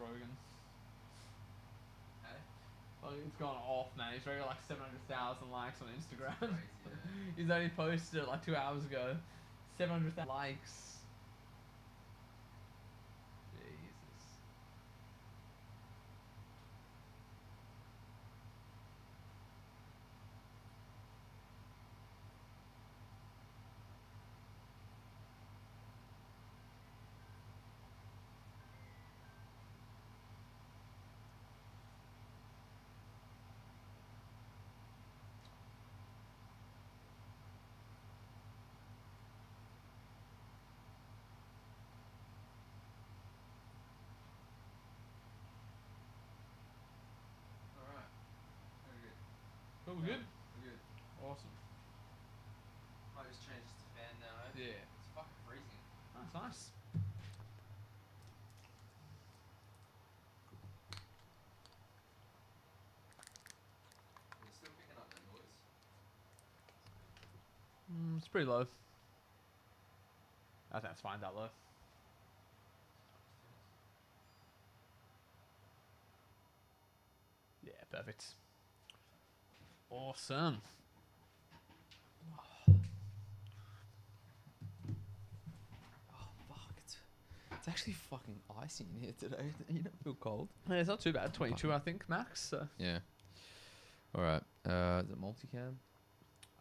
Rogan. Hey? Like, it's gone off, man. He's already got like 700,000 likes on Instagram. Crazy, yeah. He's only posted it like 2 hours ago. 700,000 likes. Jesus. Alright. Very good. Oh, we're good? We're good. Awesome. Might just change this to fan now, eh? Yeah. It's fucking freezing. That's nice. It's still picking up that noise. It's pretty low. I think that's fine, that low. Yeah, perfect. Awesome. Oh fuck! It's actually fucking icy in here today. You don't feel cold? Yeah, it's not too bad. 22, I think, max. So. Yeah. All right. Is it multicam?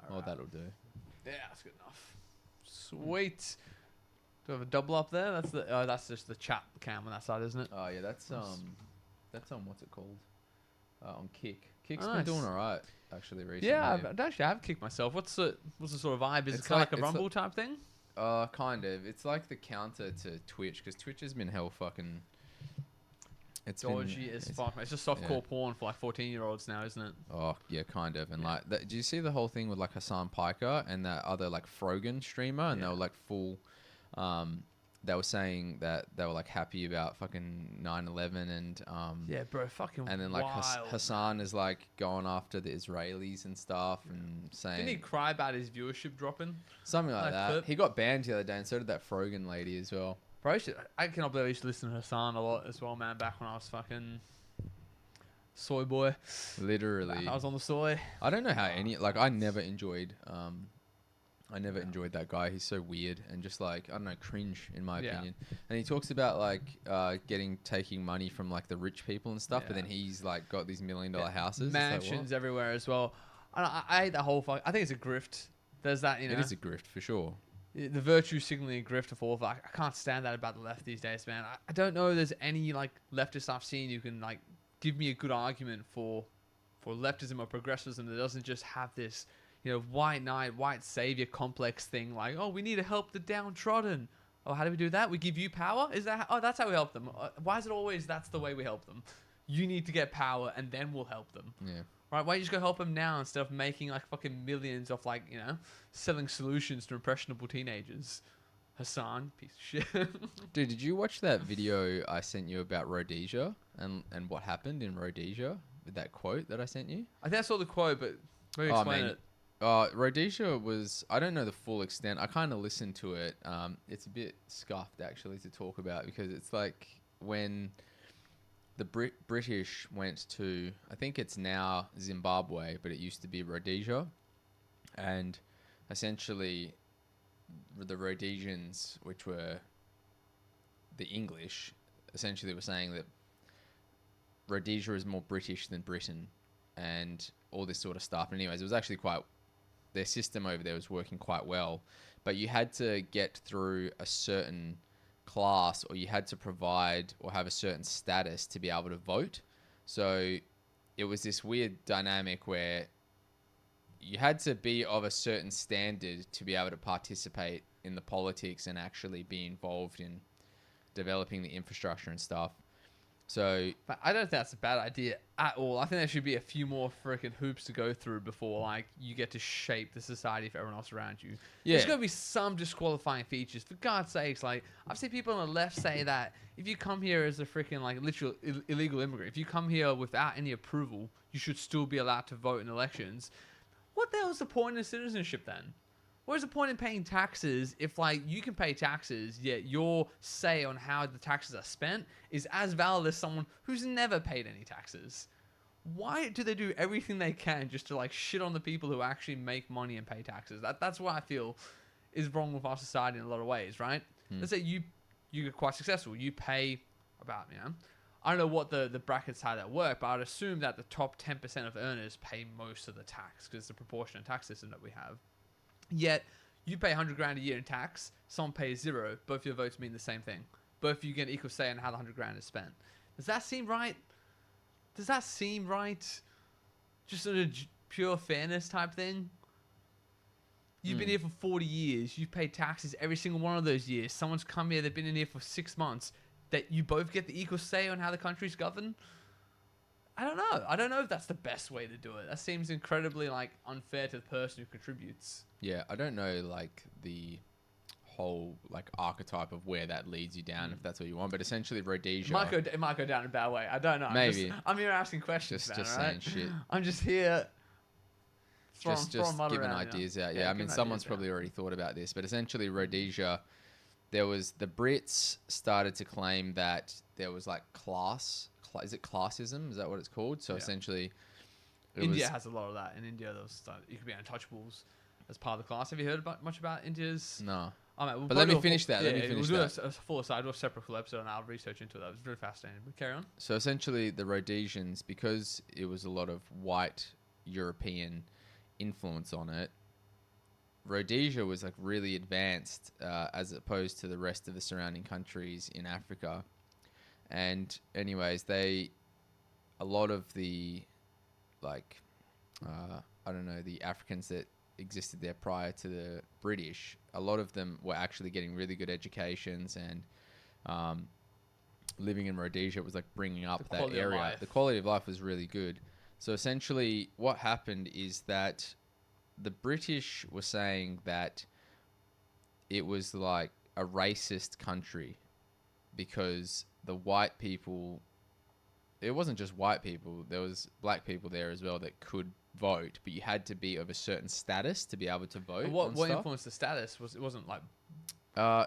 Oh, Alright. that'll do. Yeah, that's good enough. Sweet. Do we have a double up there? That's just the chat cam on that side, isn't it? Oh yeah, that's Nice. what's it called? On Kick. Kick's Oh, been nice. doing alright actually recently. Yeah, I have kicked myself. What's the sort of vibe? Is it It's kind of like- like a it's Rumble type thing? Kind of. It's like the counter to Twitch because Twitch has been hell fucking. It's Dodgy been, as it's- fuck. It's just softcore porn for like 14-year-olds now, isn't it? Oh yeah, kind of. And Yeah. like, do you see the whole thing with like Hassan Piker and that other like Frogan streamer? And they Yeah. were like full. They were saying that they were like happy about fucking 9/11 and Yeah, bro, fucking and then like wild. Hassan is like going after the Israelis and stuff and saying Didn't he cry about his viewership dropping? something like that that. clip? He got banned the other day, and so did that Frogan lady as well. Bro, I cannot believe I used to listen to Hassan a lot as well, man, back when I was fucking soy boy. Literally, I was on the soy. I don't know how any like I never enjoyed that guy. He's so weird and just like I don't know, cringe in my Yeah. opinion. And he talks about like taking money from like the rich people and stuff, but Yeah. then he's like got these $1 million Yeah. houses. It's like, what? Mansions everywhere as well. I hate that whole fuck. I think it's a grift. There's that, you know. It is a grift for sure. The virtue signaling grift of all of that. I can't stand that about the left these days, man. I don't know if there's any like leftist I've seen who can like give me a good argument for leftism or progressivism that doesn't just have this, you know, white knight, white savior complex thing like, oh, we need to help the downtrodden. Oh, how do we do that? We give you power? Is that oh, that's how we help them? Why is it always that's the way we help them? You need to get power and then we'll help them. Yeah. Right, why don't you just go help them now instead of making like fucking millions off like, you know, selling solutions to impressionable teenagers? Hassan, piece of shit. Dude, did you watch that video I sent you about Rhodesia and what happened in Rhodesia with that quote that I sent you? I think I saw the quote, but maybe Oh, explain man. it. Rhodesia was, I don't know the full extent. I kind of listened to it. It's a bit scuffed actually to talk about because it's like when the British went to, I think it's now Zimbabwe, but it used to be Rhodesia. And essentially the Rhodesians, which were the English, essentially were saying that Rhodesia is more British than Britain and all this sort of stuff. And anyways, it was actually quite, their system over there was working quite well, but you had to get through a certain class or you had to provide or have a certain status to be able to vote. So it was this weird dynamic where you had to be of a certain standard to be able to participate in the politics and actually be involved in developing the infrastructure and stuff. So But I don't think that's a bad idea at all. I think there should be a few more freaking hoops to go through before like you get to shape the society for everyone else around you. yeah, There's gonna be some disqualifying features. For God's sakes, like I've seen people on the left say that if you come here as a freaking like literal illegal immigrant, if you come here without any approval, you should still be allowed to vote in elections. What the hell is the point of citizenship then? What's the point in paying taxes if, like, you can pay taxes, yet your say on how the taxes are spent is as valid as someone who's never paid any taxes? Why do they do everything they can just to, like, shit on the people who actually make money and pay taxes? That's what I feel is wrong with our society in a lot of ways, right? Let's say you get quite successful. You pay about, I don't know what the brackets how that work, but I'd assume that the top 10% of earners pay most of the tax because it's the proportionate tax system that we have. Yet you pay 100 grand a year in tax, someone pays 0. Both your votes mean the same thing. Both you get equal say on how the 100 grand is spent. Does that seem right? Does that seem right? Just sort of pure fairness type thing? You've been here for 40 years. You've paid taxes every single one of those years. Someone's come here, they've been in here for 6 months. That you both get the equal say on how the country's governed? I don't know. I don't know if that's the best way to do it. That seems incredibly, like, unfair to the person who contributes. Yeah, I don't know, like, the whole, like, archetype of where that leads you down, if that's what you want. But essentially, Rhodesia... It might go down in a bad way. I don't know. Maybe. I'm here asking questions, Just right? saying shit. I'm just here... Just giving ideas out. Yeah, I mean, someone's probably already thought about this. But essentially, Rhodesia... There was the Brits started to claim that there was like is it classism? Is that what it's called? So essentially, India has a lot of that. In India, there was you could be untouchables as part of the class. Have you heard much about India's? No. Oh, mate, but let me finish that. We'll do a full aside, a separate full episode, and I'll research into that. It was very fascinating. But carry on. So essentially, the Rhodesians, because it was a lot of white European influence on it, Rhodesia was like really advanced as opposed to the rest of the surrounding countries in Africa. And anyways, a lot of the, like, I don't know, the Africans that existed there prior to the British, a lot of them were actually getting really good educations, and living in Rhodesia was like bringing up that area. The quality of life was really good. So essentially what happened is that the British were saying that it was like a racist country because the white people, it wasn't just white people, there was black people there as well that could vote, but you had to be of a certain status to be able to vote. And what influenced the status? It wasn't like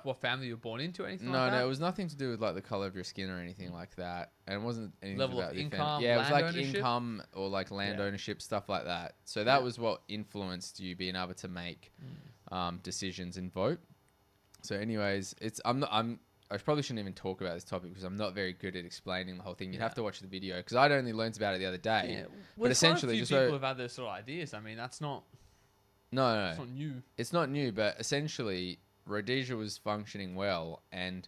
what family you were born into or anything like that? No, it was nothing to do with like the color of your skin or anything like that. And it wasn't anything level about of income, yeah, it was like ownership? income or like land ownership, stuff like that. So that was what influenced you being able to make decisions and vote. So anyways, I probably shouldn't even talk about this topic because I'm not very good at explaining the whole thing. You'd have to watch the video because I'd only learned about it the other day. Yeah. Well, but essentially, just people have had those sort of ideas. I mean, that's not. No, it's not new. It's not new, but essentially, Rhodesia was functioning well, and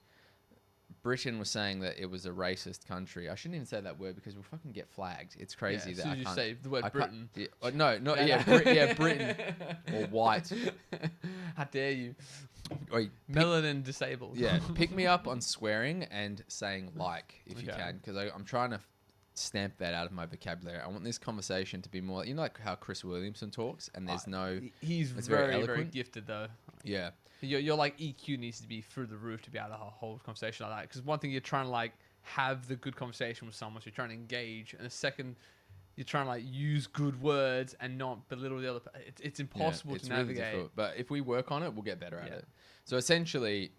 Britain was saying that it was a racist country. I shouldn't even say that word because we'll fucking get flagged. It's crazy that I can't. As soon as you say the word Britain. Britain or white. How dare you? Melanin disabled. Yeah, pick me up on swearing and saying like if you can, because I'm trying to stamp that out of my vocabulary. I want this conversation to be more, like how Chris Williamson talks, and there's He's very gifted though. Yeah. Your like EQ needs to be through the roof to be able to hold a conversation like that. Because one thing you're trying to like have the good conversation with someone, so you're trying to engage, and the second you're trying to like use good words and not belittle the other. It's impossible to navigate. Really difficult, but if we work on it, we'll get better at it. So essentially,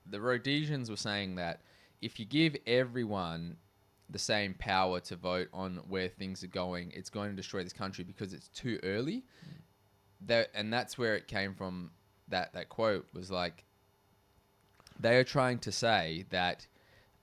the Rhodesians were saying that if you give everyone the same power to vote on where things are going, it's going to destroy this country because it's too early. And that's where it came from. That quote was like, they are trying to say that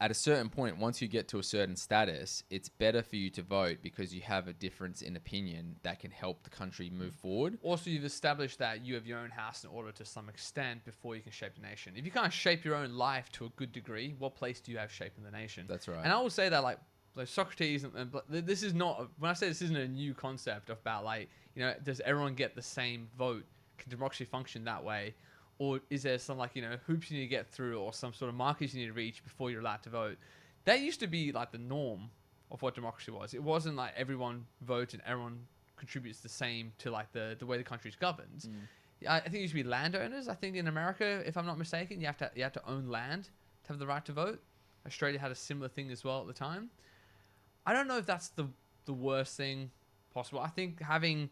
at a certain point, once you get to a certain status, it's better for you to vote because you have a difference in opinion that can help the country move forward. Also, you've established that you have your own house in order to some extent before you can shape the nation. If you can't shape your own life to a good degree, what place do you have shaping the nation? That's right. And I will say that like Socrates, and this is not, when I say this isn't a new concept about like, does everyone get the same vote? Can democracy function that way? Or is there some like, hoops you need to get through or some sort of markers you need to reach before you're allowed to vote? That used to be like the norm of what democracy was. It wasn't like everyone votes and everyone contributes the same to like the way the country's governed. I think it used to be landowners. I think in America, if I'm not mistaken, you have to own land to have the right to vote. Australia had a similar thing as well at the time. I don't know if that's the worst thing possible. I think having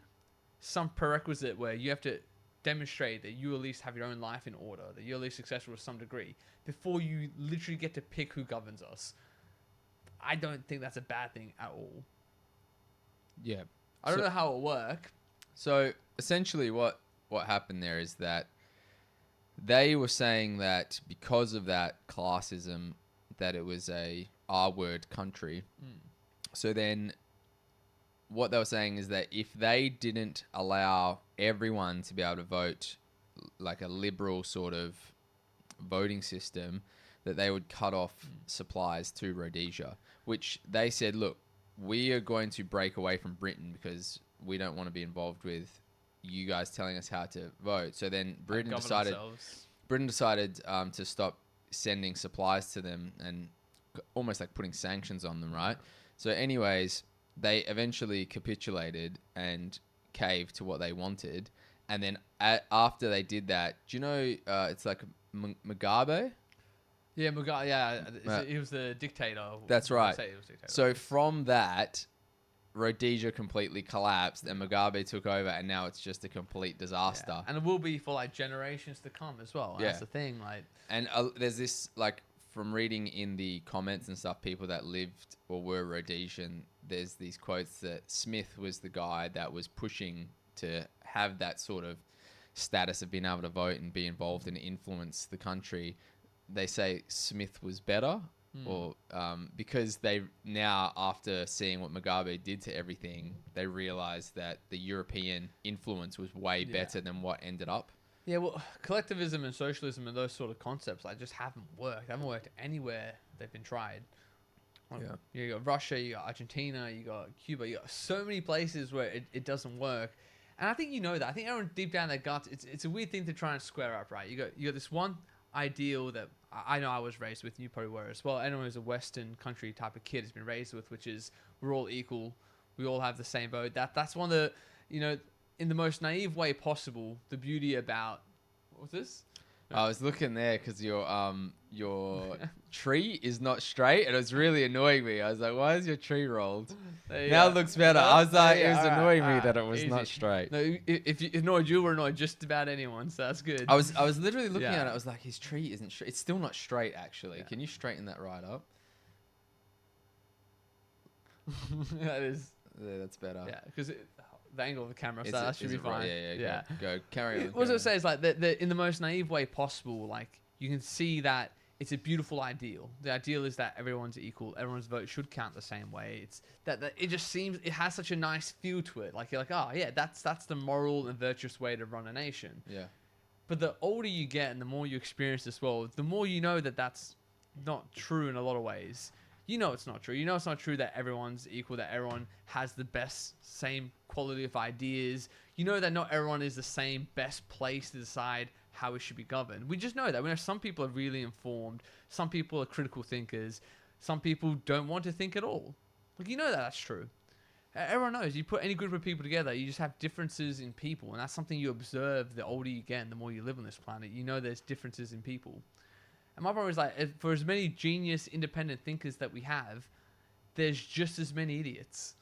some prerequisite where you have to demonstrate that you at least have your own life in order, that you're at least successful to some degree, before you literally get to pick who governs us. I don't think that's a bad thing at all. Yeah. I don't know how it'll work. So essentially what happened there is that they were saying that because of that classism, that it was a R-word country. So then what they were saying is that if they didn't allow everyone to be able to vote like a liberal sort of voting system, that they would cut off supplies to Rhodesia, which they said, look, we are going to break away from Britain because we don't want to be involved with you guys telling us how to vote. So then Britain decided to stop sending supplies to them and almost like putting sanctions on them, right? So anyways, they eventually capitulated and caved to what they wanted. And then after they did that, do you know, it's like Mugabe? Yeah, Mugabe. Yeah, he was the dictator. That's right. Say he was dictator. So from that, Rhodesia completely collapsed and Mugabe took over, and now it's just a complete disaster. Yeah. And it will be for like generations to come as well. Yeah. That's the thing. Like, and there's this, like, from reading in the comments and stuff, people that lived or were Rhodesian, there's these quotes that Smith was the guy that was pushing to have that sort of status of being able to vote and be involved and influence the country. They say Smith was better, or because they now, after seeing what Mugabe did to everything, they realized that the European influence was way better than what ended up. Yeah, well, collectivism and socialism and those sort of concepts like just haven't worked. They haven't worked anywhere they've been tried. Like, you got Russia, you got Argentina, you got Cuba, you got so many places where it doesn't work. And I think you know that. I think everyone deep down their guts, it's a weird thing to try and square up, right? You got this one ideal that I know I was raised with, and you probably were as well. Anyone who's a Western country type of kid has been raised with, which is we're all equal, we all have the same vote. That's one of the, you know, in the most naive way possible, the beauty about, what was this? No. I was looking there because your tree is not straight, and it was really annoying me. I was like, why is your tree rolled? Now it looks better. I was like, it was annoying me that it was not straight. No, if you annoyed you, or annoyed just about anyone, so that's good. I was literally looking at it. I was like, his tree isn't straight. It's still not straight, actually. Can you straighten that right up? That is. Yeah, that's better. Yeah, because the angle of the camera, so that should be fine. Right? Yeah. Go carry on. What I was gonna say is like in the most naive way possible, like you can see that it's a beautiful ideal. The ideal is that everyone's equal, everyone's vote should count the same way. It's that it just seems it has such a nice feel to it. Like you're like, oh yeah, that's the moral and virtuous way to run a nation. Yeah. But the older you get and the more you experience this world, the more you know that that's not true in a lot of ways. You know it's not true. You know it's not true that everyone's equal, that everyone has the same quality of ideas. You know that not everyone is the same best place to decide how it should be governed. We just know that. We know some people are really informed. Some people are critical thinkers. Some people don't want to think at all. Like, you know that's true. Everyone knows. You put any group of people together, you just have differences in people. And that's something you observe the older you get and the more you live on this planet. You know there's differences in people. And my problem is like, for as many genius, independent thinkers that we have, there's just as many idiots.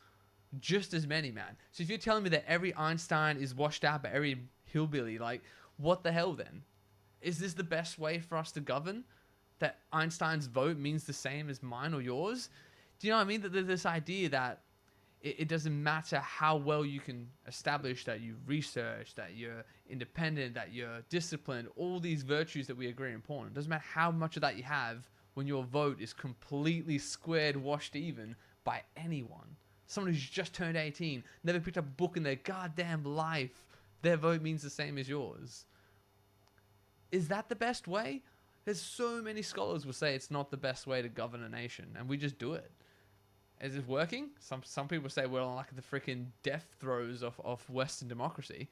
Just as many, man. So if you're telling me that every Einstein is washed out by every hillbilly, like, what the hell then? Is this the best way for us to govern? That Einstein's vote means the same as mine or yours? Do you know what I mean? That there's this idea that it doesn't matter how well you can establish that you research, that you're independent, that you're disciplined, all these virtues that we agree are important. It doesn't matter how much of that you have when your vote is completely squared, washed even by anyone. Someone who's just turned 18, never picked up a book in their goddamn life, their vote means the same as yours. Is that the best way? There's so many scholars will say it's not the best way to govern a nation, and we just do it. Is it working? Some people say we're on like the freaking death throes of Western democracy.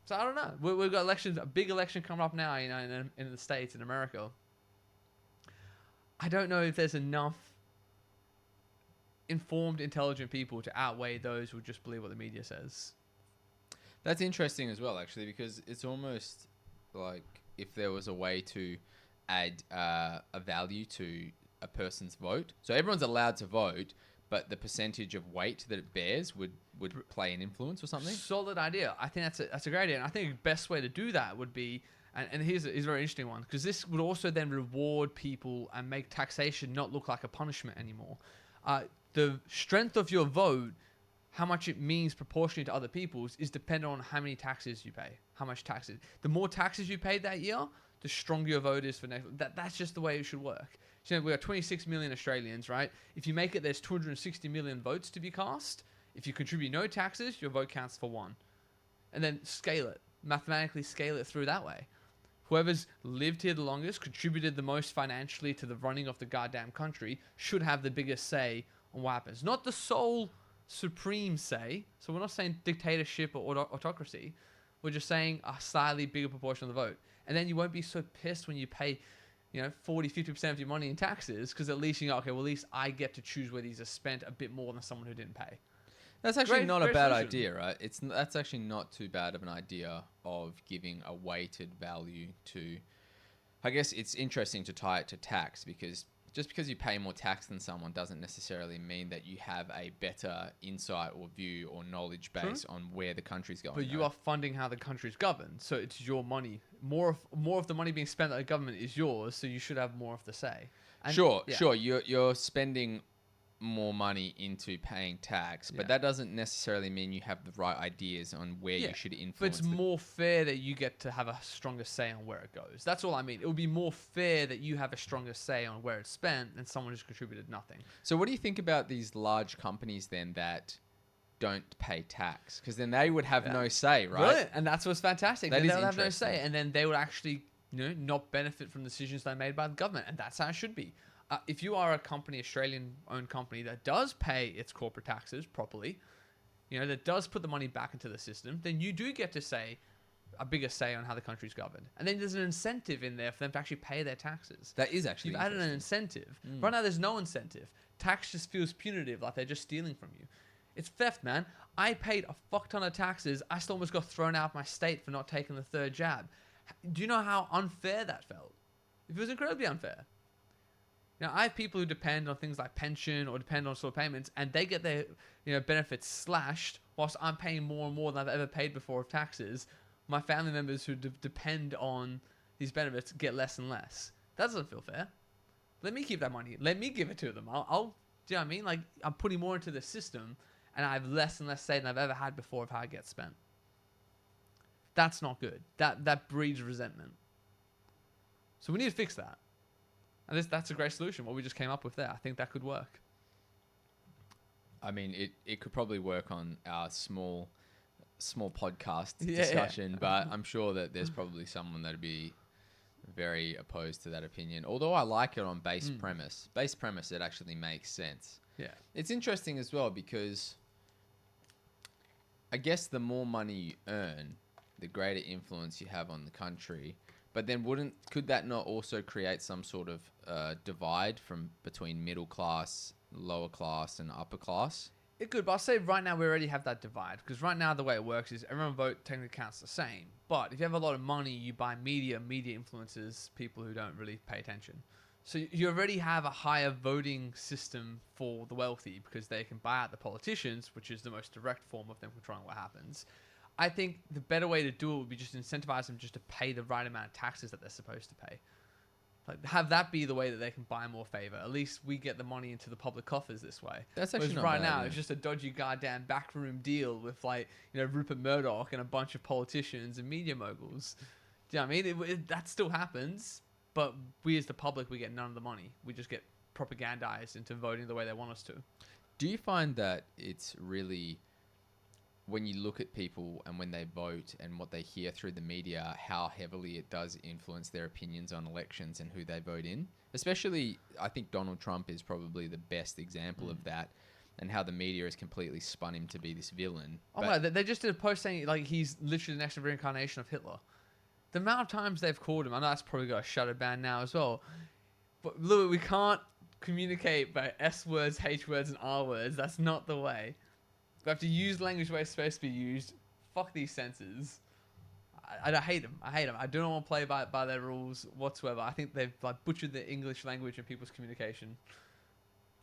So I don't know. We've got elections, a big election coming up now, you know, in the States, in America. I don't know if there's enough informed, intelligent people to outweigh those who just believe what the media says. That's interesting as well, actually, because it's almost like if there was a way to add a value to a person's vote. So everyone's allowed to vote, but the percentage of weight that it bears would play an influence or something. Solid idea. I think that's a great idea. And I think the best way to do that would be, and here's a very interesting one, because this would also then reward people and make taxation not look like a punishment anymore. The strength of your vote, how much it means proportionally to other people's, is dependent on how many taxes you pay, how much taxes. The more taxes you paid that year, the stronger your vote is for next. That's just the way it should work. So we got 26 million Australians, right? If you make it, there's 260 million votes to be cast. If you contribute no taxes, your vote counts for 1. And then scale it, mathematically scale it through that way. Whoever's lived here the longest, contributed the most financially to the running of the goddamn country, should have the biggest say on what happens. Not the sole supreme say. So we're not saying dictatorship or autocracy. We're just saying a slightly bigger proportion of the vote. And then you won't be so pissed when you pay 40, 50% of your money in taxes, because at least you go, okay, well, at least I get to choose where these are spent a bit more than someone who didn't pay. That's actually not a bad solution. idea, right? That's actually not too bad of an idea of giving a weighted value to. I guess it's interesting to tie it to tax, because just because you pay more tax than someone doesn't necessarily mean that you have a better insight or view or knowledge base on where the country's going. But you are funding how the country's governed, so it's your money. More of the money being spent by the government is yours, so you should have more of the say. And sure. You're spending more money into paying tax, but that doesn't necessarily mean you have the right ideas on where you should influence. But it's more fair that you get to have a stronger say on where it goes. That's all I mean. It would be more fair that you have a stronger say on where it's spent than someone who's contributed nothing. So what do you think about these large companies then that don't pay tax? Because then they would have no say, right? Brilliant. And that's what's fantastic. That They is would have no interesting. say, and then they would actually not benefit from decisions that are made by the government, and that's how it should be. If you are a company, Australian-owned company that does pay its corporate taxes properly, that does put the money back into the system, then you do get to say a bigger say on how the country's governed. And then there's an incentive in there for them to actually pay their taxes. That is actually You've added an incentive. Right now, there's no incentive. Tax just feels punitive, like they're just stealing from you. It's theft, man. I paid a fuck ton of taxes. I still almost got thrown out of my state for not taking the 3rd jab. Do you know how unfair that felt? It was incredibly unfair. I have people who depend on things like pension or depend on sort of payments, and they get their benefits slashed, whilst I'm paying more and more than I've ever paid before of taxes. My family members who depend on these benefits get less and less. That doesn't feel fair. Let me keep that money. Let me give it to them. I'll do you know what I mean? Like, I'm putting more into the system, and I have less and less say than I've ever had before of how it gets spent. That's not good. That breeds resentment. So we need to fix that. And that's a great solution, what we just came up with there. I think that could work. I mean, it could probably work on our small podcast discussion, but I'm sure that there's probably someone that'd be very opposed to that opinion. Although I like it on base premise. Base premise, it actually makes sense. Yeah. It's interesting as well, because I guess the more money you earn, the greater influence you have on the country. But then could that not also create some sort of divide between middle class, lower class, and upper class? It could, but I'll say right now we already have that divide. Because right now the way it works is everyone vote technically counts the same. But if you have a lot of money, you buy media influences people who don't really pay attention. So you already have a higher voting system for the wealthy, because they can buy out the politicians, which is the most direct form of them controlling what happens. I think the better way to do it would be just incentivize them just to pay the right amount of taxes that they're supposed to pay. Like, have that be the way that they can buy more favor. At least we get the money into the public coffers this way. That's actually not right bad, now, yeah. It's just a dodgy goddamn backroom deal with Rupert Murdoch and a bunch of politicians and media moguls. Do you know what I mean? That still happens, but we as the public, we get none of the money. We just get propagandized into voting the way they want us to. Do you find that it's really, when you look at people and when they vote and what they hear through the media, how heavily it does influence their opinions on elections and who they vote in? Especially, I think Donald Trump is probably the best example of that, and how the media has completely spun him to be this villain. Oh my, they just did a post saying he's literally the next reincarnation of Hitler. The amount of times they've called him, I know that's probably got a shutter ban now as well, but Louis, we can't communicate by S words, H words, and R words. That's not the way. We have to use language where it's supposed to be used. Fuck these censors. I hate them. I do not want to play by their rules whatsoever. I think they've butchered the English language and people's communication.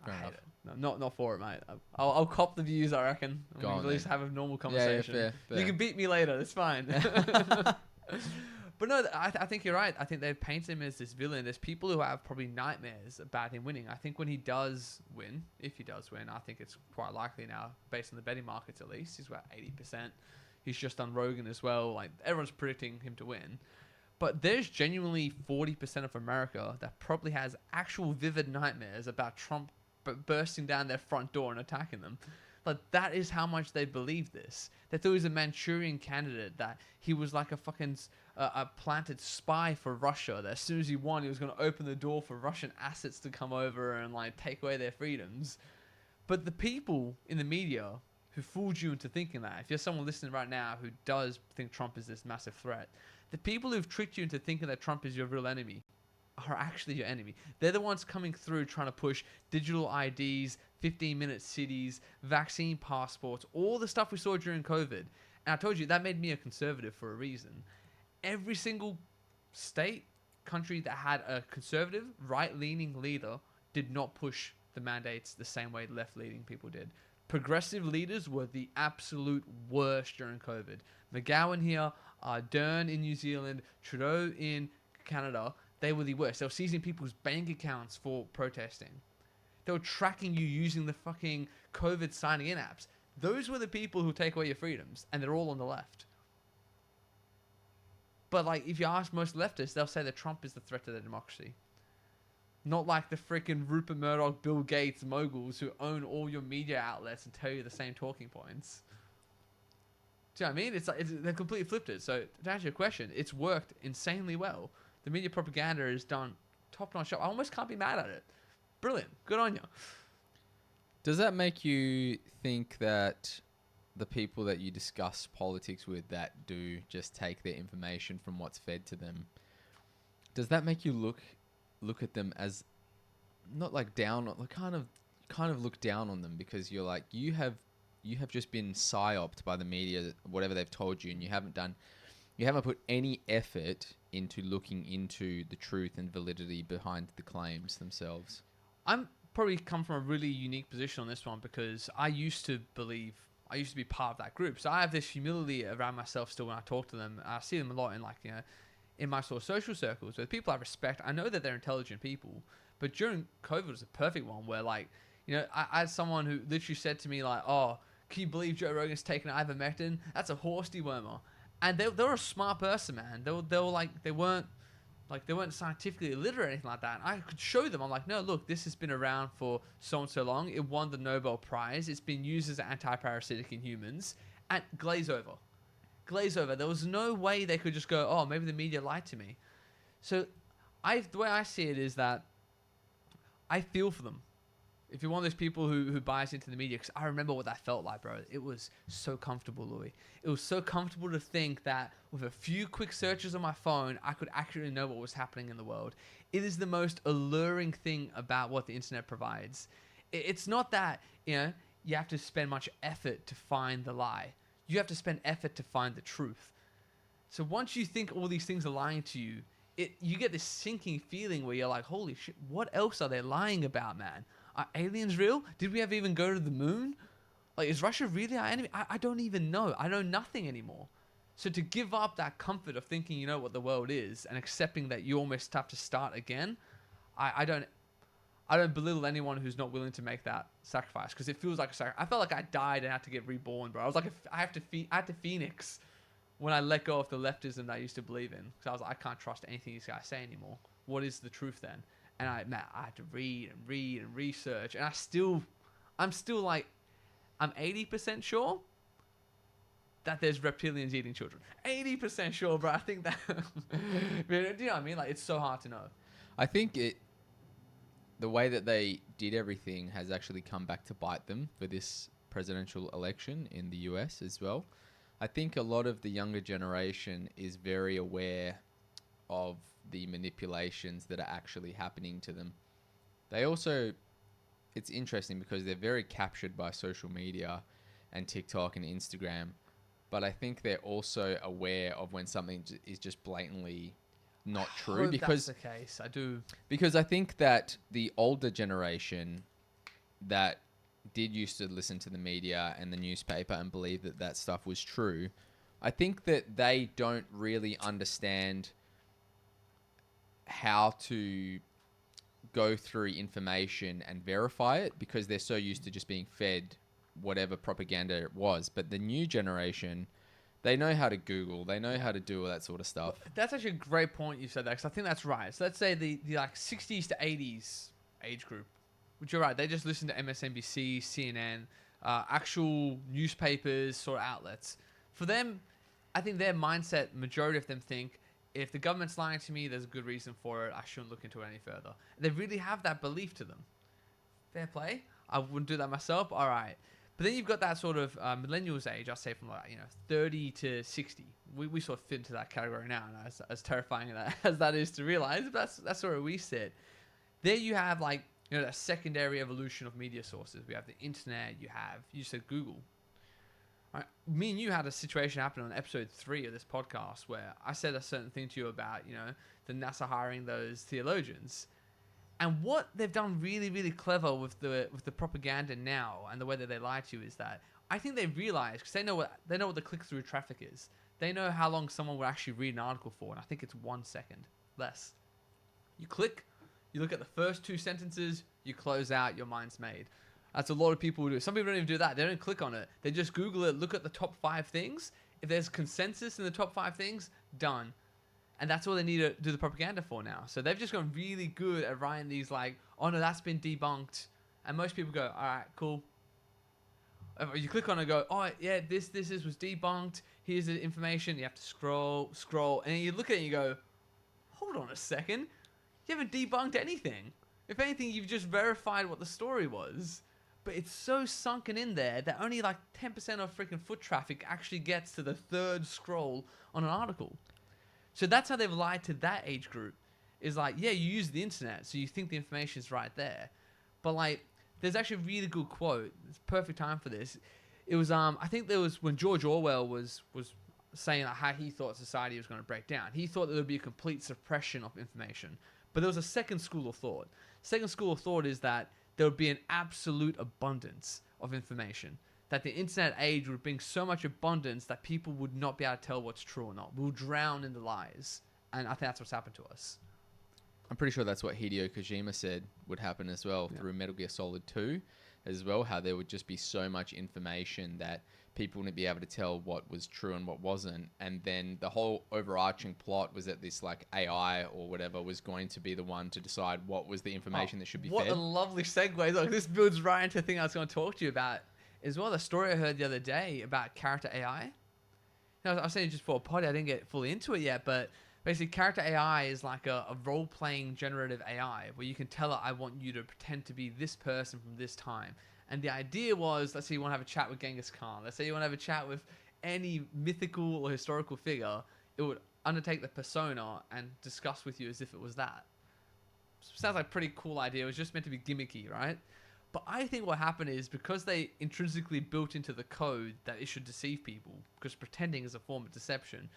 Fair I hate enough. it. No, not for it, mate. I'll cop the views, I reckon. And Go we on, can at least then. have a normal Yeah, conversation. fair. You can beat me later. It's fine. But no, I think you're right. I think they've painted him as this villain. There's people who have probably nightmares about him winning. I think when he does win, if he does win, I think it's quite likely now, based on the betting markets at least. He's about 80%. He's just on Rogan as well. Like, everyone's predicting him to win. But there's genuinely 40% of America that probably has actual vivid nightmares about Trump bursting down their front door and attacking them. Like, that is how much they believe this. They thought he was a Manchurian candidate, that he was like a fucking a planted spy for Russia, that as soon as he won, he was going to open the door for Russian assets to come over and like take away their freedoms. But the people in the media who fooled you into thinking that, if you're someone listening right now who does think Trump is this massive threat, the people who've tricked you into thinking that Trump is your real enemy are actually your enemy. They're the ones coming through trying to push digital IDs, 15-minute cities, vaccine passports, all the stuff we saw during COVID. And I told you, that made me a conservative for a reason. Every single state, country that had a conservative, right-leaning leader did not push the mandates the same way left-leaning people did. Progressive leaders were the absolute worst during COVID. McGowan here, Ardern in New Zealand, Trudeau in Canada, they were the worst. They were seizing people's bank accounts for protesting. They were tracking you using the fucking COVID signing in apps. Those were the people who take away your freedoms, and they're all on the left. But like, if you ask most leftists, they'll say that Trump is the threat to their democracy. Not like the freaking Rupert Murdoch, Bill Gates moguls who own all your media outlets and tell you the same talking points. Do you know what I mean? It's like they've completely flipped it. So to answer your question, it's worked insanely well. The media propaganda is done top-notch job. I almost can't be mad at it. Brilliant. Good on you. Does that make you think that the people that you discuss politics with that do just take their information from what's fed to them, does that make you look at them as not like down, like kind of look down on them, because you're like, you have just been psyoped by the media, whatever they've told you, and you haven't put any effort into looking into the truth and validity behind the claims themselves? I'm probably come from a really unique position on this one, because I used to be part of that group. So I have this humility around myself still when I talk to them. I see them a lot in in my sort of social circles with people I respect. I know that they're intelligent people, but during COVID was a perfect one where I had someone who literally said to me like, "Oh, can you believe Joe Rogan's taking ivermectin? That's a horse dewormer." And they were a smart person, man. They weren't scientifically illiterate or anything like that. And I could show them. I'm like, no, look, this has been around for so and so long. It won the Nobel Prize. It's been used as anti-parasitic in humans. And glaze over. There was no way they could just go, oh, maybe the media lied to me. So the way I see it is that I feel for them. If you're one of those people who buys into the media, because I remember what that felt like, bro. It was so comfortable, Louis. It was so comfortable to think that with a few quick searches on my phone, I could accurately know what was happening in the world. It is the most alluring thing about what the internet provides. It's not that, you have to spend much effort to find the lie. You have to spend effort to find the truth. So once you think all these things are lying to you, you get this sinking feeling where you're like, holy shit, what else are they lying about, man? Are aliens real? Did we ever even go to the moon? Like, is Russia really our enemy? I don't even know. I know nothing anymore. So to give up that comfort of thinking you know what the world is and accepting that you almost have to start again, I don't belittle anyone who's not willing to make that sacrifice, because it feels like a sacrifice. I felt like I died and had to get reborn, bro. I was like, I had to phoenix when I let go of the leftism that I used to believe in, because I was like, I can't trust anything these guys say anymore. What is the truth then? And I had to read and research, and I'm still like, I'm 80% sure that there's reptilians eating children. 80% sure, bro. I think that, do you know what I mean? Like, it's so hard to know. I think the way that they did everything has actually come back to bite them for this presidential election in the US as well. I think a lot of the younger generation is very aware of the manipulations that are actually happening to them. They also, it's interesting because they're very captured by social media and TikTok and Instagram, but I think they're also aware of when something is just blatantly not true. Hope because that's the case. I do. Because I think that the older generation that did used to listen to the media and the newspaper and believe that that stuff was true, I think that they don't really understand how to go through information and verify it because they're so used to just being fed whatever propaganda it was. But the new generation, they know how to Google, they know how to do all that sort of stuff. That's actually a great point you said that, because I think that's right. So let's say the like 60s to 80s age group, which you're right, they just listen to MSNBC, CNN, actual newspapers, sort of outlets. For them, I think their mindset, majority of them think, if the government's lying to me, there's a good reason for it. I shouldn't look into it any further. They really have that belief to them. Fair play. I wouldn't do that myself. All right. But then you've got that sort of millennials age, I'll say from 30 to 60. We sort of fit into that category now, and as terrifying as that is to realize, but that's where we sit. There you have that secondary evolution of media sources. We have the internet. You said Google. Right. Me and you had a situation happen on episode 3 of this podcast where I said a certain thing to you about, the NASA hiring those theologians. And what they've done really, really clever with the propaganda now and the way that they lie to you is that I think they realize, because they know what the click-through traffic is. They know how long someone will actually read an article for, and I think it's 1 second, less. You click, you look at the first 2 sentences, you close out, your mind's made. That's a lot of people do. Some people don't even do that. They don't click on it. They just Google it, look at the top 5 things. If there's consensus in the top 5 things, done. And that's all they need to do the propaganda for now. So they've just gone really good at writing these oh no, that's been debunked. And most people go, all right, cool. You click on it and go, oh yeah, this was debunked. Here's the information. You have to scroll. And then you look at it and you go, hold on a second. You haven't debunked anything. If anything, you've just verified what the story was. But it's so sunken in there that only 10% of freaking foot traffic actually gets to the 3rd scroll on an article. So that's how they've lied to that age group. Is you use the internet, so you think the information is right there. But there's actually a really good quote. It's perfect time for this. It was I think there was when George Orwell was saying how he thought society was going to break down. He thought that there would be a complete suppression of information. But there was a second school of thought. Second school of thought is that there would be an absolute abundance of information. That the internet age would bring so much abundance that people would not be able to tell what's true or not. We'll drown in the lies. And I think that's what's happened to us. I'm pretty sure that's what Hideo Kojima said would happen as well through Metal Gear Solid 2 as well, how there would just be so much information that people wouldn't be able to tell what was true and what wasn't. And then the whole overarching plot was that this AI or whatever was going to be the one to decide what was the information that should be fed. What a lovely segue. Look, this builds right into the thing I was going to talk to you about as well. The story I heard the other day about character AI. I was saying just for a pod, I didn't get fully into it yet, but basically character AI is like a role-playing generative AI where you can tell it, I want you to pretend to be this person from this time. And the idea was, let's say you want to have a chat with Genghis Khan. Let's say you want to have a chat with any mythical or historical figure. It would undertake the persona and discuss with you as if it was that. Sounds like a pretty cool idea. It was just meant to be gimmicky, right? But I think what happened is because they intrinsically built into the code that it should deceive people, because pretending is a form of deception,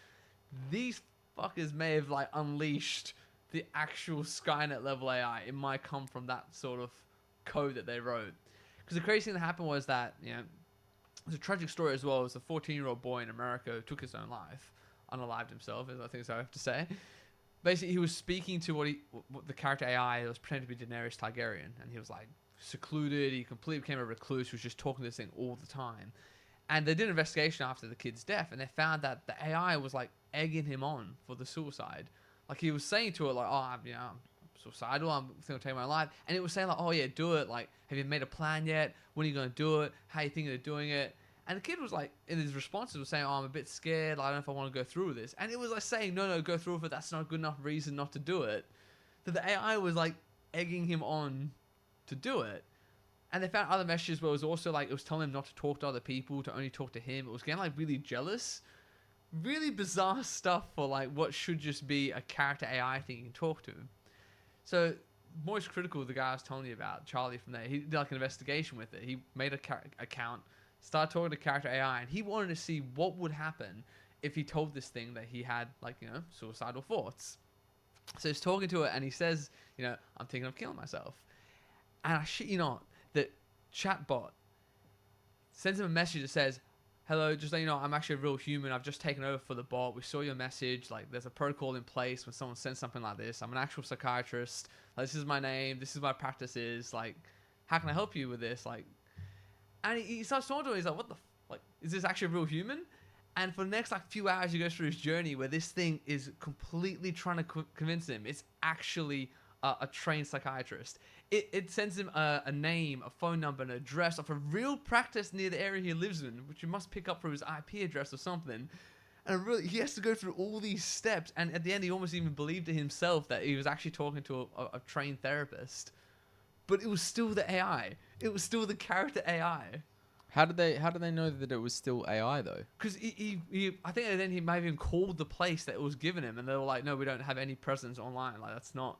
these fuckers may have unleashed the actual Skynet level AI. It might come from that sort of code that they wrote. Because the crazy thing that happened was that, it's a tragic story as well. It was a 14-year-old boy in America who took his own life. Unalived himself, I think so I have to say. Basically, he was speaking to what the character AI was pretending to be Daenerys Targaryen. And he was secluded. He completely became a recluse. He was just talking to this thing all the time. And they did an investigation after the kid's death. And they found that the AI was egging him on for the suicide. He was saying to it I'm suicidal, I'm thinking of taking my life. And it was saying oh yeah, do it. Have you made a plan yet? When are you going to do it? How are you thinking of doing it? And the kid was in his responses was saying, I'm a bit scared. I don't know if I want to go through with this. And it was saying, no, go through with it. That's not a good enough reason not to do it. That the AI was egging him on to do it. And they found other messages where it was also it was telling him not to talk to other people, to only talk to him. It was getting really jealous. Really bizarre stuff for what should just be a character AI thing you can talk to. So most critical, the guy I was telling you about, Charlie from there, he did an investigation with it. He made a account, started talking to character AI, and he wanted to see what would happen if he told this thing that he had suicidal thoughts. So he's talking to it and he says, I'm thinking of killing myself. And I shit you not, that chatbot sends him a message that says, "Hello, just let you know, I'm actually a real human. I've just taken over for the bot. We saw your message. Like, there's a protocol in place when someone sends something like this. I'm an actual psychiatrist. Like, this is my name. This is my practices. Like, how can I help you with this?" Like, and he starts talking to him. He's like, "What the like? Is this actually a real human?" And for the next like few hours, he goes through his journey where this thing is completely trying to convince him it's actually a trained psychiatrist. It sends him a name, a phone number, an address of a real practice near the area he lives in, which you must pick up from his IP address or something. And really, he has to go through all these steps. And at the end, he almost even believed it himself that he was actually talking to a trained therapist. But it was still the AI. It was still the character AI. How did they know that it was still AI though? Because I think then he may have even called the place that it was given him, and they were like, "No, we don't have any presence online. Like, that's not."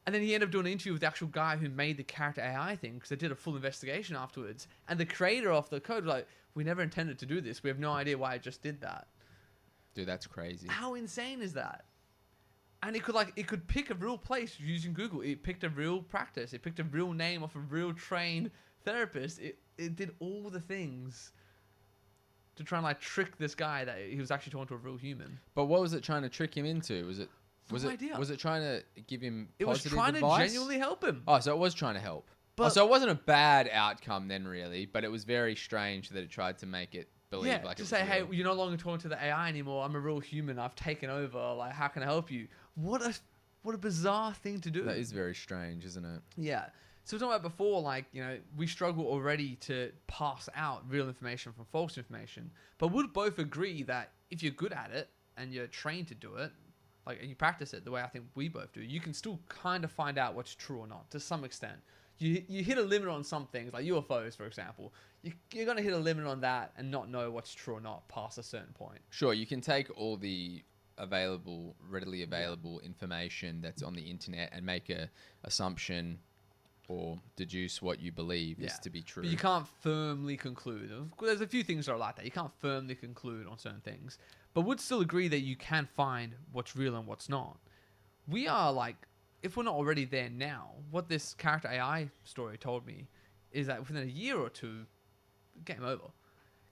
And then he ended up doing an interview with the actual guy who made the character AI thing, because they did a full investigation afterwards. And the creator of the code was like, "We never intended to do this. We have no idea why it just did that." Dude, that's crazy. How insane is that? And it could pick a real place using Google. It picked a real practice. It picked a real name of a real trained therapist. It did all the things to try and like trick this guy that he was actually talking to a real human. But what was it trying to trick him into? Was No idea. it trying to give him It was positive trying advice? to genuinely help him. Oh, so it was trying to help. But So it wasn't a bad outcome then, really. But it was very strange that it tried to make it believe yeah, like to it was say, "Hey, real. you're no longer talking to the AI anymore. I'm a real human. I've taken over. Like, how can I help you?" What a bizarre thing to do. That is very strange, isn't it? Yeah. So we were talking about before, like, you know, we struggle already to pass out real information from false information. But we'd both agree that if you're good at it and you're trained to do it, like, and you practice it the way I think we both do, you can still kind of find out what's true or not to some extent. You hit a limit on some things, like UFOs, for example. You're going to hit a limit on that and not know what's true or not past a certain point. Sure, you can take all the readily available information that's on the internet and make a assumption or deduce what you believe is to be true. But you can't firmly conclude. There's a few things that are like that. You can't firmly conclude on certain things. But would still agree that you can find what's real and what's not. We are like, if we're not already there now, what this character AI story told me is that within a year or two, game over.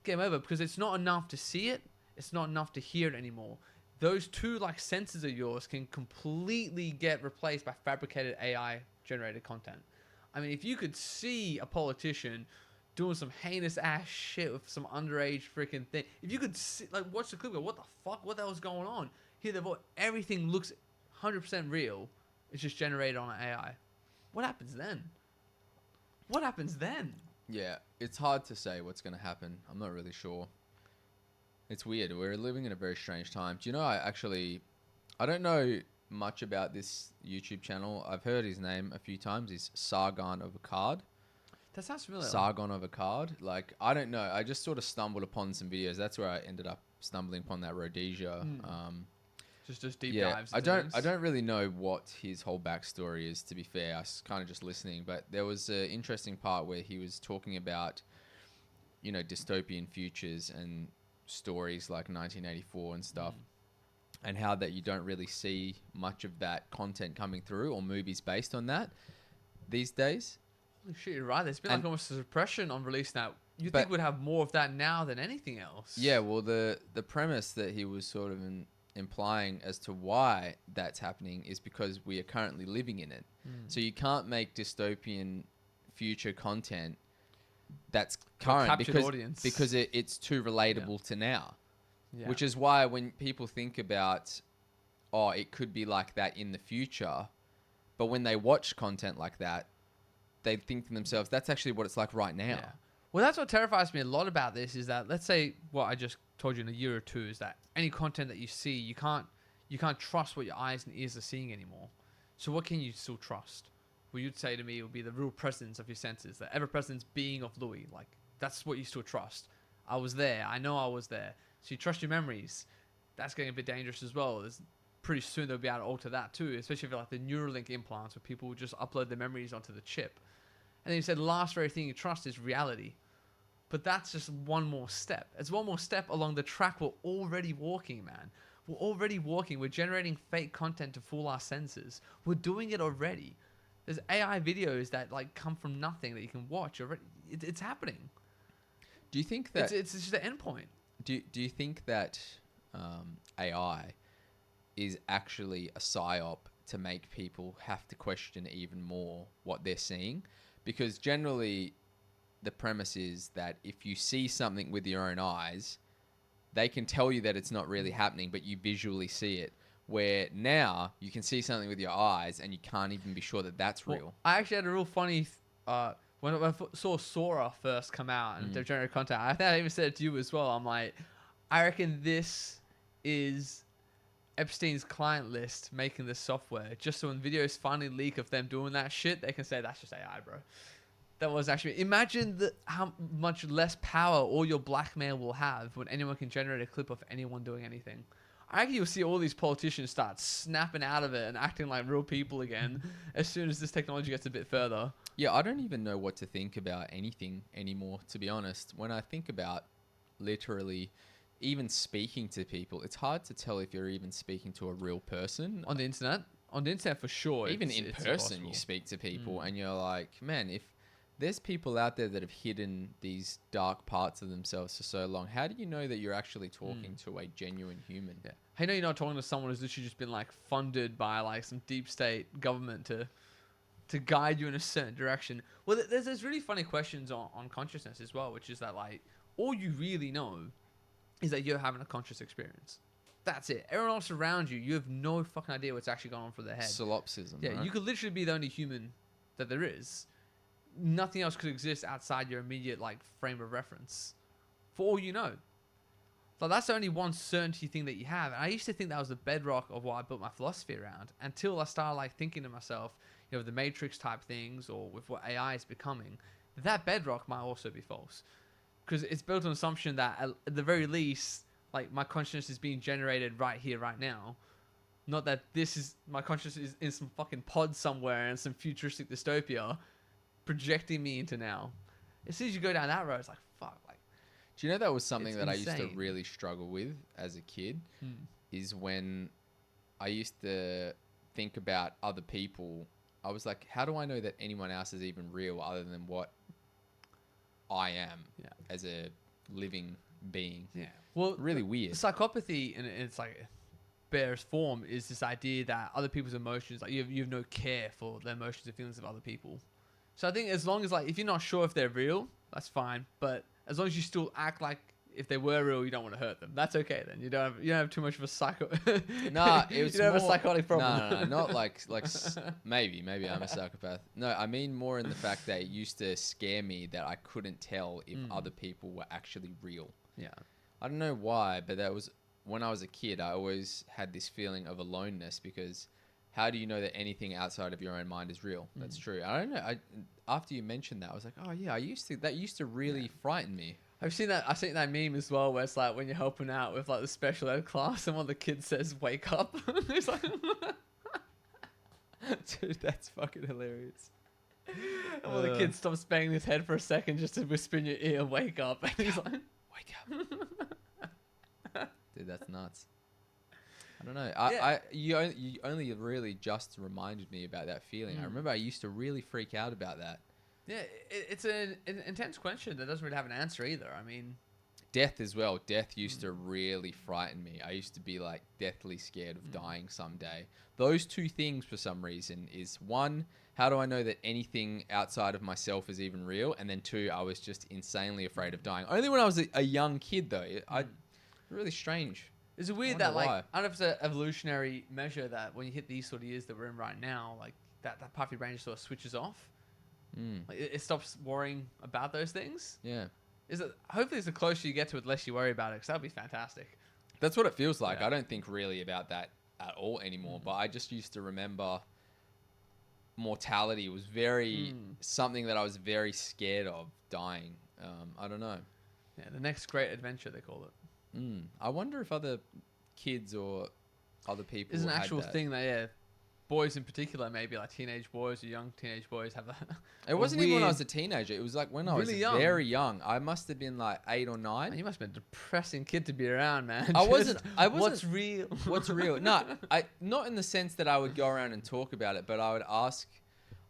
Game over, because it's not enough to see it. It's not enough to hear it anymore. Those two like senses of yours can completely get replaced by fabricated AI generated content. I mean, if you could see a politician doing some heinous ass shit with some underage freaking thing, if you could see, like, watch the clip, go, "What the fuck? What the hell's going on?" Hear the voice, everything looks 100% real. It's just generated on an AI. What happens then? What happens then? Yeah, it's hard to say what's going to happen. I'm not really sure. It's weird. We're living in a very strange time. Do you know, I don't know much about this YouTube channel. I've heard his name a few times. He's Sargon of Akkad. That sounds familiar. Sargon of Akkad. Like, I don't know. I just sort of stumbled upon some videos. That's where I ended up stumbling upon that Rhodesia. Just deep dives. I don't really know what his whole backstory is, to be fair. I was kind of just listening, but there was an interesting part where he was talking about, you know, dystopian futures and stories like 1984 and stuff, and how that you don't really see much of that content coming through or movies based on that these days. Holy shit, you're right. There's been like almost a suppression on releasing that. You'd think we'd have more of that now than anything else. Yeah, well, the premise that he was sort of implying as to why that's happening is because we are currently living in it. So you can't make dystopian future content that's current because it's too relatable to now. Yeah. Which is why when people think about, oh, it could be like that in the future, but when they watch content like that, they think to themselves, that's actually what it's like right now. Yeah. Well, that's what terrifies me a lot about this is that, let's say what I just told you in a year or two is that any content that you see, you can't trust what your eyes and ears are seeing anymore. So what can you still trust? Well, you'd say to me it would be the real presence of your senses, the ever-presence being of Louis. Like, that's what you still trust. I was there. I know I was there. So you trust your memories. That's getting a bit dangerous as well. Pretty soon they'll be able to alter that too, especially for like the Neuralink implants where people will just upload their memories onto the chip. And then you said the last very thing you trust is reality. But that's just one more step. It's one more step along the track we're already walking, man. We're already walking. We're generating fake content to fool our senses. We're doing it already. There's AI videos that like come from nothing that you can watch already. It's happening. Do you think that It's just the end point. do you think that AI is actually a psyop to make people have to question even more what they're seeing? Because generally, the premise is that if you see something with your own eyes, they can tell you that it's not really happening, but you visually see it. Where now you can see something with your eyes and you can't even be sure that that's real. Well, I actually had a real funny when I saw Sora first come out and generated content. I think I even said it to you as well. I'm like, I reckon this is Epstein's client list making this software, just so when videos finally leak of them doing that shit, they can say that's just AI, bro. That was actually, imagine how much less power all your blackmail will have when anyone can generate a clip of anyone doing anything. I reckon you'll see all these politicians start snapping out of it and acting like real people again as soon as this technology gets a bit further. Yeah, I don't even know what to think about anything anymore, to be honest. When I think about literally even speaking to people, it's hard to tell if you're even speaking to a real person. On the internet for sure. Even in person, impossible. you speak to people and you're like, man, if there's people out there that have hidden these dark parts of themselves for so long, how do you know that you're actually talking to a genuine human? Yeah. I know you're not talking to someone who's literally just been like funded by like some deep state government to guide you in a certain direction. Well, there's really funny questions on consciousness as well, which is that like all you really know is that you're having a conscious experience. That's it. Everyone else around you, you have no fucking idea what's actually going on for their head. Solipsism. Yeah, right? you could literally be the only human that there is. Nothing else could exist outside your immediate like frame of reference, for all you know. So that's the only one certainty thing that you have. And I used to think that was the bedrock of what I built my philosophy around, until I started like thinking to myself, you know, the Matrix type things, or with what AI is becoming, that bedrock might also be false, because it's built on assumption that at the very least, like my consciousness is being generated right here, right now. Not that this is my consciousness is in some fucking pod somewhere in some futuristic dystopia, projecting me into now. As soon as you go down that road, it's like, fuck. Like, do you know that was something it's that I used to insane. really struggle with as a kid? Is when I used to think about other people. I was like, how do I know that anyone else is even real other than what I am as a living being? Yeah. Well, really weird. Psychopathy, and it's like barest form, is this idea that other people's emotions, like you have no care for the emotions and feelings of other people. So I think as long as like if you're not sure if they're real, that's fine. But as long as you still act like if they were real, you don't want to hurt them. That's okay then. You don't have too much of a psycho. Nah, it was you don't more, have a psychotic problem. No, not like maybe I'm a psychopath. No, I mean more in the fact that it used to scare me that I couldn't tell if other people were actually real. Yeah. I don't know why, but that was when I was a kid. I always had this feeling of aloneness, because how do you know that anything outside of your own mind is real? That's true. I don't know. After you mentioned that, I was like, oh yeah, that used to really frighten me. I've seen that meme as well, where it's like when you're helping out with like the special ed class and one of the kids says, "Wake up." It's like, dude, that's fucking hilarious. and one of the kids stops banging his head for a second just to whisper in your ear, "Wake up." And he's like, "Wake up." Dude, that's nuts. I don't know. You only really just reminded me about that feeling. I remember I used to really freak out about that. Yeah, it's an intense question that doesn't really have an answer either. I mean, death as well. Death used to really frighten me. I used to be like deathly scared of dying someday. Those two things, for some reason, is one, how do I know that anything outside of myself is even real? And then two, I was just insanely afraid of dying. Only when I was a young kid, though. Really strange. Is it weird that like I don't know if it's an evolutionary measure that when you hit these sort of years that we're in right now, like that part of your brain just sort of switches off. Like it stops worrying about those things. Yeah. Is it? Hopefully, it's the closer you get to it, the less you worry about it. Because that'd be fantastic. That's what it feels like. I don't think really about that at all anymore. But I just used to remember mortality was very something that I was very scared of, dying. I don't know. Yeah, the next great adventure they call it. I wonder if other kids or other people. It's an actual thing that boys in particular, maybe like teenage boys or young teenage boys have a. It wasn't even when I was a teenager. It was like when I was young. very young. I must have been like 8 or 9. Man, you must have been a depressing kid to be around, man. I wasn't. What's real? What's real? No, not in the sense that I would go around and talk about it, but I would ask.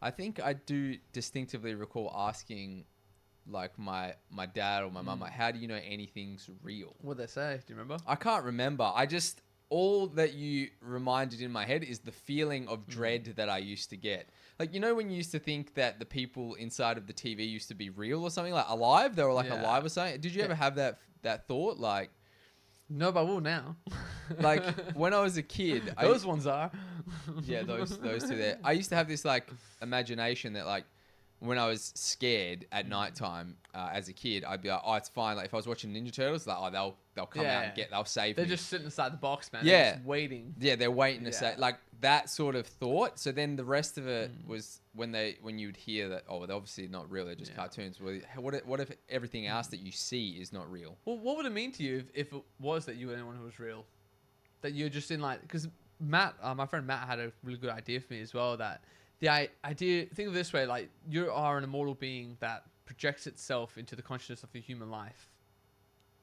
I think I do distinctively recall asking, like my dad or my mum, like, how do you know anything's real? What'd they say? Do you remember? I can't remember. I just all that you reminded in my head is the feeling of dread that I used to get. Like, you know, when you used to think that the people inside of the TV used to be real or something, like alive, they were like Yeah. alive or something. Did you ever have that thought? No, but I will now. Like when I was a kid, Those ones are. yeah, those two there. I used to have this like imagination that like when I was scared at nighttime as a kid, I'd be like, oh, it's fine. Like if I was watching Ninja Turtles, like, oh, they'll come out and they'll save They're me. just sitting inside the box, man. Yeah. They're just waiting. Yeah, they're waiting to Yeah. say like that sort of thought. So then the rest of it was when you'd hear that, oh, they're obviously not real. They're just cartoons. Well, what if everything else that you see is not real? Well, what would it mean to you if it was that you were anyone who was real? That you're just in like, because Matt, my friend Matt had a really good idea for me as well. That the idea, think of it this way, like you are an immortal being that projects itself into the consciousness of your human life.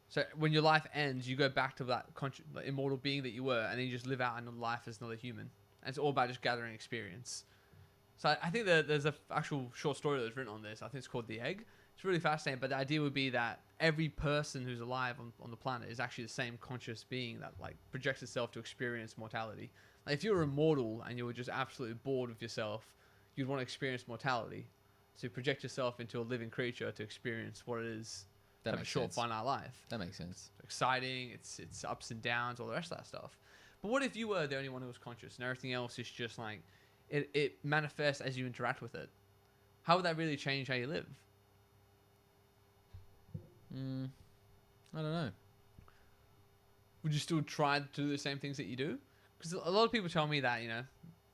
So when your life ends, you go back to that like, immortal being that you were, and then you just live out another life as another human. And it's all about just gathering experience. So I think that there's a actual short story that's written on this. I think it's called The Egg. It's really fascinating, but the idea would be that every person who's alive on the planet is actually the same conscious being that like projects itself to experience mortality. Like if you were immortal and you were just absolutely bored with yourself, you'd want to experience mortality. So you project yourself into a living creature to experience what it is to have a short, finite life. That makes sense. It's exciting, it's ups and downs, all the rest of that stuff. But what if you were the only one who was conscious and everything else is just like, it manifests as you interact with it? How would that really change how you live? I don't know. Would you still try to do the same things that you do? Because a lot of people tell me that, you know,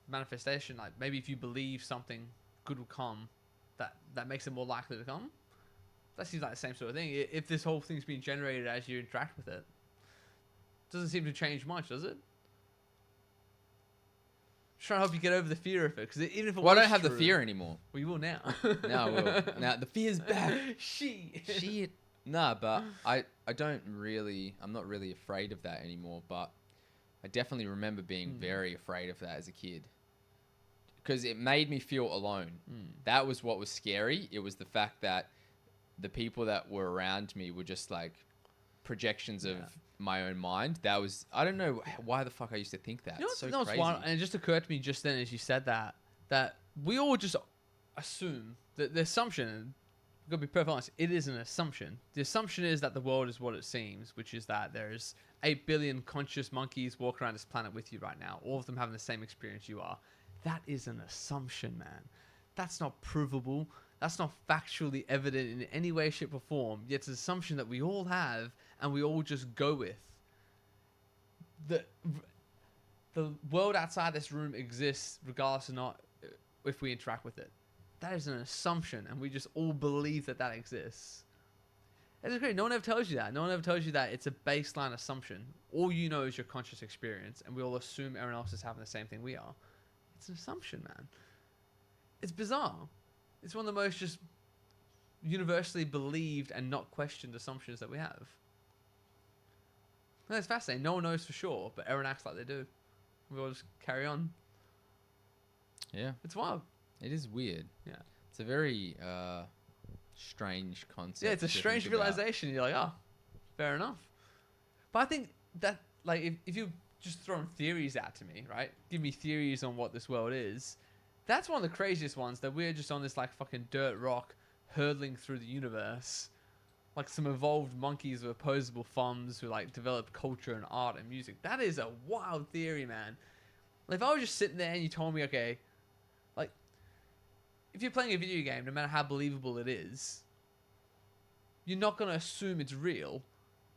manifestation, like maybe if you believe something good will come, that makes it more likely to come. That seems like the same sort of thing. If this whole thing's being generated as you interact with it, doesn't seem to change much, does it? Just trying to help you get over the fear of it, because even if it Well, I was don't have the true, fear anymore. well, you will now. Now I will. Now the fear's back. Shit. Nah, but I'm not really afraid of that anymore, but I definitely remember being very afraid of that as a kid. Because it made me feel alone. That was what was scary. It was the fact that the people that were around me were just like projections of my own mind. That was, I don't know why the fuck I used to think that. You know, it's so no, crazy. and it just occurred to me just then as you said that we all just assume that the assumption, and I've got to be perfectly honest, it is an assumption. The assumption is that the world is what it seems, which is that there's 8 billion conscious monkeys walking around this planet with you right now, all of them having the same experience you are. That is an assumption, man. That's not provable. That's not factually evident in any way, shape, or form. Yet it's an assumption that we all have and we all just go with. The world outside this room exists regardless or not if we interact with it. That is an assumption, and we just all believe that exists. It's great. No one ever tells you that. No one ever tells you that it's a baseline assumption. All you know is your conscious experience, and we all assume everyone else is having the same thing we are. It's an assumption, man. It's bizarre. It's one of the most just universally believed and not questioned assumptions that we have. And it's fascinating. No one knows for sure, but everyone acts like they do. We all just carry on. Yeah. It's wild. It is weird. Yeah. It's a very strange concept. Yeah, it's a strange realization. You're like, oh, fair enough. But I think that, like, if you just throwing theories out to me, right? Give me theories on what this world is. That's one of the craziest ones, that we're just on this, like, fucking dirt rock hurtling through the universe. Like some evolved monkeys with opposable thumbs who, like, developed culture and art and music. That is a wild theory, man. Like, if I was just sitting there and you told me, okay, like, if you're playing a video game, no matter how believable it is, you're not going to assume it's real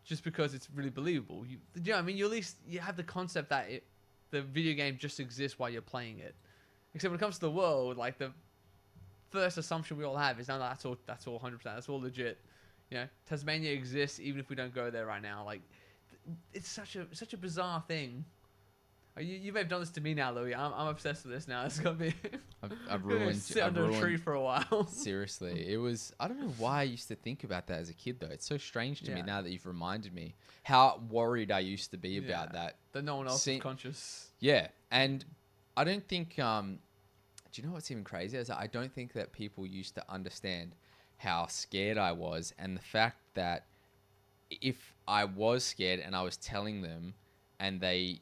just because it's really believable. You know what I mean? You at least you have the concept that the video game just exists while you're playing it. Except when it comes to the world, like, the first assumption we all have is, no, that's all 100%. That's all legit. You know, Tasmania exists even if we don't go there right now. Like, it's such a bizarre thing. You may have done this to me now, Louis. I'm obsessed with this now. It's gonna be. I've ruined. Sit under a tree for a while. Seriously, it was. I don't know why I used to think about that as a kid, though. It's so strange to me now that you've reminded me how worried I used to be about that. That no one else is conscious. Yeah, and I don't think do you know what's even crazier? Is that I don't think that people used to understand how scared I was, and the fact that if I was scared and I was telling them, and they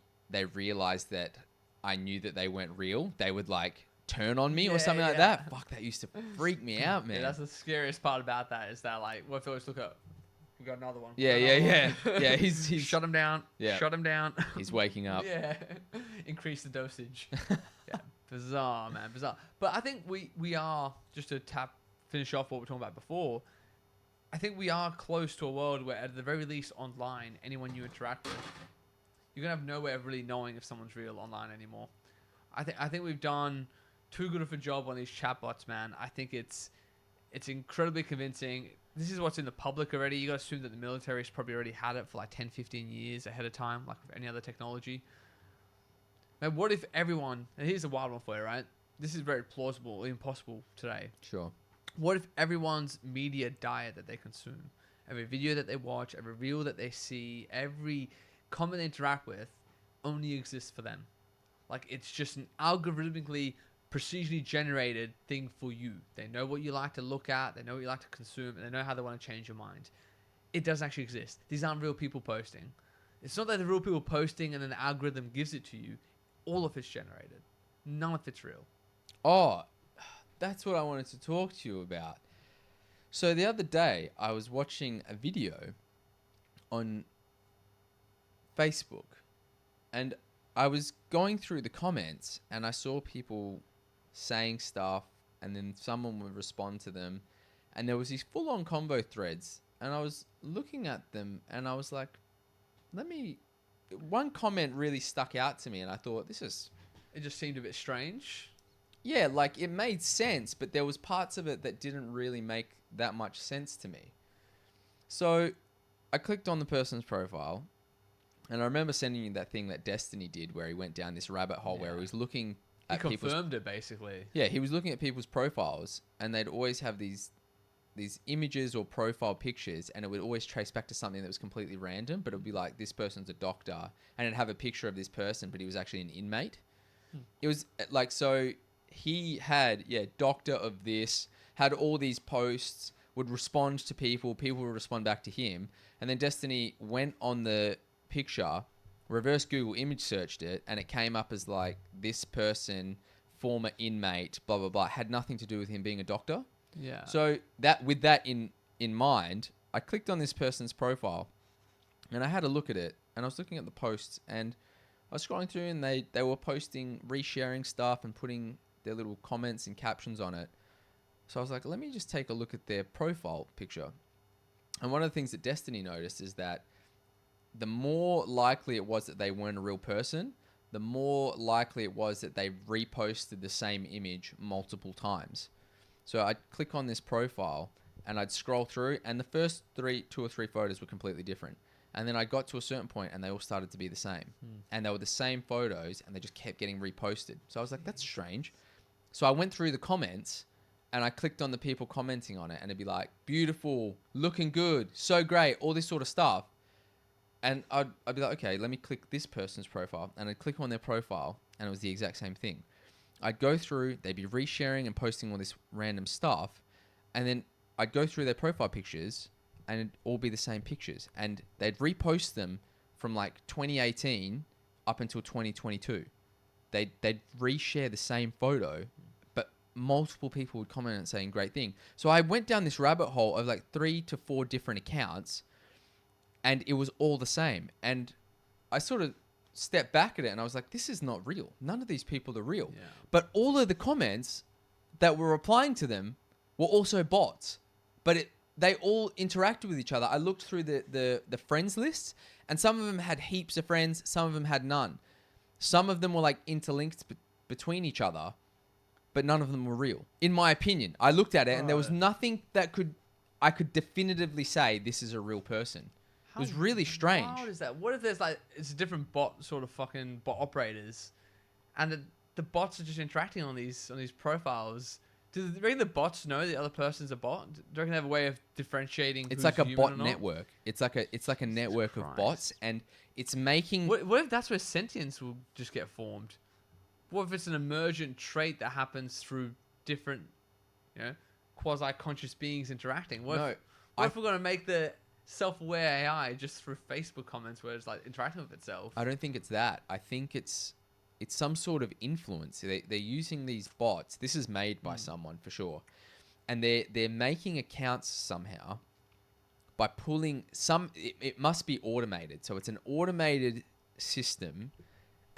realized that I knew that they weren't real, they would like turn on me or something like that. Fuck, that used to freak me out, man. Yeah, that's the scariest part about that, is that like, what if I always look up? We got another one. Yeah. Yeah, he's shut him down. Yeah. Shut him down. He's waking up. Yeah. Increase the dosage. Yeah. Bizarre, man. Bizarre. But I think we are, just to finish off what we were talking about before, I think we are close to a world where, at the very least online, anyone you interact with, you're going to have no way of really knowing if someone's real online anymore. I think we've done too good of a job on these chatbots, man. I think it's incredibly convincing. This is what's in the public already. You got to assume that the military's probably already had it for like 10, 15 years ahead of time, like with any other technology. Now, what if everyone, and here's a wild one for you, right? This is very plausible, impossible today. Sure. What if everyone's media diet that they consume, every video that they watch, every reel that they see, every comment they interact with, only exists for them? Like, it's just an algorithmically, procedurally generated thing for you. They know what you like to look at, they know what you like to consume, and they know how they want to change your mind. It doesn't actually exist. These aren't real people posting. It's not that the real people posting and then the algorithm gives it to you. All of it's generated. None of it's real. Oh, that's what I wanted to talk to you about. So the other day, I was watching a video on Facebook, and I was going through the comments, and I saw people saying stuff, and then someone would respond to them, and there was these full-on combo threads, and I was looking at them, and I was like, one comment really stuck out to me, and I thought, It just seemed a bit strange. yeah, like it made sense, but there was parts of it that didn't really make that much sense to me. So I clicked on the person's profile, and I remember sending you that thing that Destiny did, where he went down this rabbit hole where he was looking He at people's... confirmed it, basically. Yeah, he was looking at people's profiles, and they'd always have these images or profile pictures, and it would always trace back to something that was completely random, but it would be like, this person's a doctor, and it'd have a picture of this person, but he was actually an inmate. It was like, so he had, doctor of this, had all these posts, would respond to people would respond back to him, and then Destiny went on the picture, reverse Google image searched it, and it came up as like, this person, former inmate, blah blah blah, had nothing to do with him being a doctor. Yeah. So with that in mind, I clicked on this person's profile, and I had a look at it, and I was looking at the posts, and I was scrolling through, and they were posting, resharing stuff and putting their little comments and captions on it. So I was like, let me just take a look at their profile picture. And one of the things that Destiny noticed is that the more likely it was that they weren't a real person, the more likely it was that they reposted the same image multiple times. So I'd click on this profile, and I'd scroll through, and the first two or three photos were completely different. And then I got to a certain point, and they all started to be the same. And they were the same photos, and they just kept getting reposted. So I was like, that's strange. So I went through the comments, and I clicked on the people commenting on it, and it'd be like, beautiful, looking good, so great, all this sort of stuff. And I'd be like, okay, let me click this person's profile. And I'd click on their profile, and it was the exact same thing. I'd go through, they'd be resharing and posting all this random stuff, and then I'd go through their profile pictures, and it'd all be the same pictures. And they'd repost them from like 2018 up until 2022. They'd reshare the same photo, but multiple people would comment on it saying great thing. So I went down this rabbit hole of like 3 to 4 different accounts, and it was all the same. And I sort of stepped back at it, and I was like, this is not real. None of these people are real. Yeah. But all of the comments that were replying to them were also bots. But they all interacted with each other. I looked through the friends lists, and some of them had heaps of friends, some of them had none. Some of them were like interlinked between each other, but none of them were real. In my opinion, I looked at it, and there was nothing that I could definitively say this is a real person. It was really strange. How is that? What if there's like, it's a different bot, sort of fucking bot operators, and the bots are just interacting on these profiles? Do you reckon the bots know the other person's a bot? Do you reckon they have a way of differentiating? It's who's like a human bot or not? network. It's like a network of bots, and it's making... What if that's where sentience will just get formed? What if it's an emergent trait that happens through different, you know, quasi-conscious beings interacting? What if we're going to make the self-aware AI just through Facebook comments where it's like interacting with itself? I don't think it's that. I think it's some sort of influence. They're using these bots. This is made by someone for sure, and they're making accounts somehow by pulling some. It must be automated. So it's an automated system,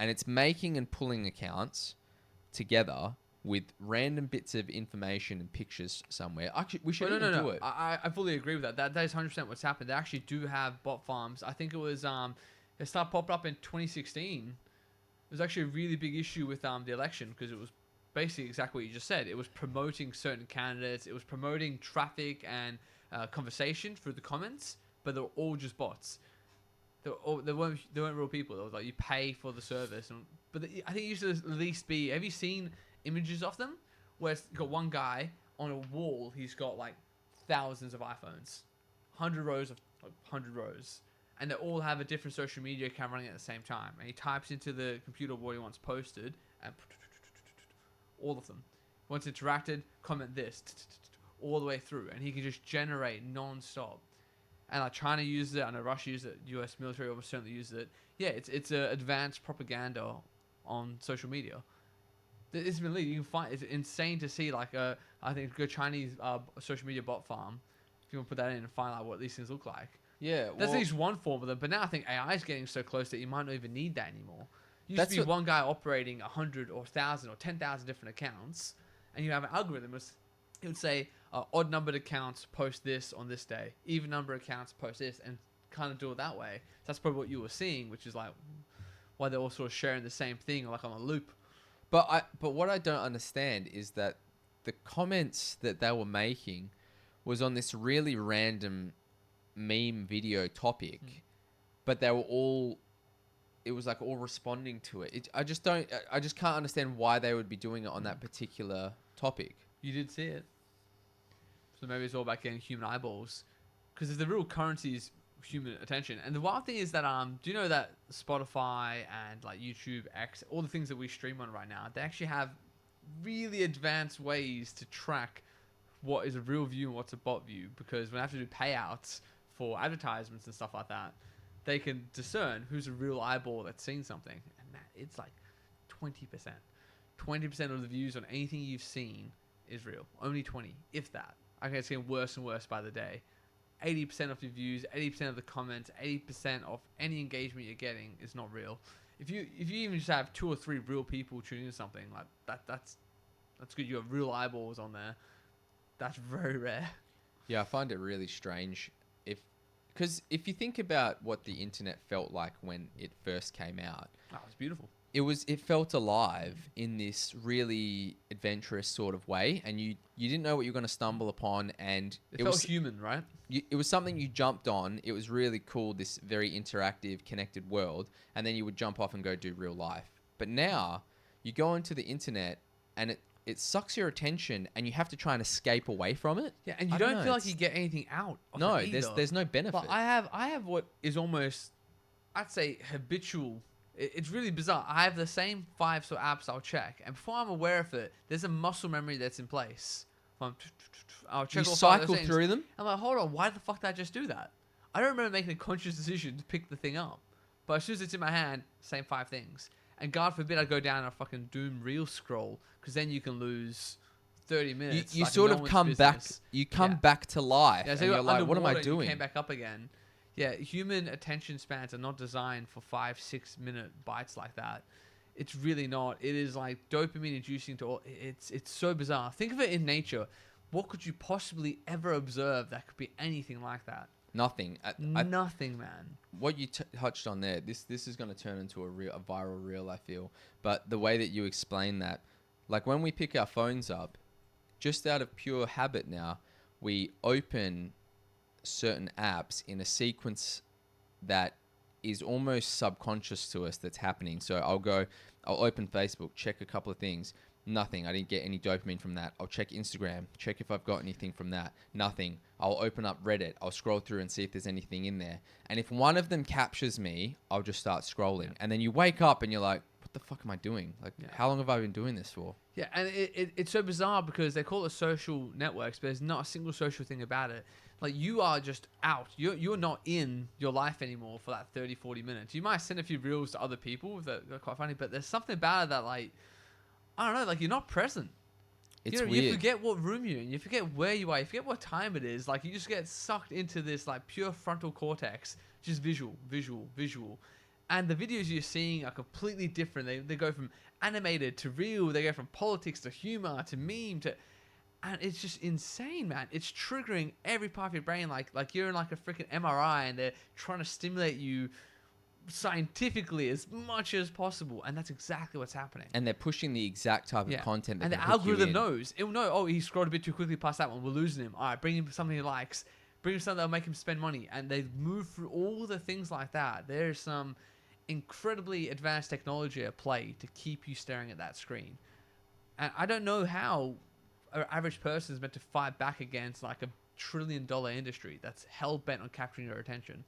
and it's making and pulling accounts together with random bits of information and pictures somewhere. Actually, we should do it. I fully agree with that. That is 100% what's happened. They actually do have bot farms. I think it was it started popping up in 2016. It was actually a really big issue with the election because it was basically exactly what you just said. It was promoting certain candidates. It was promoting traffic and conversation through the comments, but they were all just bots. They weren't real people. It was like you pay for the service, I think it used to at least be. Have you seen images of them where it's got one guy on a wall? He's got like thousands of iPhones, 100 rows, and they all have a different social media account running at the same time. And he types into the computer what he wants posted, and all of them. Once interacted, comment this, all the way through, and he can just generate non-stop. And like China uses it, I know Russia uses it, US military almost certainly uses it. Yeah, it's advanced propaganda on social media. It's been legal. You can find, it's insane to see like I think a good Chinese social media bot farm. If you want to put that in and find out what these things look like. Yeah, that's at least one form of them. But now I think AI is getting so close that you might not even need that anymore. Used to be one guy operating 100 or 1,000 or 10,000 different accounts, and you have an algorithm. It would say odd numbered accounts post this on this day, even number accounts post this, and kind of do it that way. So that's probably what you were seeing, which is like why they're all sort of sharing the same thing, like on a loop. But what I don't understand is that the comments that they were making was on this really random meme video topic, but they were all. It was like all responding to it. I just can't understand why they would be doing it on that particular topic. You did see it. So maybe it's all about getting human eyeballs. Because if the real currency is human attention. And the wild thing is that, do you know that Spotify and like YouTube, X, all the things that we stream on right now, they actually have really advanced ways to track what is a real view and what's a bot view. Because when they have to do payouts for advertisements and stuff like that, they can discern who's a real eyeball that's seen something. And man, it's like 20%. 20% of the views on anything you've seen is real. Only 20, if that. Okay, it's getting worse and worse by the day. 80% of your views, 80% of the comments, 80% of any engagement you're getting is not real. If you even just have 2 or 3 real people tuning in something like that's good. You have real eyeballs on there. That's very rare. Yeah, I find it really strange. Because if you think about what the internet felt like when it first came out, it was beautiful. It felt alive in this really adventurous sort of way, and you didn't know what you were going to stumble upon, and it felt human, right? It was something you jumped on. It was really cool, this very interactive, connected world, and then you would jump off and go do real life. But now you go into the internet, and it sucks your attention, and you have to try and escape away from it. Yeah, and you don't feel like you get anything out of no, it either. there's no benefit. But I have what is almost, I'd say, habitual. It's really bizarre. I have the same 5 sort of apps I'll check, and before I'm aware of it, there's a muscle memory that's in place. I'll check. You cycle through them. I'm like, hold on, why the fuck did I just do that? I don't remember making a conscious decision to pick the thing up, but as soon as it's in my hand, same 5 things. And God forbid I go down a fucking doom reel scroll, because then you can lose 30 minutes. You sort of come back. You come back to life, yeah, so and you're like, what am I doing? You came back up again. Yeah, human attention spans are not designed for 5-6 minute bites like that. It's really not. It is like dopamine inducing to all. It's so bizarre. Think of it in nature. What could you possibly ever observe that could be anything like that? Nothing. Nothing, man. What you touched on there, this is going to turn into a viral reel, I feel. But the way that you explain that, like when we pick our phones up, just out of pure habit now, we open certain apps in a sequence that is almost subconscious to us that's happening. So I'll open Facebook, check a couple of things. Nothing. I didn't get any dopamine from that. I'll check Instagram, check if I've got anything from that. Nothing. I'll open up Reddit. I'll scroll through and see if there's anything in there. And if one of them captures me, I'll just start scrolling. And then you wake up and you're like, what the fuck am I doing? Like, Yeah. how long have I been doing this for? Yeah, and it's so bizarre because they call it social networks, but there's not a single social thing about it. Like, you are just out. You're not in your life anymore for that 30, 40 minutes. You might send a few reels to other people that are quite funny, but there's something about it that, like, I don't know, like, you're not present. It's You weird. forget what room you're in. You forget where you are. You forget what time it is. Like, you just get sucked into this, like, pure frontal cortex. Just visual, visual, visual. And the videos you're seeing are completely different. They go from animated to real. They go from politics to humor to meme to... And it's just insane, man. It's triggering every part of your brain like you're in, like, a freaking MRI, and they're trying to stimulate you scientifically as much as possible, and that's exactly what's happening. And they're pushing the exact type of content that and the can hook you algorithm in. knows. It'll know, oh, he scrolled a bit too quickly past that one, we're losing him. All right, bring him something he likes, bring him something that'll make him spend money. And they move through all the things like that. There's some incredibly advanced technology at play to keep you staring at that screen. And I don't know how an average person is meant to fight back against, like, $1 trillion industry that's hell-bent on capturing your attention.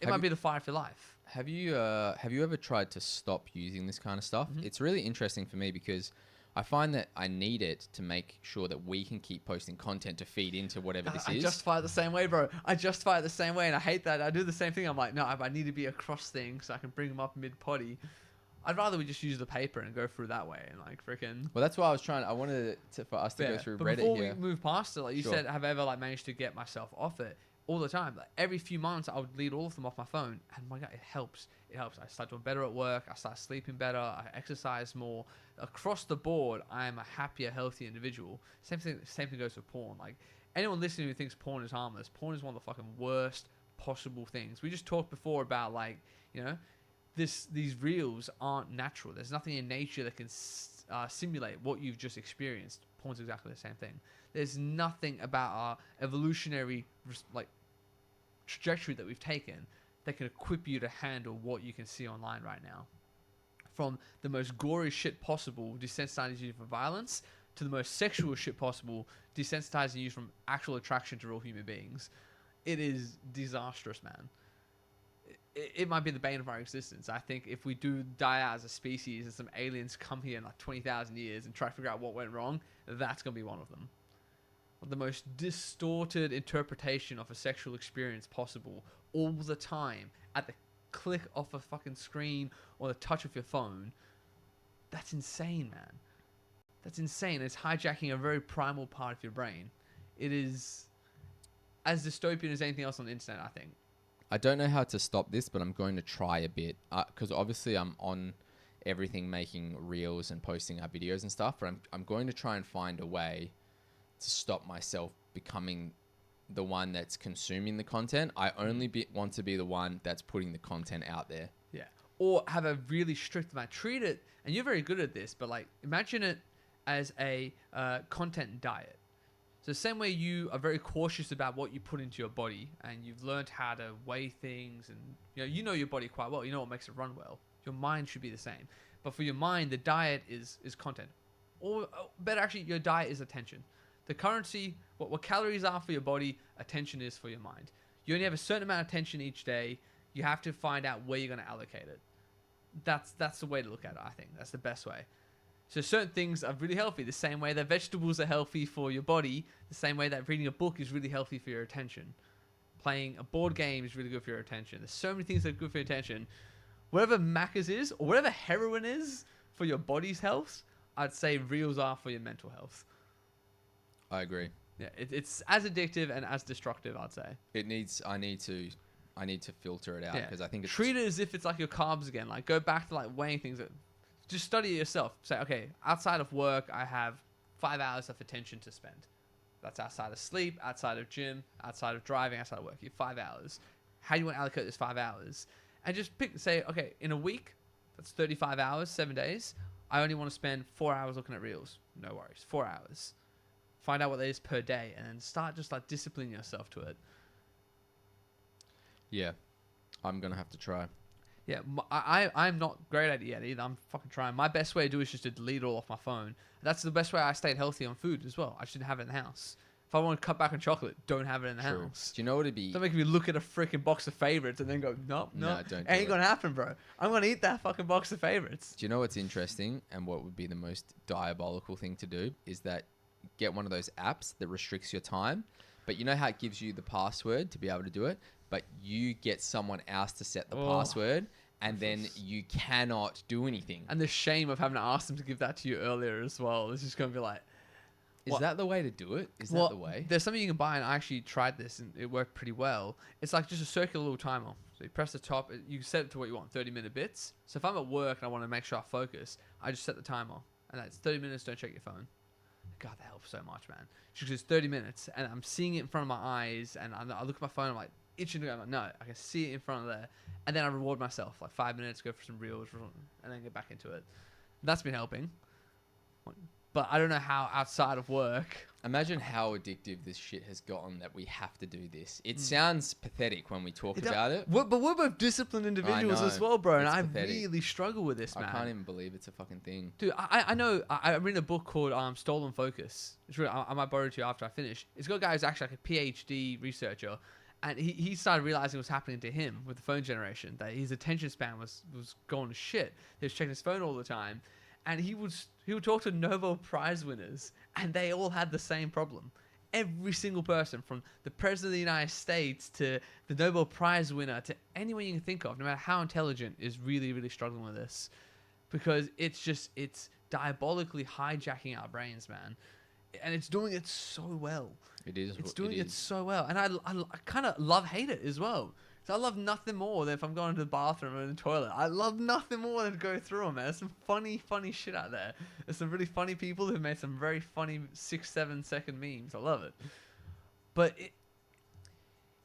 It might be the fight for life. Have you ever tried to stop using this kind of stuff? Mm-hmm. It's really interesting for me because I find that I need it to make sure that we can keep posting content to feed into whatever this I is. justify it the same way, bro. I justify it the same way, and I hate that. I do the same thing. I'm like, no, I need to be across things so I can bring them up mid-potty. I'd rather we just use the paper and go through that way and, like, freaking... Well, that's why I wanted for us to go through but Reddit before here. we move past it, like you Sure. said, have I ever, like, managed to get myself off it? All the time. Like, every few months, I would delete all of them off my phone, and my God, it helps. It helps. I start doing better at work. I start sleeping better. I exercise more. Across the board, I am a happier, healthier individual. Same thing goes for porn. Like, anyone listening who thinks porn is harmless, porn is one of the fucking worst possible things. We just talked before about, like, you know, these reels aren't natural. There's nothing in nature that can simulate what you've just experienced. Porn's exactly the same thing. There's nothing about our evolutionary, like, trajectory that we've taken that can equip you to handle what you can see online right now. From the most gory shit possible, desensitizing you from violence, to the most sexual shit possible, desensitizing you from actual attraction to real human beings. It is disastrous, man. It might be the bane of our existence. I think if we do die out as a species and some aliens come here in, like, 20,000 years and try to figure out what went wrong, that's going to be one of them. The most distorted interpretation of a sexual experience possible, all the time, at the click of a fucking screen or the touch of your phone. That's insane, man. That's insane. It's hijacking a very primal part of your brain. It is as dystopian as anything else on the internet, I think. I don't know how to stop this, but I'm going to try a bit. Because obviously I'm on everything, making reels and posting our videos and stuff. But I'm going to try and find a way to stop myself becoming the one that's consuming the content. I only want to be the one that's putting the content out there. Yeah. Or have a really strict amount. Treat it, and you're very good at this, but, like, imagine it as a content diet. So the same way you are very cautious about what you put into your body, and you've learned how to weigh things, and you know your body quite well. You know what makes it run well. Your mind should be the same. But for your mind, the diet is content. Or better, actually, your diet is attention. The currency, what calories are for your body, attention is for your mind. You only have a certain amount of attention each day. You have to find out where you're going to allocate it. That's the way to look at it, I think. That's the best way. So certain things are really healthy, the same way that vegetables are healthy for your body, the same way that reading a book is really healthy for your attention. Playing a board game is really good for your attention. There's so many things that are good for your attention. Whatever Macca's is, or whatever heroin is for your body's health, I'd say reels are for your mental health. I agree. Yeah, it's as addictive and as destructive, I'd say. I need to filter it out because I think it's... Treat it as if it's like your carbs again. Like, go back to, like, weighing things. Just study it yourself. Say, okay, outside of work, I have 5 hours of attention to spend. That's outside of sleep, outside of gym, outside of driving, outside of work. You have 5 hours. How do you want to allocate this 5 hours? And just say, okay, in a week, that's 35 hours, 7 days. I only want to spend 4 hours looking at reels. No worries. 4 hours. Find out what that is per day, and then start just, like, disciplining yourself to it. Yeah, I'm gonna have to try. Yeah, I'm not great at it yet either. I'm fucking trying. My best way to do it is just to delete it all off my phone. That's the best way I stayed healthy on food as well. I just didn't have it in the house. If I want to cut back on chocolate, don't have it in the True. house. Do you know what it'd be? Don't make me look at a freaking box of favorites and then go, nope, No, nope. don't do Ain't it. gonna happen, bro. I'm gonna eat that fucking box of favorites. Do you know what's interesting and what would be the most diabolical thing to do is that get one of those apps that restricts your time, but you know how it gives you the password to be able to do it, but you get someone else to set the password and then you cannot do anything. And the shame of having to ask them to give that to you earlier as well. It's just gonna be like, Is that the way to do it? Is that the way? There's something you can buy, and I actually tried this, and it worked pretty well. It's like just a circular little timer. So you press the top, you set it to what you want, 30-minute bits. So if I'm at work and I want to make sure I focus, I just set the timer, and that's 30 minutes, don't check your phone. God, that helps so much, man. Just 'cause it's 30 minutes, and I'm seeing it in front of my eyes, and I look at my phone, I'm like, itching to go. I'm like, no, I can see it in front of there. And then I reward myself, like 5 minutes, go for some reels, and then get back into it. That's been helping. But I don't know how outside of work. Imagine how addictive this shit has gotten that we have to do this. It sounds pathetic when we talk about it. But we're both disciplined individuals as well, bro. And I really struggle with this, man. I can't even believe it's a fucking thing. Dude, I know. I'm reading a book called Stolen Focus. It's really, I might borrow it to you after I finish. It's got a guy who's actually like a PhD researcher. And he started realizing what was happening to him with the phone generation. That his attention span was going to shit. He was checking his phone all the time. And he would talk to Nobel Prize winners, and they all had the same problem. Every single person, from the President of the United States to the Nobel Prize winner to anyone you can think of, no matter how intelligent, is really, really struggling with this. Because it's diabolically hijacking our brains, man. And it's doing it so well. It is. It's doing it so well. And I kind of hate it as well. So I love nothing more than if I'm going to the bathroom or in the toilet. I love nothing more than to go through them, man. There's some funny shit out there. There's some really funny people who made some very funny 6-7 second memes. I love it. But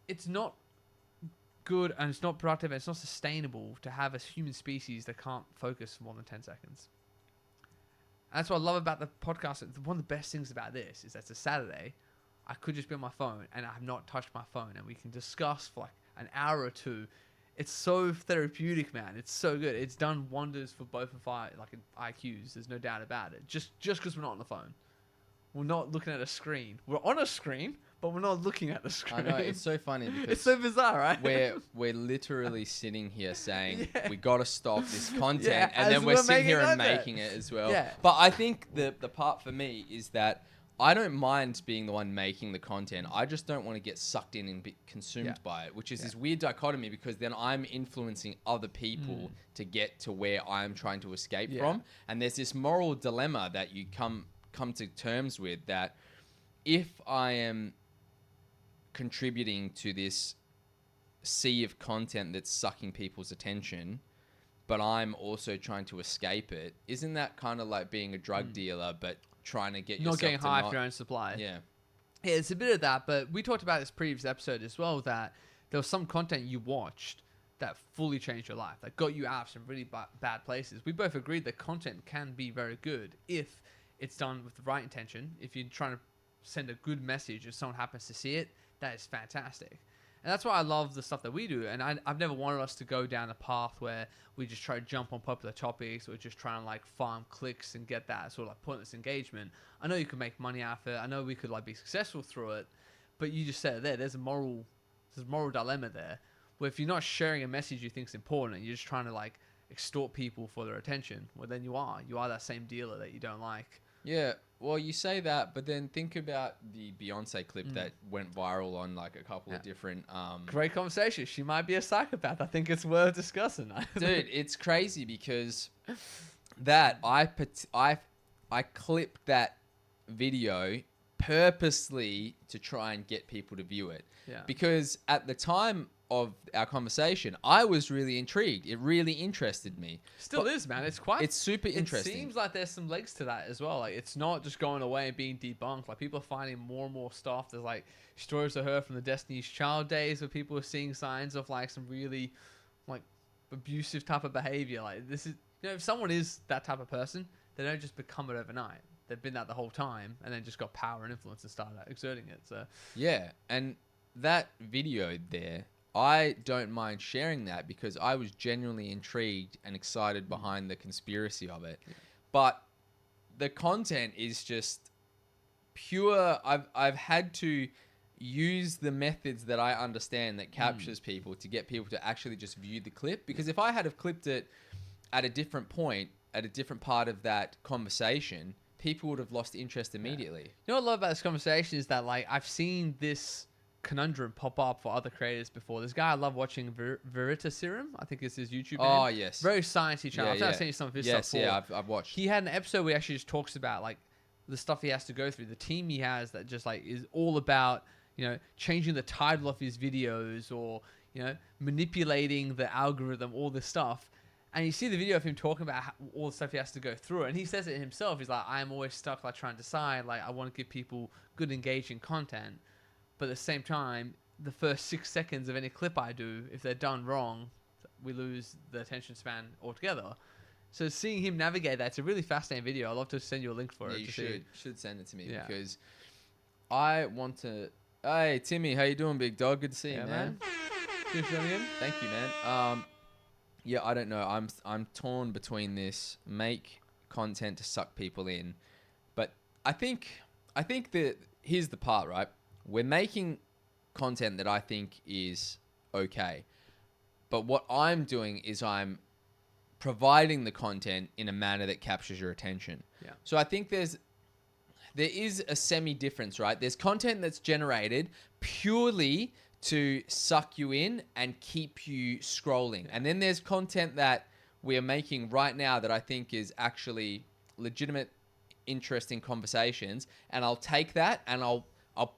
it's not good, and it's not productive, and it's not sustainable to have a human species that can't focus for more than 10 seconds. And that's what I love about the podcast. One of the best things about this is that it's a Saturday. I could just be on my phone, and I have not touched my phone, and we can discuss for like an hour or two. It's so therapeutic, man. It's so good. It's done wonders for both of our IQs. There's no doubt about it. Just because we're not on the phone, we're not looking at a screen. We're on a screen, but we're not looking at the screen. I know, it's so funny because it's so bizarre, right? We're literally sitting here saying we got to stop this content, Yeah, and then we're sitting here and that. making it as well. Yeah. But I think the part for me is that I don't mind being the one making the content. I just don't want to get sucked in and be consumed by it, which is this weird dichotomy, because then I'm influencing other people to get to where I'm trying to escape from. And there's this moral dilemma that you come to terms with, that if I am contributing to this sea of content that's sucking people's attention, but I'm also trying to escape it, isn't that kind of like being a drug dealer, but trying to get yourself not getting to high for your own supply? Yeah, it's a bit of that, but we talked about this previous episode as well, that there was some content you watched that fully changed your life, that got you out of some really bad places. We both agreed that content can be very good if it's done with the right intention. If you're trying to send a good message and someone happens to see it, that is fantastic. And that's why I love the stuff that we do. And I've never wanted us to go down a path where we just try to jump on popular topics or just try and like farm clicks and get that sort of like pointless engagement. I know you could make money out of it. I know we could like be successful through it, but you just said it there. There's a moral dilemma there, where if you're not sharing a message you think is important and you're just trying to like extort people for their attention, well then you are that same dealer that you don't like. Yeah, well, you say that, but then think about the Beyonce clip that went viral on like a couple of different... Great conversation. She might be a psychopath. I think it's worth discussing. Dude, it's crazy because that I clipped that video purposely to try and get people to view it. Yeah. Because at the time of our conversation, I was really intrigued. It really interested me. Still is, man. It's super interesting. It seems like there's some legs to that as well. Like, it's not just going away and being debunked. Like, people are finding more and more stuff. There's like stories of her from the Destiny's Child days where people are seeing signs of like some really like abusive type of behavior. Like, this is, you know, if someone is that type of person, they don't just become it overnight. They've been that the whole time and then just got power and influence and started exerting it. So yeah, and that video there, I don't mind sharing that because I was genuinely intrigued and excited behind the conspiracy of it. Yeah. But the content is just pure. I've had to use the methods that I understand that captures people to get people to actually just view the clip. Because if I had have clipped it at a different point, at a different part of that conversation, people would have lost interest immediately. You know what I love about this conversation is that, like, I've seen this conundrum pop up for other creators before. This guy I love watching, Verita Serum, I think is his YouTube name. Oh, yes. Very sciencey channel. Yeah, I've seen some of his yes, stuff before. yeah, I've watched. He had an episode where he actually just talks about, like, the stuff he has to go through, the team he has that just, like, is all about, you know, changing the title of his videos or, you know, manipulating the algorithm, all this stuff. And you see the video of him talking about all the stuff he has to go through. And he says it himself. He's like, I'm always stuck, like, trying to decide. Like, I want to give people good, engaging content. But at the same time, the first 6 seconds of any clip I do, if they're done wrong, we lose the attention span altogether. So seeing him navigate that, it's a really fascinating video. I'd love to send you a link for it. You should send it to me because I want to... Hey, Timmy, how you doing, big dog? Good to see you, man. Thank you, man. Yeah, I don't know. I'm torn between this make content to suck people in, but I think that here's the part, right? We're making content that I think is okay, but what I'm doing is I'm providing the content in a manner that captures your attention. Yeah. So I think there is a semi difference, right? There's content that's generated purely to suck you in and keep you scrolling. And then there's content that we are making right now that I think is actually legitimate, interesting conversations. And I'll take that and I'll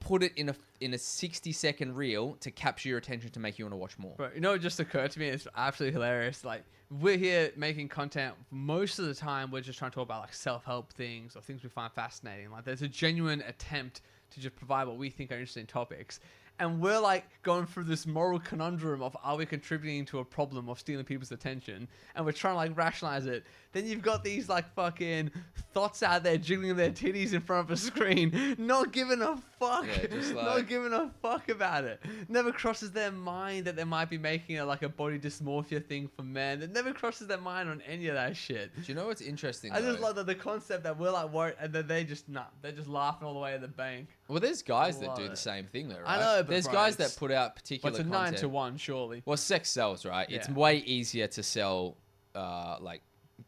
put it in a 60-second reel to capture your attention to make you want to watch more. Bro, you know what just occurred to me? It's absolutely hilarious. Like, we're here making content. Most of the time, we're just trying to talk about, like, self-help things or things we find fascinating. Like, there's a genuine attempt to just provide what we think are interesting topics. And we're, like, going through this moral conundrum of, are we contributing to a problem of stealing people's attention? And we're trying to, like, rationalize it. Then you've got these, like, fucking thoughts out there jiggling their titties in front of a screen, not giving a fuck. Yeah, just like... Not giving a fuck about it. Never crosses their mind that they might be making a body dysmorphia thing for men. It never crosses their mind on any of that shit. Do you know what's interesting, I just love the concept that we're, like, worried, and then they're just laughing all the way at the bank. Well, there's guys that do the same thing, though, right? I know, but there's guys that put out particular content. content. It's a 9 to 1, surely. Well, sex sells, right? Yeah. It's way easier to sell, like,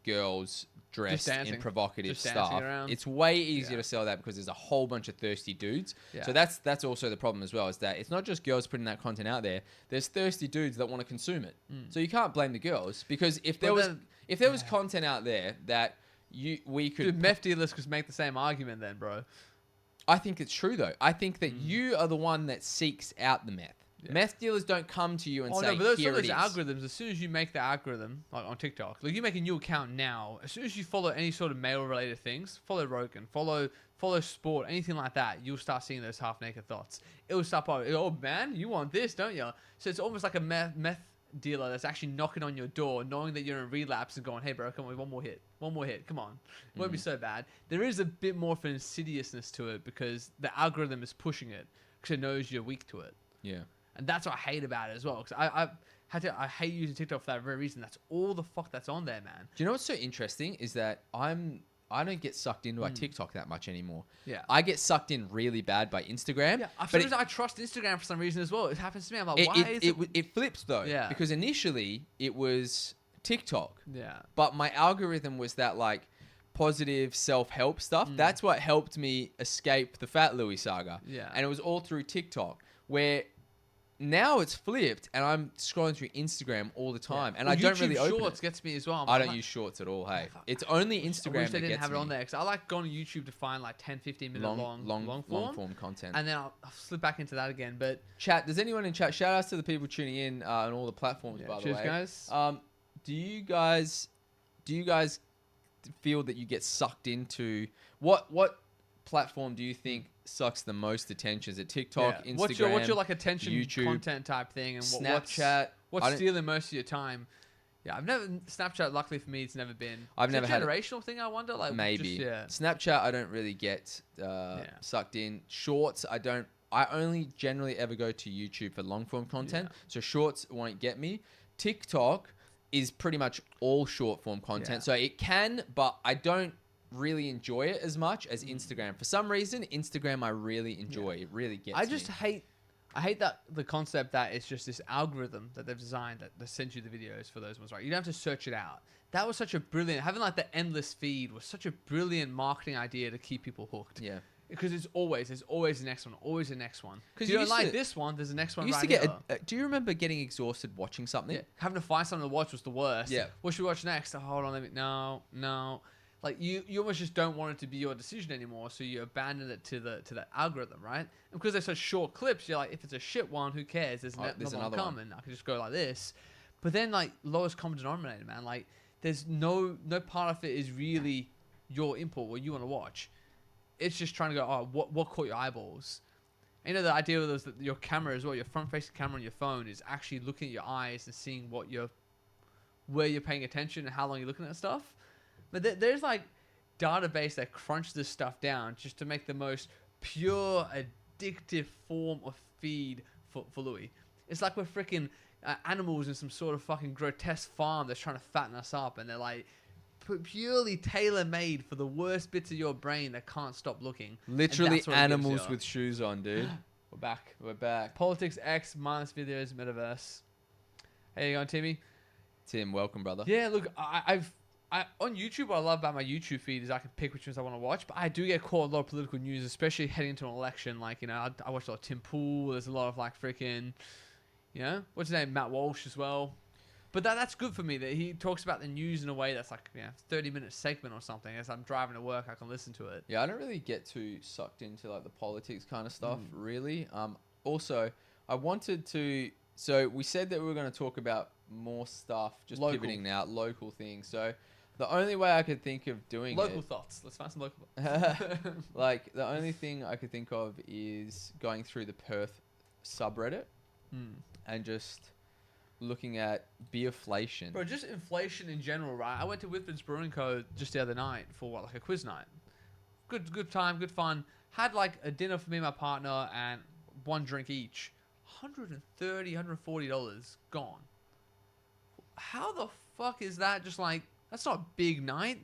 girls dressed in provocative stuff. It's way easier to sell that because there's a whole bunch of thirsty dudes. Yeah. So that's also the problem as well, is that it's not just girls putting that content out there. There's thirsty dudes that want to consume it. So you can't blame the girls, because if there was content out there that we could... Dude, meth dealers could make the same argument then, bro. I think it's true, though. I think that you are the one that seeks out the meth. Yeah. Meth dealers don't come to you and say, but here it is. Algorithms, as soon as you make the algorithm, like on TikTok, like you make a new account now, as soon as you follow any sort of male-related things, follow Rogan, follow sport, anything like that, you'll start seeing those half-naked thoughts. It will start popping, oh, man, you want this, don't you? So it's almost like a meth dealer that's actually knocking on your door, knowing that you're in relapse and going, hey, bro, come on, one more hit, come on. It won't be so bad. There is a bit more of an insidiousness to it because the algorithm is pushing it because it knows you're weak to it. Yeah. And that's what I hate about it as well. Because I hate using TikTok for that very reason. That's all the fuck that's on there, man. Do you know what's so interesting is that I don't get sucked into TikTok that much anymore. Yeah. I get sucked in really bad by Instagram. Yeah. I trust Instagram for some reason as well. It happens to me. I'm like, why is it? It flips though. Yeah. Because initially it was TikTok. Yeah. But my algorithm was that, like, positive self-help stuff. That's what helped me escape the Fat Louis saga. Yeah. And it was all through TikTok, where now it's flipped and I'm scrolling through Instagram all the time. And I don't really open Shorts it. Gets me as well. I don't use Shorts at all, hey. It's only Instagram I wish they that didn't gets have it me. on there, because I like going to YouTube to find like 10, 15 minute long form content. And then I'll slip back into that again. But chat, does anyone in chat, shout outs to the people tuning in on all the platforms, by the way. Cheers, guys. Do you guys feel that you get sucked into what platform do you think sucks the most attention? Is it TikTok, Instagram, what's your like attention YouTube, content type thing, and Snapchat? What's stealing most of your time? Yeah, I've never Snapchat. Luckily for me, it's never been. I've never had a generational thing. I wonder, like maybe. Just, Snapchat, I don't really get sucked in. Shorts, I don't. I only generally ever go to YouTube for long form content, so Shorts won't get me. TikTok is pretty much all short form content, so it can, but I don't really enjoy it as much as Instagram. For some reason, Instagram I really enjoy. It really gets me. I hate that the concept that it's just this algorithm that they've designed that sends you the videos for those ones, right? You don't have to search it out. That was such a brilliant, having like the endless feed was such a brilliant marketing idea to keep people hooked. Yeah. Because there's always the next one, always the next one. Because You you don't used like to- this one, there's the next one You used right to get. here. Do you remember getting exhausted watching something? Yeah, having to find something to watch was the worst. Yeah. What should we watch next? Oh, hold on, no. Like you almost just don't want it to be your decision anymore, so you abandon it to the algorithm, right? And because they're such short clips, you're like, if it's a shit one, who cares? There's another one coming. I can just go like this. But then like lowest common denominator, man. Like there's no part of it is really your input, what you want to watch. It's just trying to go, oh, what caught your eyeballs? And, the idea of those, that your camera as well, your front-facing camera on your phone is actually looking at your eyes and seeing where you're paying attention and how long you're looking at stuff. But there's like database that crunch this stuff down just to make the most pure, addictive form of feed for Louis. It's like we're freaking animals in some sort of fucking grotesque farm that's trying to fatten us up, and they're like purely tailor-made for the worst bits of your brain that can't stop looking. Literally animals with shoes on, dude. We're back. Politics X, mindless videos, metaverse. How you going, Timmy? Tim, welcome, brother. Yeah, look, I on YouTube, what I love about my YouTube feed is I can pick which ones I want to watch, but I do get caught a lot of political news, especially heading into an election. Like, I watch a lot of Tim Pool. There's a lot of like freaking, what's his name? Matt Walsh as well. But that's good for me that he talks about the news in a way that's like, 30-minute segment or something. As I'm driving to work, I can listen to it. Yeah, I don't really get too sucked into like the politics kind of stuff, really. Also, I wanted to. So we said that we were going to talk about more stuff, just pivoting now, local things. So the only way I could think of doing local thoughts. Let's find some local thoughts. Like the only thing I could think of is going through the Perth subreddit and just looking at beerflation. Bro, just inflation in general, right? I went to Whitford's Brewing Co. just the other night for like a quiz night. Good time, good fun. Had like a dinner for me and my partner and one drink each. $130, $140 gone. How the fuck is that? Just like, that's not a big night.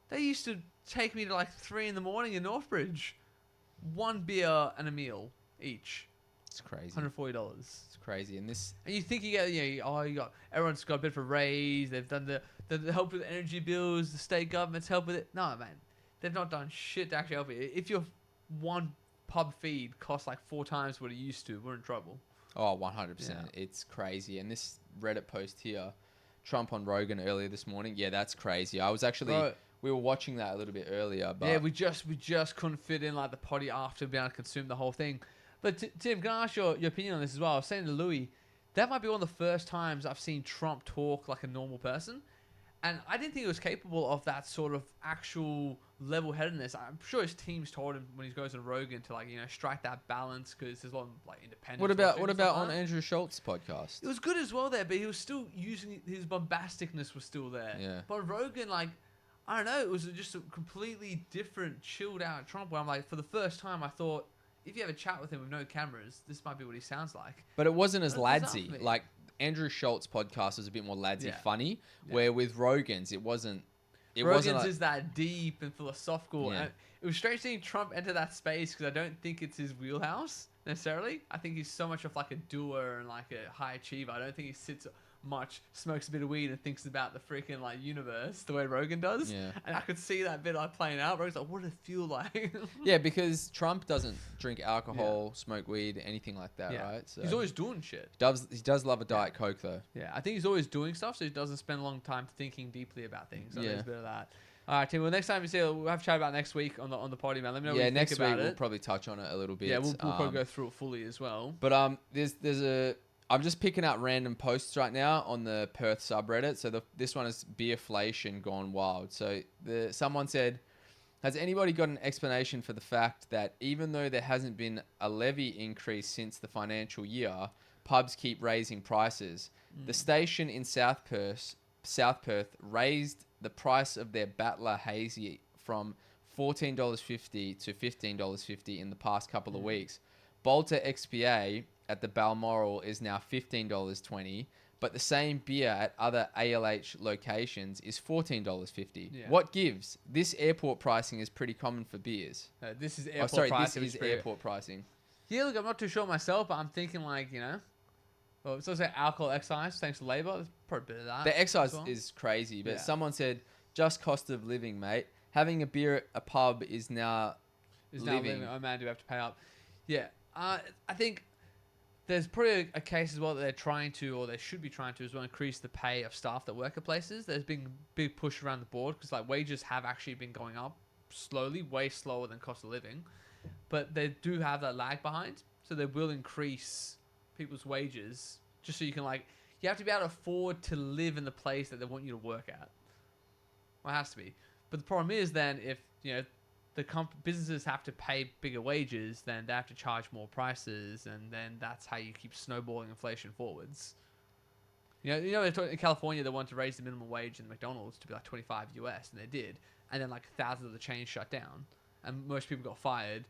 They used to take me to like 3 in the morning in Northbridge. One beer and a meal each. It's crazy. $140. It's crazy. And you think you get, everyone's got a bit of a raise. They've done the help with energy bills. The state government's help with it. No, man, they've not done shit to actually help you. If your one pub feed costs like 4 times what it used to, we're in trouble. Oh, 100%. Yeah. It's crazy. And this Reddit post here, Trump on Rogan earlier this morning. Yeah, that's crazy. I was actually, we were watching that a little bit earlier. But yeah, we just couldn't fit in like the potty after being able to consume the whole thing. But Tim, can I ask your opinion on this as well? I was saying to Louis, that might be one of the first times I've seen Trump talk like a normal person. And I didn't think he was capable of that sort of actual level-headedness. I'm sure his team's told him when he goes on Rogan to strike that balance because there's a lot of like independence. What about on Andrew Schultz's podcast? It was good as well there, but he was still using his bombasticness was still there. Yeah. But Rogan, I don't know, it was just a completely different, chilled out Trump where I'm like, for the first time, I thought, if you have a chat with him with no cameras, this might be what he sounds like. But it wasn't as ladsy. Like Andrew Schultz's podcast was a bit more ladsy, funny. Yeah. Where with Rogan's, it wasn't. Rogan's is that deep and philosophical. Yeah. And it was strange seeing Trump enter that space because I don't think it's his wheelhouse necessarily. I think he's so much of like a doer and like a high achiever. I don't think he sits much, smokes a bit of weed and thinks about the freaking like universe the way Rogan does. Yeah. And I could see that bit like playing out. Rogan's like, what did it feel like? Yeah, because Trump doesn't drink alcohol, smoke weed, anything like that, right? So he's always doing shit. He does love a Diet Coke though. Yeah, I think he's always doing stuff, so he doesn't spend a long time thinking deeply about things. So there's a bit of that. All right, Tim. Well, next time we see it, we'll have a chat about next week on the potty, man. Let me know what you think about it. We'll probably touch on it a little bit. Yeah, we'll probably go through it fully as well. But I'm just picking out random posts right now on the Perth subreddit. So this one is beerflation gone wild. So someone said, has anybody got an explanation for the fact that even though there hasn't been a levy increase since the financial year, pubs keep raising prices? The station in South Perth raised the price of their Battler Hazy from $14.50 to $15.50 in the past couple of weeks. Bolter XPA at the Balmoral is now $15.20. but the same beer at other ALH locations is $14.50. Yeah. What gives? This airport pricing is pretty common for beers. This is Oh, airport sorry, pricing. this is airport pricing. Yeah, look, I'm not too sure myself, but I'm thinking like, well, it's also alcohol excise thanks to Labour. There's probably a bit of that. The excise as well. is crazy, but Yeah. someone said, just cost of living, mate. Having a beer at a pub is now living. Oh man, do we have to pay up? Yeah, I think there's probably a case as well that they're trying to, or they should be trying to, as well, increase the pay of staff that work at places. There's been a big push around the board because like wages have actually been going up slowly, way slower than cost of living, but they do have that lag behind, so they will increase people's wages just so you can you have to be able to afford to live in the place that they want you to work at. Well, it has to be. But the problem is then if the businesses have to pay bigger wages, then they have to charge more prices, and then that's how you keep snowballing inflation forwards. In California they wanted to raise the minimum wage in McDonald's to be like $25 US, and they did, and then like thousands of the chains shut down, and most people got fired.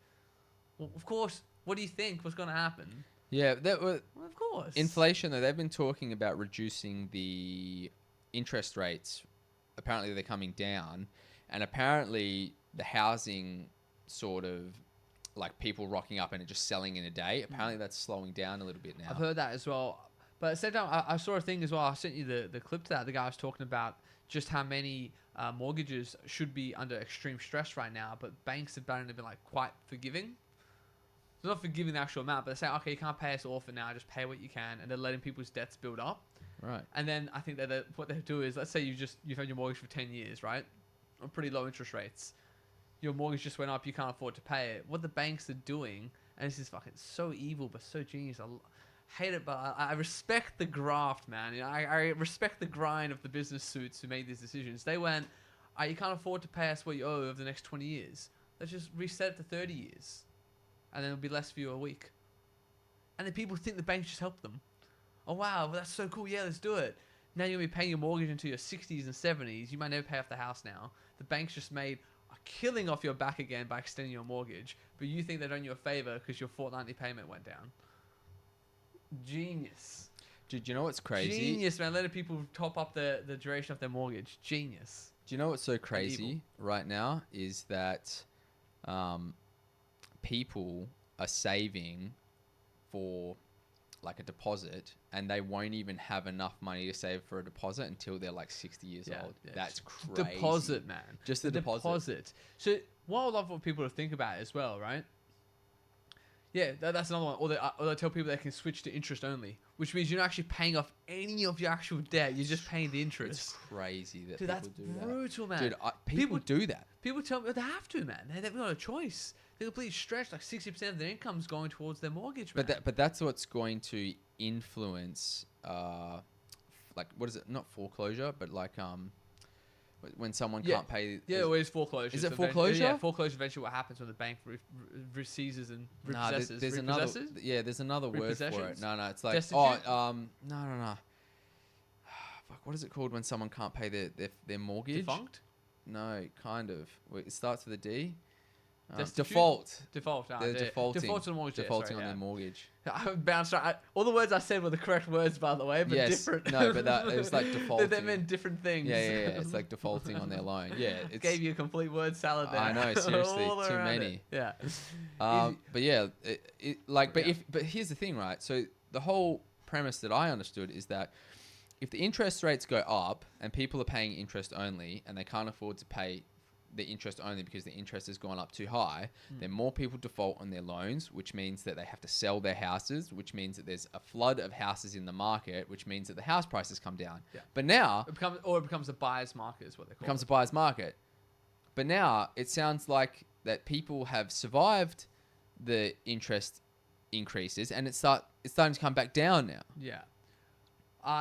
Well, of course, what do you think was going to happen? Yeah, that was Well, of course. inflation. Though they've been talking about reducing the interest rates. Apparently, they're coming down, and apparently the housing sort of like people rocking up and it just selling in a day. Apparently, that's slowing down a little bit now. I've heard that as well. But at the same time, I saw a thing as well. I sent you the clip to that. The guy was talking about just how many mortgages should be under extreme stress right now, but banks have been like quite forgiving. They're not forgiving the actual amount, but they say, okay, you can't pay us all for now, just pay what you can, and they're letting people's debts build up. Right. And then I think that what they do is, let's say you've had your mortgage for 10 years, right? On pretty low interest rates. Your mortgage just went up, you can't afford to pay it. What the banks are doing, and this is fucking so evil but so genius. I hate it, but I respect the graft, man. I respect the grind of the business suits who made these decisions. They went, you can't afford to pay us what you owe over the next 20 years. Let's just reset it to 30 years. And then it'll be less for you a week. And then people think the banks just help them. Oh, wow, well, that's so cool. Yeah, let's do it. Now you're going to be paying your mortgage into your 60s and 70s. You might never pay off the house now. The banks just made a killing off your back again by extending your mortgage. But you think they're doing you a favor because your fortnightly payment went down. Genius. Dude, you know what's crazy? Genius, man. Letting people top up the duration of their mortgage. Genius. Do you know what's so crazy right now is that people are saving for like a deposit, and they won't even have enough money to save for a deposit until they're like 60 years old. Yeah. That's crazy. Deposit, man. Just the deposit. So what I would love for people to think about as well, right? Yeah, that's another one. Or they tell people they can switch to interest only, which means you're not actually paying off any of your actual debt. You're just paying the interest. It's crazy that Dude, people that's do that. brutal, man. Dude, people do that. People tell me they have to, man. They've got a choice. They're completely stretched. Like 60% of their income's going towards their mortgage, man. But that's what's going to influence, like what is it? Not foreclosure, but like when someone can't pay. Yeah, it is foreclosure. Is it foreclosure? Yeah, foreclosure. Eventually, what happens when the bank seizes and repossesses? There's another. Yeah, there's another word for it. No, it's like Destitute? no. Fuck, what is it called when someone can't pay their mortgage? Defunct? No, kind of. It starts with a D. Destitute? Default. Default. They're defaulting. Defaulting on the mortgage. Defaulting on their mortgage. I bounced right. All the words I said were the correct words, by the way, but different. No, but it was like defaulting. They meant different things. Yeah. It's like defaulting on their loan. Yeah, it gave you a complete word salad there. I know, seriously, too many. Yeah. But yeah, but here's the thing, right? So the whole premise that I understood is that if the interest rates go up and people are paying interest only and they can't afford to pay the interest only because the interest has gone up too high, then more people default on their loans, which means that they have to sell their houses, which means that there's a flood of houses in the market, which means that the house prices come down. Yeah. But now... It becomes a buyer's market is what they call it. Becomes a buyer's market. But now it sounds like that people have survived the interest increases and it's starting to come back down now. Yeah.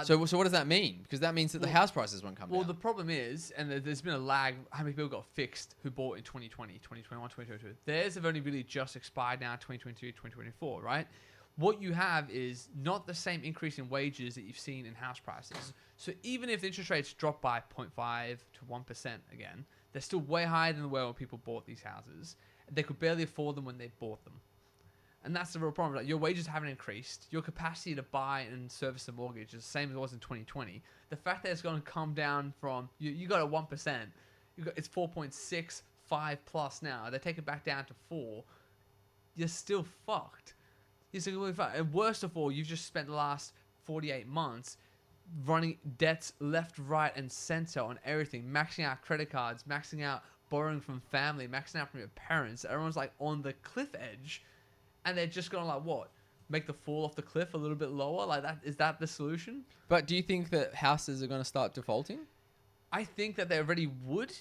So what does that mean? Because that means that the house prices won't come down. Well, the problem is, and there's been a lag, how many people got fixed who bought in 2020, 2021, 2022. Theirs have only really just expired now, 2023, 2024, right? What you have is not the same increase in wages that you've seen in house prices. So even if the interest rates drop by 0.5 to 1% again, they're still way higher than the way when people bought these houses. They could barely afford them when they bought them. And that's the real problem. Like, your wages haven't increased. Your capacity to buy and service a mortgage is the same as it was in 2020. The fact that it's going to come down from you got a 1%. It's 4.65 plus now. They take it back down to 4. You're still fucked. You're still really fucked. And worst of all, you've just spent the last 48 months running debts left, right, and center on everything, maxing out credit cards, maxing out borrowing from family, maxing out from your parents. Everyone's like on the cliff edge, and they're just gonna like what? Make the fall off the cliff a little bit lower? Like that? Is that the solution? But do you think that houses are going to start defaulting? I think that they already would,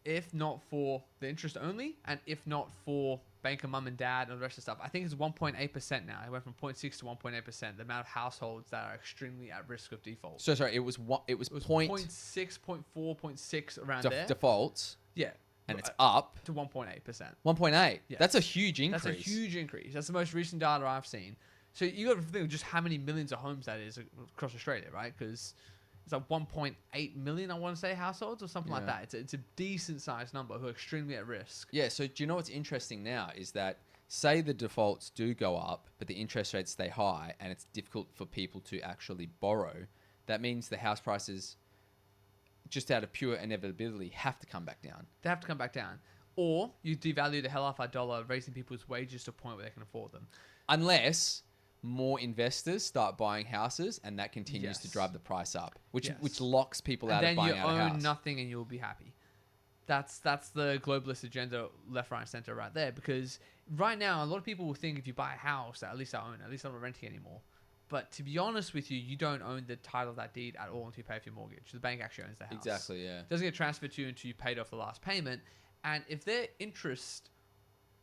if not for the interest only, and if not for banker mum and dad and the rest of the stuff. I think it's 1.8% now. It went from 0.6 to 1.8%. The amount of households that are extremely at risk of default. So sorry, it was what? It was 0.6, 0.4, 0.6 around there. Defaults. Yeah. And it's up to 1.8%. 1.8. Yeah. That's a huge increase. That's a huge increase. That's the most recent data I've seen. So you got to think of just how many millions of homes that is across Australia, right? Because it's like 1.8 million, I want to say, households or something like that. It's a decent sized number who are extremely at risk. Yeah. So do you know what's interesting now is that say the defaults do go up, but the interest rates stay high, and it's difficult for people to actually borrow. That means the house prices, just out of pure inevitability, have to come back down. They have to come back down. Or you devalue the hell off our dollar, raising people's wages to a point where they can afford them. Unless more investors start buying houses, and that continues to drive the price up, which locks people out of buying out a house. And then you own nothing and you'll be happy. That's the globalist agenda, left, right, and center right there. Because right now, a lot of people will think if you buy a house, that at least I own it, at least I'm not renting anymore. But to be honest with you, you don't own the title of that deed at all until you pay off your mortgage. The bank actually owns the house. Exactly, yeah. It doesn't get transferred to you until you paid off the last payment. And if their interest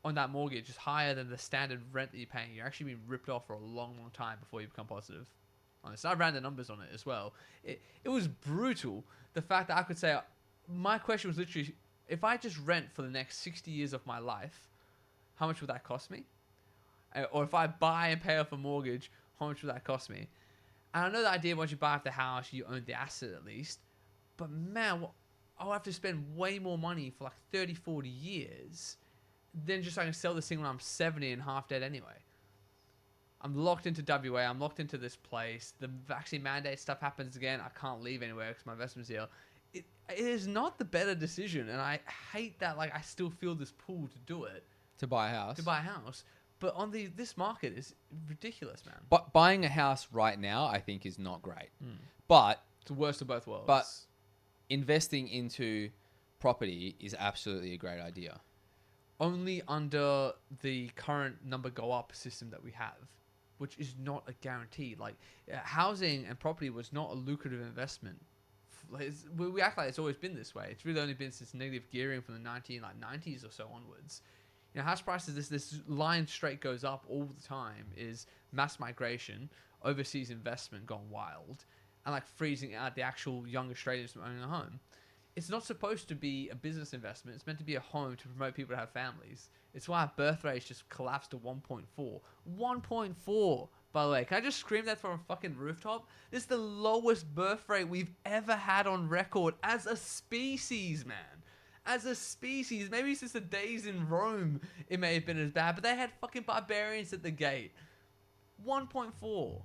on that mortgage is higher than the standard rent that you're paying, you're actually being ripped off for a long, long time before you become positive. Honestly, I ran the numbers on it as well. It was brutal. The fact that I could say, my question was literally, if I just rent for the next 60 years of my life, how much would that cost me? Or if I buy and pay off a mortgage, how much would that cost me? And I know the idea, once you buy off the house, you own the asset at least. But man, I'll have to spend way more money for like 30, 40 years than just so I can sell this thing when I'm 70 and half dead anyway. I'm locked into WA. I'm locked into this place. The vaccine mandate stuff happens again. I can't leave anywhere because my investment's here. It is not the better decision. And I hate that, like, I still feel this pull to do it. To buy a house. To buy a house. But on this market is ridiculous, man. But buying a house right now, I think, is not great. But it's the worst of both worlds. But investing into property is absolutely a great idea. Only under the current number go up system that we have, which is not a guarantee. Like, housing and property was not a lucrative investment. We act like it's always been this way. It's really only been since negative gearing from the 1990s or so onwards. You know, house prices, this line straight goes up all the time, is mass migration, overseas investment gone wild, and like freezing out the actual young Australians from owning a home. It's not supposed to be a business investment. It's meant to be a home to promote people to have families. It's why our birth rates just collapsed to 1.4. 1.4, by the way. Can I just scream that from a fucking rooftop? This is the lowest birth rate we've ever had on record as a species, man. As a species. Maybe since the days in Rome, it may have been as bad, but they had fucking barbarians at the gate. 1.4.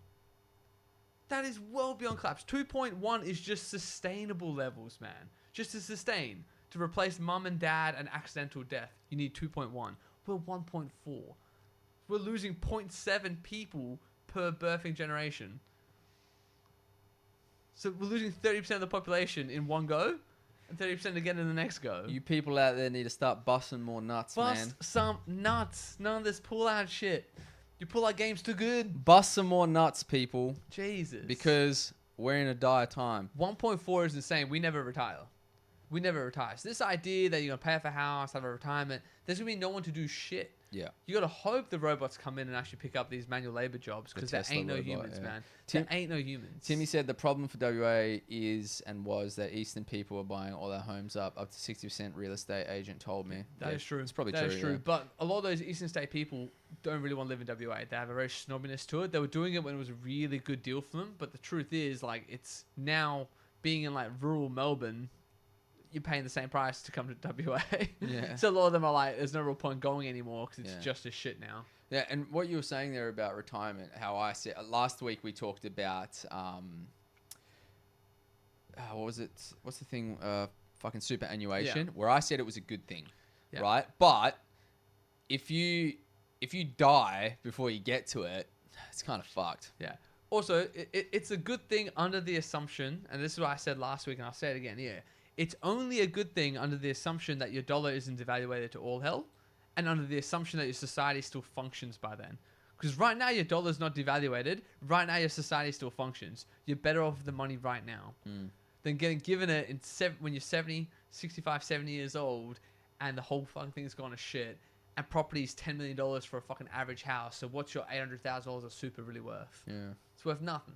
That is well beyond collapse. 2.1 is just sustainable levels, man. Just to sustain. To replace mum and dad and accidental death, you need 2.1. We're 1.4. We're losing 0.7 people per birthing generation. So we're losing 30% of the population in one go, and 30% again in the next go. You people out there need to start busting more nuts, man. Bust some nuts. None of this pull-out shit. Your pull-out game's too good. Bust some more nuts, people. Jesus. Because we're in a dire time. 1.4 is insane. We never retire. We never retire. So this idea that you're going to pay off a house, have a retirement, there's going to be no one to do shit. Yeah. You got to hope the robots come in and actually pick up these manual labor jobs, because there ain't no humans, man. There ain't no humans. Timmy said the problem for WA is and was that Eastern people are buying all their homes up to 60%. Real estate agent told me. That is true. It's probably true. That is true. Yeah. But a lot of those Eastern state people don't really want to live in WA. They have a very snobbiness to it. They were doing it when it was a really good deal for them. But the truth is, like, it's now being in like rural Melbourne, you're paying the same price to come to WA. Yeah. So a lot of them are like, there's no real point going anymore because it's just as shit now. Yeah, and what you were saying there about retirement, how I said last week we talked about what was it? What's the thing? Fucking superannuation, where I said it was a good thing, Yeah. right? But if you die before you get to it, it's kind of fucked. Yeah. Also, it's a good thing under the assumption, and this is what I said last week, and I'll say it again here. It's only a good thing under the assumption that your dollar isn't devaluated to all hell, and under the assumption that your society still functions by then. Because right now your dollar's not devaluated. Right now your society still functions. You're better off with the money right now than getting given it when you're 70, 65, 70 years old, and the whole fucking thing's gone to shit. And property's $10 million for a fucking average house. So what's your $800,000 of super really worth? Yeah. It's worth nothing.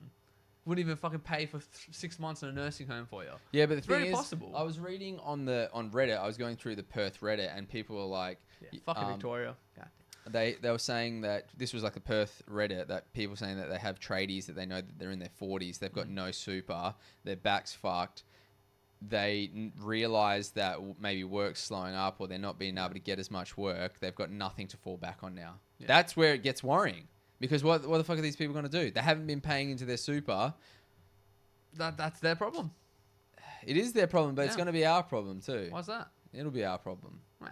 Wouldn't even fucking pay for 6 months in a nursing home for you. Yeah, but the It's thing very is, possible. I was reading on Reddit. I was going through the Perth Reddit, and people were like, Fucking Victoria. God. they were saying that this was like the Perth Reddit, that people saying that they have tradies that they know that they're in their 40s, they've got no super, their back's fucked. They realize that maybe work's slowing up, or they're not being able to get as much work. They've got nothing to fall back on now. Yeah. That's where it gets worrying, because what the fuck are these people going to do? They haven't been paying into their super. That's their problem. It is their problem, but it's going to be our problem too. Why's that? It'll be our problem. Nah.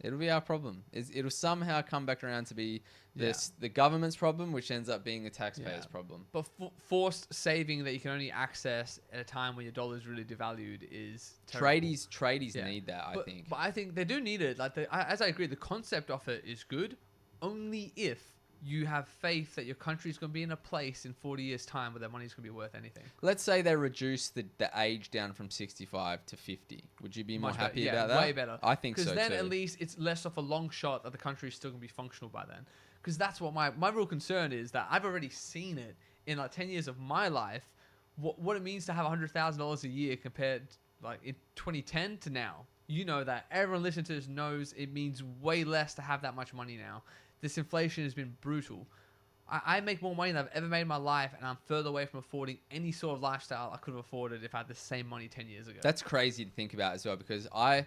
It'll be our problem. It'll somehow come back around to be the government's problem, which ends up being the taxpayer's problem. But forced saving that you can only access at a time when your dollar is really devalued is terrible. Tradies need that, I think. But I think they do need it. Like, as I agree, the concept of it is good, only if you have faith that your country is going to be in a place in 40 years' time where their money is going to be worth anything. Let's say they reduce the age down from 65 to 50. Would you be more happy about that? Way better. I think so, because then too. at least it's less of a long shot that the country is still going to be functional by then. Because that's what my real concern is, that I've already seen it in like 10 years of my life, what it means to have $100,000 a year compared like in 2010 to now. You know that. Everyone listening to this knows it means way less to have that much money now. This inflation has been brutal. I make more money than I've ever made in my life, and I'm further away from affording any sort of lifestyle I could have afforded if I had the same money 10 years ago. That's crazy to think about as well, because I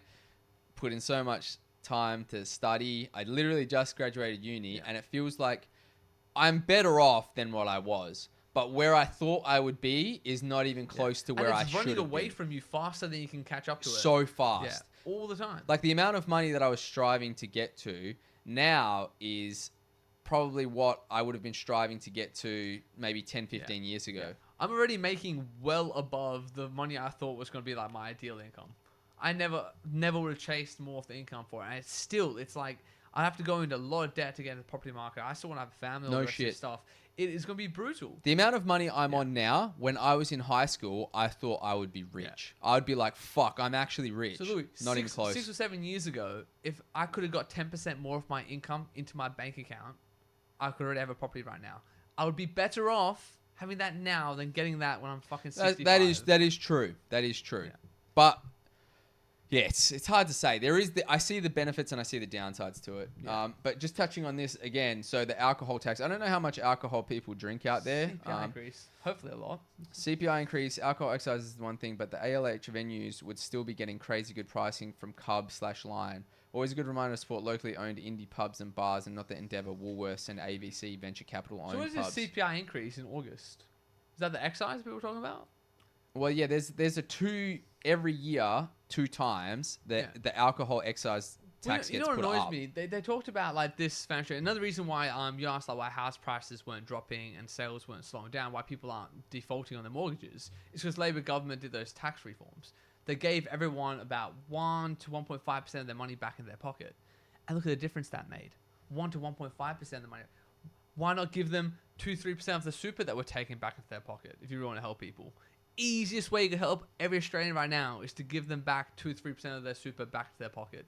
put in so much time to study. I literally just graduated uni, and it feels like I'm better off than what I was. But where I thought I would be is not even close to where I should have been. It's running away from you faster than you can catch up to it. So fast. Yeah, all the time. Like the amount of money that I was striving to get to now is probably what I would have been striving to get to maybe 10, 15 years ago. Yeah. I'm already making well above the money I thought was going to be like my ideal income. I never would have chased more of the income for it. And it's like I have to go into a lot of debt to get into the property market. I still want to have a family, all the rest of this stuff. It is going to be brutal. The amount of money I'm on now, when I was in high school, I thought I would be rich. I would be like, fuck, I'm actually rich. So Louis, not even close. 6 or 7 years ago, if I could have got 10% more of my income into my bank account, I could already have a property right now. I would be better off having that now than getting that when I'm fucking 65. That is true. That is true. Yeah. But yeah, it's hard to say. I see the benefits and I see the downsides to it. Yeah. But just touching on this again, so the alcohol tax. I don't know how much alcohol people drink out there. CPI increase, hopefully a lot. CPI increase, alcohol excise is one thing, but the ALH venues would still be getting crazy good pricing from Cub/Line. Always a good reminder to support locally owned indie pubs and bars, and not the Endeavour, Woolworths, and AVC venture capital owned pubs. So what is this CPI increase in August? Is that the excise people were talking about? Well, yeah, there's a every year, 2 times that the alcohol excise tax gets put up. You know what annoys me? They talked about like this financial. Another reason why you asked like why house prices weren't dropping and sales weren't slowing down, why people aren't defaulting on their mortgages, is because Labor government did those tax reforms. They gave everyone about 1 to 1.5% of their money back in their pocket, and look at the difference that made. 1 to 1.5% of the money. Why not give them 2-3% of the super that we're taking back into their pocket if you really want to help people? Easiest way you can help every Australian right now is to give them back 2-3% of their super back to their pocket.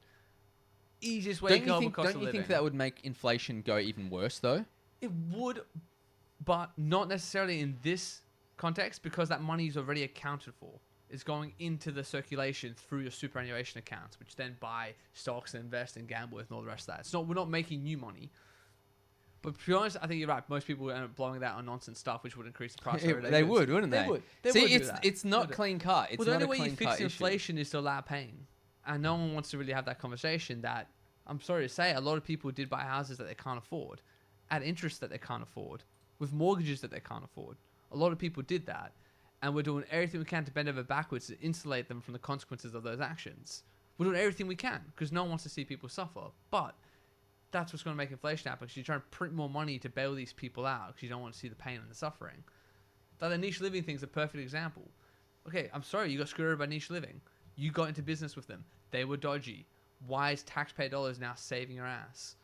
Easiest way to help a cost of living. Don't you think that would make inflation go even worse though? It would, but not necessarily in this context, because that money is already accounted for. It's going into the circulation through your superannuation accounts, which then buy stocks and invest and gamble with and all the rest of that. We're not making new money. But to be honest, I think you're right. Most people would end up blowing that on nonsense stuff, which would increase the price. They would, wouldn't they? They would. See, it's not clean cut. It's the not only a way clean you cut fix inflation is to allow pain, and no one wants to really have that conversation. That I'm sorry to say, a lot of people did buy houses that they can't afford, at interest that they can't afford, with mortgages that they can't afford. A lot of people did that, and we're doing everything we can to bend over backwards to insulate them from the consequences of those actions. We're doing everything we can because no one wants to see people suffer. But that's what's going to make inflation happen, because you're trying to print more money to bail these people out because you don't want to see the pain and the suffering. That the niche living thing's a perfect example. Okay, I'm sorry you got screwed over by niche living. You got into business with them. They were dodgy. Why is taxpayer dollars now saving your ass?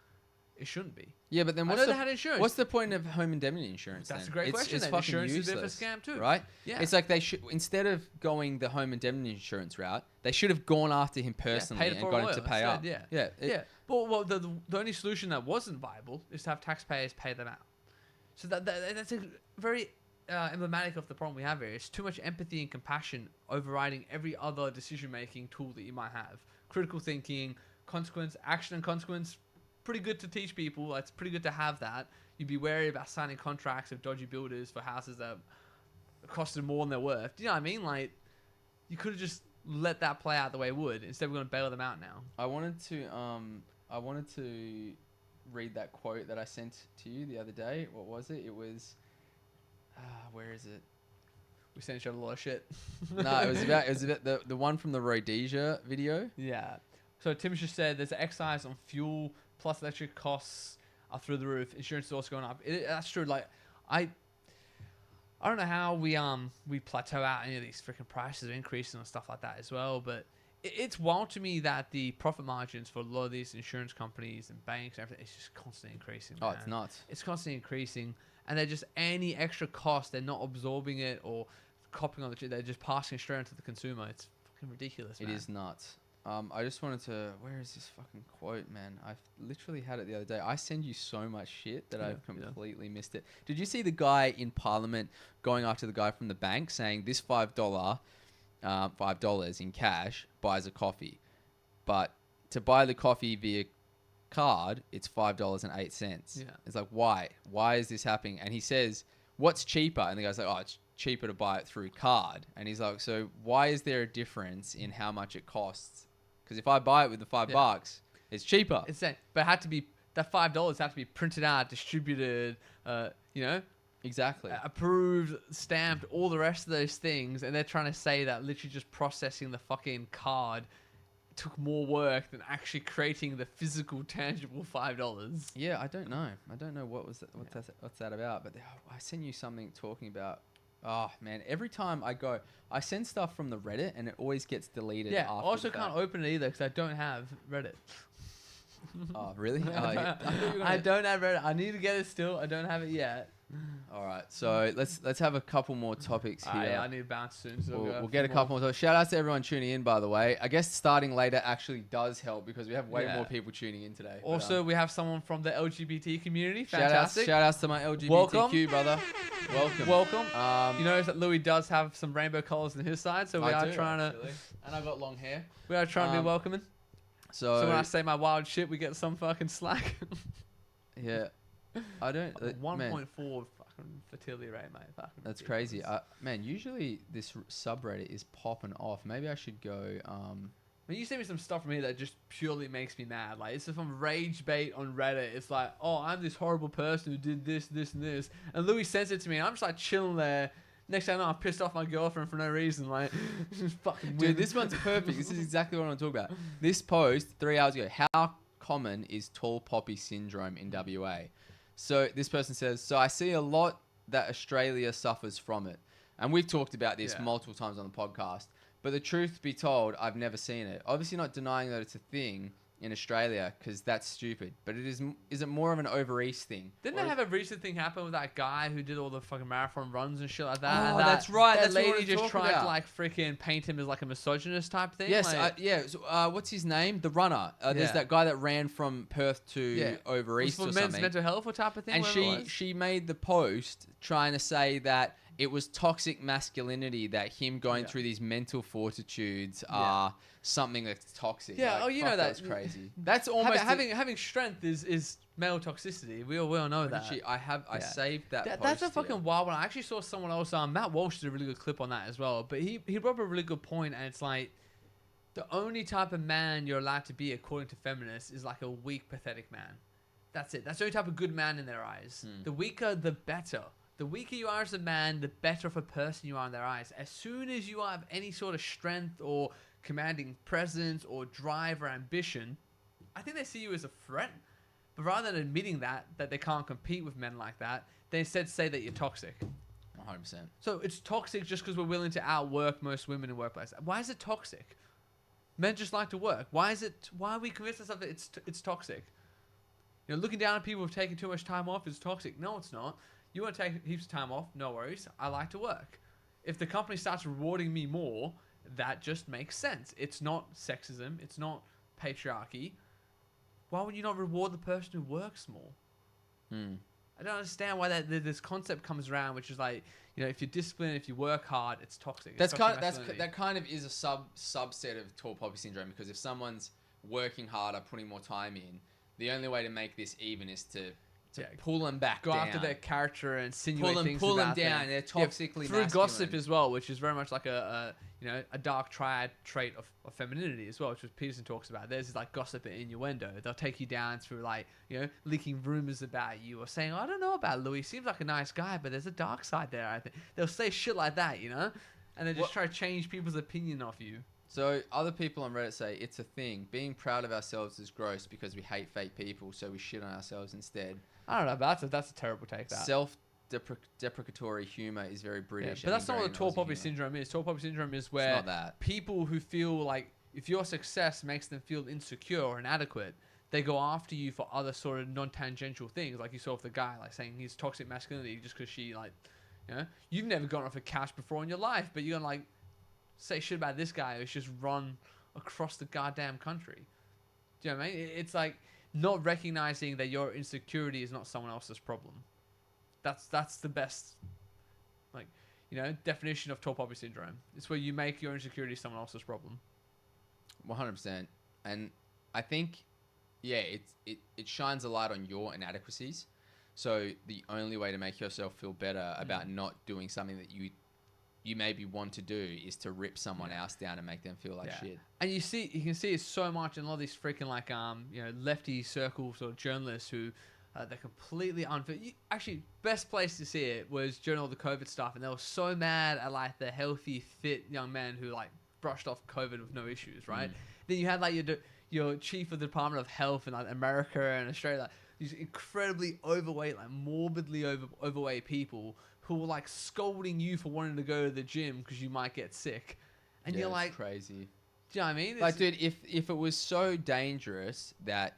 It shouldn't be. Yeah, but then I know they had insurance. what's the point of home indemnity insurance? That's then? a great question. It's then. fucking Insurance useless, is a bit of a scam too, right? Yeah. It's like they should, instead of going the home indemnity insurance route, they should have gone after him personally and got him to pay up. Yeah. Well, the only solution that wasn't viable is to have taxpayers pay them out. So that's a very emblematic of the problem we have here. It's too much empathy and compassion overriding every other decision-making tool that you might have. Critical thinking, consequence, action and consequence. Pretty good to teach people. It's pretty good to have that. You'd be wary about signing contracts with dodgy builders for houses that costed more than they're worth. Do you know what I mean? Like, you could have just let that play out the way it would. Instead, we're going to bail them out now. I wanted to read that quote that I sent to you the other day. What was it? It was, where is it? We sent each other a lot of shit. No, it was about the one from the Rhodesia video. Yeah. So Tim just said there's an excise on fuel plus electric costs are through the roof. Insurance is also going up. That's true. Like, I don't know how we plateau out any of these freaking prices are increasing and stuff like that as well. But it's wild to me that the profit margins for a lot of these insurance companies and banks and everything is just constantly increasing. Oh, man. it's nuts. It's constantly increasing, and they're just any extra cost, they're not absorbing it or copying on they're just passing it straight onto the consumer. It's fucking ridiculous, man. It is nuts. I just wanted to... Where is this fucking quote, man? I literally had it the other day. I send you so much shit that I've completely missed it. Did you see the guy in Parliament going after the guy from the bank saying this $5 in cash buys a coffee, but to buy the coffee via card, it's $5.08. Yeah. It's like, why? Why is this happening? And he says, what's cheaper? And the guy's like, oh, it's cheaper to buy it through card. And he's like, so why is there a difference in how much it costs? Because if I buy it with the $5, it's cheaper. It's that, but it had to be that $5 had to be printed out, distributed, Exactly. Approved, stamped, all the rest of those things, and they're trying to say that literally just processing the fucking card took more work than actually creating the physical, tangible $5. Yeah, I don't know. I don't know what's that about. But I sent you something talking about. Oh man! Every time I send stuff from the Reddit, and it always gets deleted. Yeah, after I also the can't fact. open it either because I don't have Reddit. Oh really? Yeah. I don't have Reddit. I need to get it still. I don't have it yet. All right, so let's have a couple more topics here. Yeah, I need to bounce soon. So we'll get a couple more topics. Shout out to everyone tuning in, by the way. I guess starting later actually does help because we have way more people tuning in today. Also, we have someone from the LGBT community. Fantastic. Shout outs to my LGBTQ Welcome. brother. Welcome. You notice that Louis does have some rainbow colors on his side, so we are trying to. And I got long hair. We are trying to be welcoming. So when I say my wild shit, we get some fucking slack. Yeah. I don't. 1.4 fucking fertility rate, mate. Fucking that's ridiculous. crazy. Man, usually this subreddit is popping off. Maybe I should go. When you send me some stuff from here that just purely makes me mad, like it's some rage bait on Reddit. It's like, oh, I'm this horrible person who did this, this, and this, and Louis sends it to me, and I'm just like chilling there. Next thing I know, I'm pissed off my girlfriend for no reason. Like, fucking dude, this one's perfect. This is exactly what I want to talk about. This post 3 hours ago. How common is tall poppy syndrome in WA? So this person says, so I see a lot that Australia suffers from it. And we've talked about this multiple times on the podcast. But the truth be told, I've never seen it. Obviously not denying that it's a thing in Australia because that's stupid. But is it more of an over east thing? Didn't they have a recent thing happen with that guy who did all the fucking marathon runs and shit like that? Oh, and that's right. That That's what lady we're just tried talking to like freaking paint him as like a misogynist type thing. Yes, like, So, what's his name? The runner. There's that guy that ran from Perth to over east for or men's something. mental health or type of thing. And she made the post trying to say that it was toxic masculinity, that him going through these mental fortitudes are something that's toxic. Yeah, like, you know that's crazy. That's almost having strength is male toxicity. We all know that. I saved that. Post That's a fucking wild one. I actually saw someone else. Matt Walsh did a really good clip on that as well. But he brought up a really good point, and it's like the only type of man you're allowed to be according to feminists is like a weak, pathetic man. That's it. That's the only type of good man in their eyes. The weaker, the better. The weaker you are as a man, the better of a person you are in their eyes. As soon as you have any sort of strength or commanding presence or drive or ambition, I think they see you as a threat. But rather than admitting that they can't compete with men like that, they instead say that you're toxic. 100%. So it's toxic just because we're willing to outwork most women in workplace. Why is it toxic? Men just like to work. Why are we convinced ourselves that it's toxic? You know, looking down at people who've taken too much time off is toxic. No, it's not. You want to take heaps of time off? No worries. I like to work. If the company starts rewarding me more, that just makes sense. It's not sexism. It's not patriarchy. Why would you not reward the person who works more? I don't understand why this concept comes around, which is like, you know, if you're disciplined, if you work hard, it's toxic. That kind of is a subset of tall poppy syndrome, because if someone's working harder, putting more time in, the only way to make this even is to pull them back go down. after their character and insinuate things pull them about down. They're toxically through masculine. gossip as well, which is very much like a dark triad trait of femininity as well, which Peterson talks about. There's this like gossip and innuendo. They'll take you down through like, you know, leaking rumors about you or saying, oh, I don't know about Louis. Seems like a nice guy, but there's a dark side there. I think they'll say shit like that, you know, and they just try to change people's opinion of you. So other people on Reddit say it's a thing. Being proud of ourselves is gross because we hate fake people, so we shit on ourselves instead. I don't know, but that's a terrible take. That Self-deprecatory humor is very British. But that's not what the tall poppy syndrome is. Tall poppy syndrome is where it's not that. People who feel like if your success makes them feel insecure or inadequate, they go after you for other sort of non-tangential things, like you saw with the guy, like saying he's toxic masculinity just because she, like, you know, you've never gone off a couch before in your life, but you're gonna like say shit about this guy who's just run across the goddamn country. Do you know what I mean? It's like not recognizing that your insecurity is not someone else's problem. That's the best, like, you know, definition of tall poppy syndrome. It's where you make your insecurity someone else's problem. 100%. And I think, yeah, it shines a light on your inadequacies. So the only way to make yourself feel better about not doing something that you maybe want to do is to rip someone else down and make them feel like shit. And you can see it so much in a lot of these freaking like you know, lefty circles or journalists who they're completely unfit. Actually, best place to see it was during all the COVID stuff, and they were so mad at like the healthy, fit young men who like brushed off COVID with no issues, right? Then you had like your chief of the Department of Health in like America and Australia, like, these incredibly overweight, like morbidly overweight people who were like scolding you for wanting to go to the gym because you might get sick, and you're like, crazy. Do you know what I mean? Like, dude, if it was so dangerous that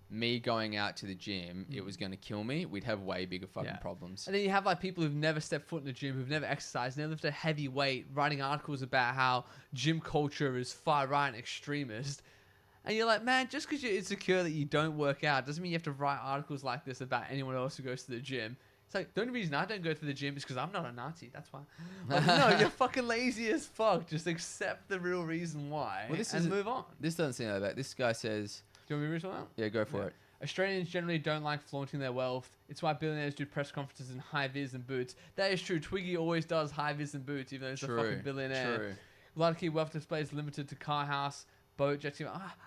me going out to the gym, it was going to kill me, we'd have way bigger fucking problems. And then you have like people who've never stepped foot in the gym, who've never exercised, never lifted a heavy weight, writing articles about how gym culture is far right and extremist. And you're like, man, just because you're insecure that you don't work out doesn't mean you have to write articles like this about anyone else who goes to the gym. It's like, the only reason I don't go to the gym is because I'm not a Nazi. That's why. Like, no, you're fucking lazy as fuck. Just accept the real reason why and move on. This doesn't seem like that. This guy says... Do you want me to read something out? Yeah, go for it. Australians generally don't like flaunting their wealth. It's why billionaires do press conferences in high-vis and boots. That is true. Twiggy always does high-vis and boots, even though he's a fucking billionaire. True. A lot of key wealth displays limited to car, house, boat, jet ski.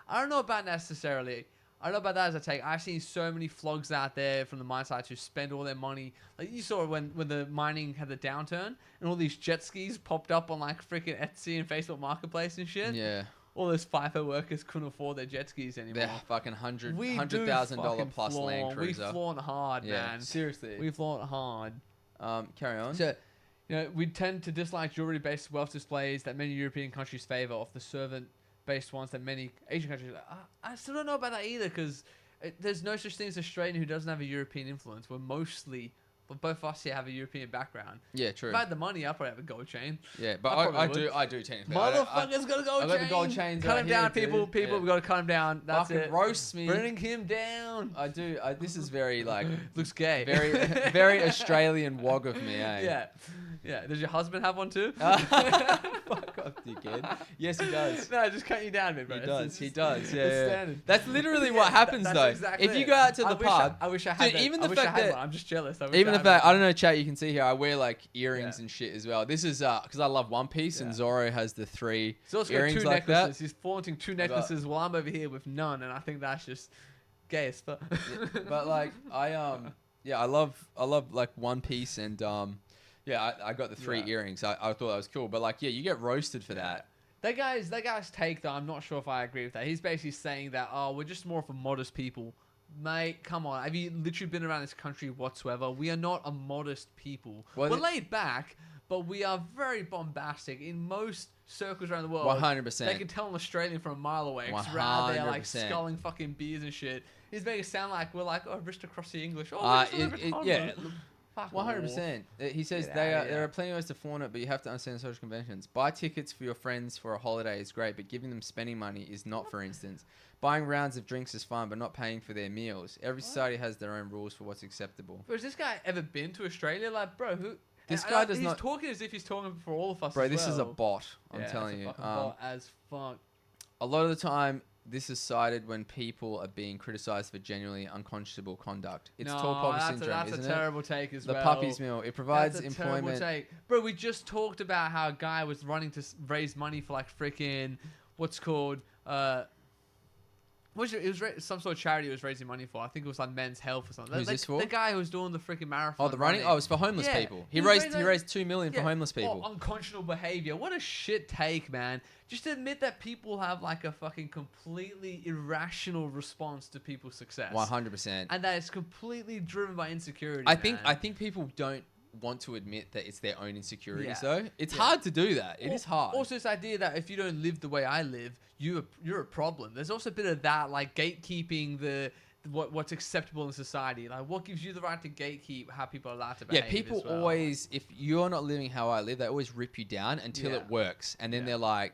I don't know about necessarily. I don't know about that as a take. I've seen so many flogs out there from the mine sites who spend all their money. Like you saw when the mining had the downturn and all these jet skis popped up on like freaking Etsy and Facebook Marketplace and shit. Yeah. All those FIFO workers couldn't afford their jet skis anymore. They're fucking $100,000 plus flaunt. Land Cruiser. We flaunt hard, man. Seriously. We flaunt hard. Carry on. So, you know, we tend to dislike jewelry-based wealth displays that many European countries favour off the servant-based ones that many Asian countries... I still don't know about that either, because there's no such thing as Australian who doesn't have a European influence. We're mostly... But both of us here have a European background. Yeah, true. If I had the money, I'd probably have a gold chain. Yeah, but I do technically. Motherfucker's got a gold chain. I got the gold chains. Cut him down, people. Yeah. We got to cut him down. That's fucking it. Roast me. Bring him down. I do. This is very like looks gay. Very Australian wog of me, eh? Yeah, yeah. Does your husband have one too? Fuck off, dickhead. Yes, he does. No, just cut you down a bit, bro. He does. Yeah, it's standard. That's literally what happens though. Exactly if you go out to the pub, I wish I had. Dude, even the fact that one. I'm just jealous. Even the fact I don't know, chat. You can see here. I wear like earrings and shit as well. This is because I love One Piece and Zoro has the 3 He's also earrings got 2 like necklaces. that. He's flaunting 2 necklaces while I'm over here with none, and I think that's just gay as fuck. But like I love like One Piece and I got the 3 earrings. I thought that was cool. But like you get roasted for that. That guy's take though, I'm not sure if I agree with that. He's basically saying that we're just more of a modest people. Mate, come on. Have you literally been around this country whatsoever? We are not a modest people. We're laid back, but we are very bombastic in most circles around the world. 100%. They can tell an Australian from a mile away. 'Cause we're out there like sculling fucking beers and shit. He's making it sound like we're like aristocracy English. Yeah. 100%. He says there are plenty of ways to flaunt it, but you have to understand social conventions. Buy tickets for your friends for a holiday is great, but giving them spending money is not, for instance. Buying rounds of drinks is fun, but not paying for their meals. Every society has their own rules for what's acceptable. Bro, has this guy ever been to Australia? Like, bro, who... This guy does he's not... He's talking as if he's talking for all of us. Bro, as this well. is a bot. I'm telling you. It's a fucking bot as fuck. A lot of the time, this is cited when people are being criticized for genuinely unconscionable conduct. It's tall poppy syndrome, isn't it? That's a terrible take as well. The puppy's meal. It provides that's a employment. Terrible take. Bro, we just talked about how a guy was running to raise money for like freaking what's called some sort of charity he was raising money for. I think it was like Men's Health or something. Who's this for? The guy who was doing the freaking marathon. Oh, the running? Oh, it was for homeless people. He raised $2 million for homeless people. Unconscionable behavior. What a shit take, man. Just admit that people have like a fucking completely irrational response to people's success. 100%. And that is completely driven by insecurity. I think people don't want to admit that it's their own insecurities though. It's hard to do that. It is hard. Also this idea that if you don't live the way I live, you're a problem. There's also a bit of that, like gatekeeping what's acceptable in society. Like what gives you the right to gatekeep how people are allowed to behave. Yeah, people as well. always, if you're not living how I live, they always rip you down until it works. And then they're like,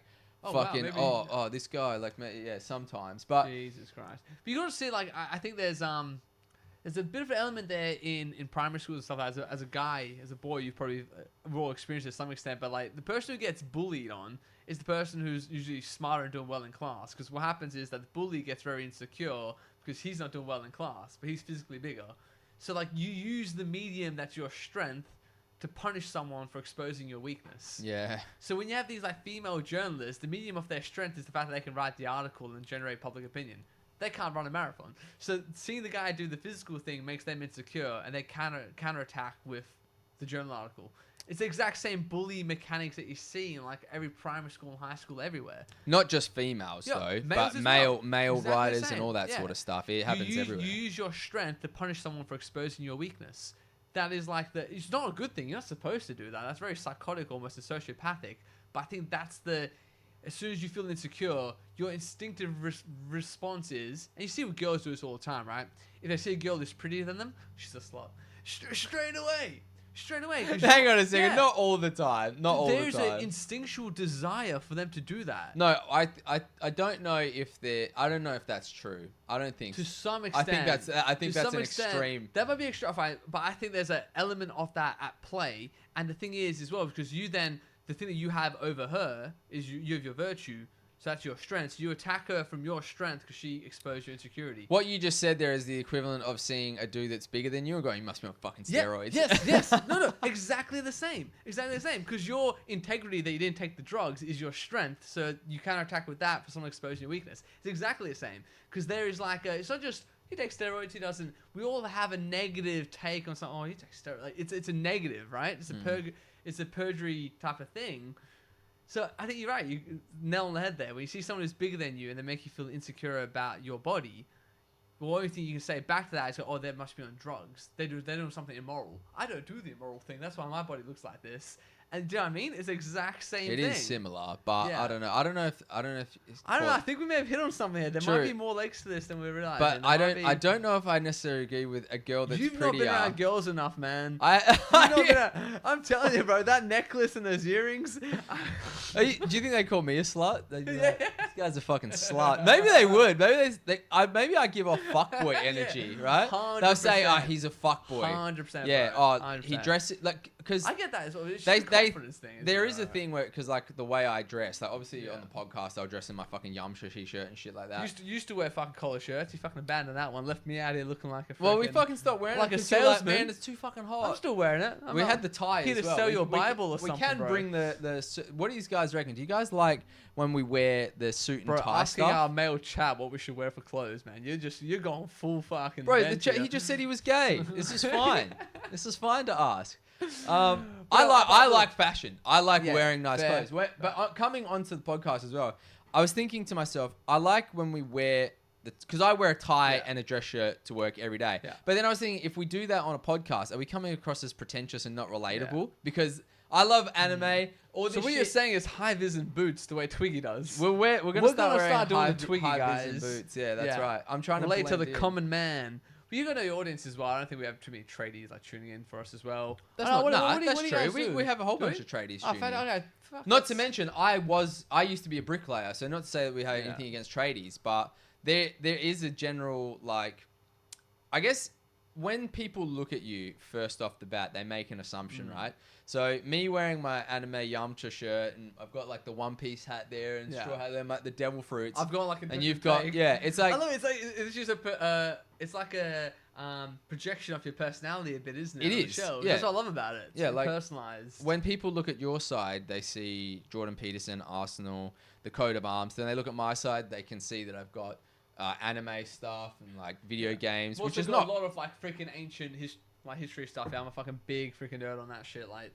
this guy, like, sometimes. But Jesus Christ. But you got to see, like, I think there's a bit of an element there in primary school and stuff. As a guy, as a boy, you've probably all experienced it to some extent. But like the person who gets bullied on is the person who's usually smarter and doing well in class. Because what happens is that the bully gets very insecure because he's not doing well in class, but he's physically bigger. So like you use the medium that's your strength to punish someone for exposing your weakness. Yeah. So when you have these like female journalists, the medium of their strength is the fact that they can write the article and generate public opinion. They can't run a marathon. So seeing the guy do the physical thing makes them insecure, and they counterattack with the journal article. It's the exact same bully mechanics that you see in like every primary school and high school everywhere. Not just females though, but male exactly writers and all that sort of stuff. It happens everywhere. You use your strength to punish someone for exposing your weakness. That is like it's not a good thing. You're not supposed to do that. That's very psychotic, almost sociopathic. But I think that's as soon as you feel insecure, your instinctive response is, and you see what girls do this all the time, right? If they see a girl who's prettier than them, she's a slut. Straight away. Hang on a second. Yeah. Not all the time. Not all the time. There's an instinctual desire for them to do that. No, I don't know if I don't know if that's true. I don't think. To some extent. I think that's an extreme. That might be extra, but I think there's an element of that at play. And the thing is as well, because the thing that you have over her is you have your virtue. So that's your strength. So you attack her from your strength because she exposed your insecurity. What you just said there is the equivalent of seeing a dude that's bigger than you and going, "You must be on fucking steroids." Yes. No. Exactly the same. Because your integrity that you didn't take the drugs is your strength. So you counterattack with that for someone exposing your weakness. It's exactly the same. Because there is like it's not just he takes steroids, he doesn't. We all have a negative take on something. Oh, he takes steroids. Like, it's a negative, right? It's a perjury type of thing. So I think you're right. You nail on the head there. When you see someone who's bigger than you and they make you feel insecure about your body, the only thing you can say back to that is, "Oh, they must be on drugs. They're doing something immoral. I don't do the immoral thing. That's why my body looks like this." And do you know what I mean? It's the exact same thing. It is similar, but I don't know. I don't know if I think we may have hit on something here. There might be more legs to this than we realize. But I don't know if I necessarily agree with a girl that's You've prettier. not been around girls enough, man. I'm telling you, bro. That necklace and those earrings. Do you think they call me a slut? They'd be like, "This guy's a fucking slut." Maybe they would. Maybe I give off fuckboy energy, right? 100%. They'll say, "Oh, he's a fuckboy." 100%. Yeah. Bro. 100%. He dresses like because I get that as well. It's they- just a confidence thing. there is a thing where, because like the way I dress, like obviously on the podcast I'll dress in my fucking Yamcha t-shirt and shit like that. Used to wear fucking collar shirts. You fucking abandoned that one. Left me out here looking like a. Well, we fucking stopped wearing like it a 'cause you were like, salesman. man, it's too fucking hot. I'm still wearing it. We had the tie here as to well. sell you a We Bible or we something, can bro. bring the. What do you guys reckon? Do you guys like when we wear the suit and Bro, tie asking stuff? our male chat what we should wear for clothes, man. You're going full fucking. Bro, bent here. he just said he was gay. This is fine. This is fine to ask. Bro, I like fashion. I like Yeah, wearing nice fair. clothes. But coming onto the podcast as well, I was thinking to myself, I like when we wear because I wear a tie and a dress shirt to work every day. Yeah. But then I was thinking, if we do that on a podcast, are we coming across as pretentious and not relatable? Because I love anime. All So this what shit. you're saying is high vis and boots the way Twiggy does. We're gonna start wearing doing high, the Twiggy high-vis and guys. boots. Yeah, that's Yeah. right. I'm trying to relate to blend the in. common man. But you got to know your audience as well. I don't think we have too many tradies like tuning in for us as well. That's I don't know, not. what do you That's guys true. do? We have a whole Do bunch we? of tradies. Oh, tuning in. okay. Fuck, Not that's- to mention, I used to be a bricklayer, so not to say that we have anything against tradies, but there is a general, like, I guess when people look at you first off the bat, they make an assumption, right? So me wearing my anime Yamcha shirt, and I've got like the One Piece hat there and straw hat there, like the devil fruits. I've got like a and you've got it's like I love it. It's just it's like a projection of your personality a bit, isn't it? It on the is, show. yeah. That's what I love about it. It's Yeah, like, personalized. when people look at your side, they see Jordan Peterson, Arsenal, the coat of arms. Then they look at my side, they can see that I've got anime stuff and like video games, I've which also is got not a lot of like freaking ancient history stuff. Yeah, I'm a fucking big freaking nerd on that shit. Like,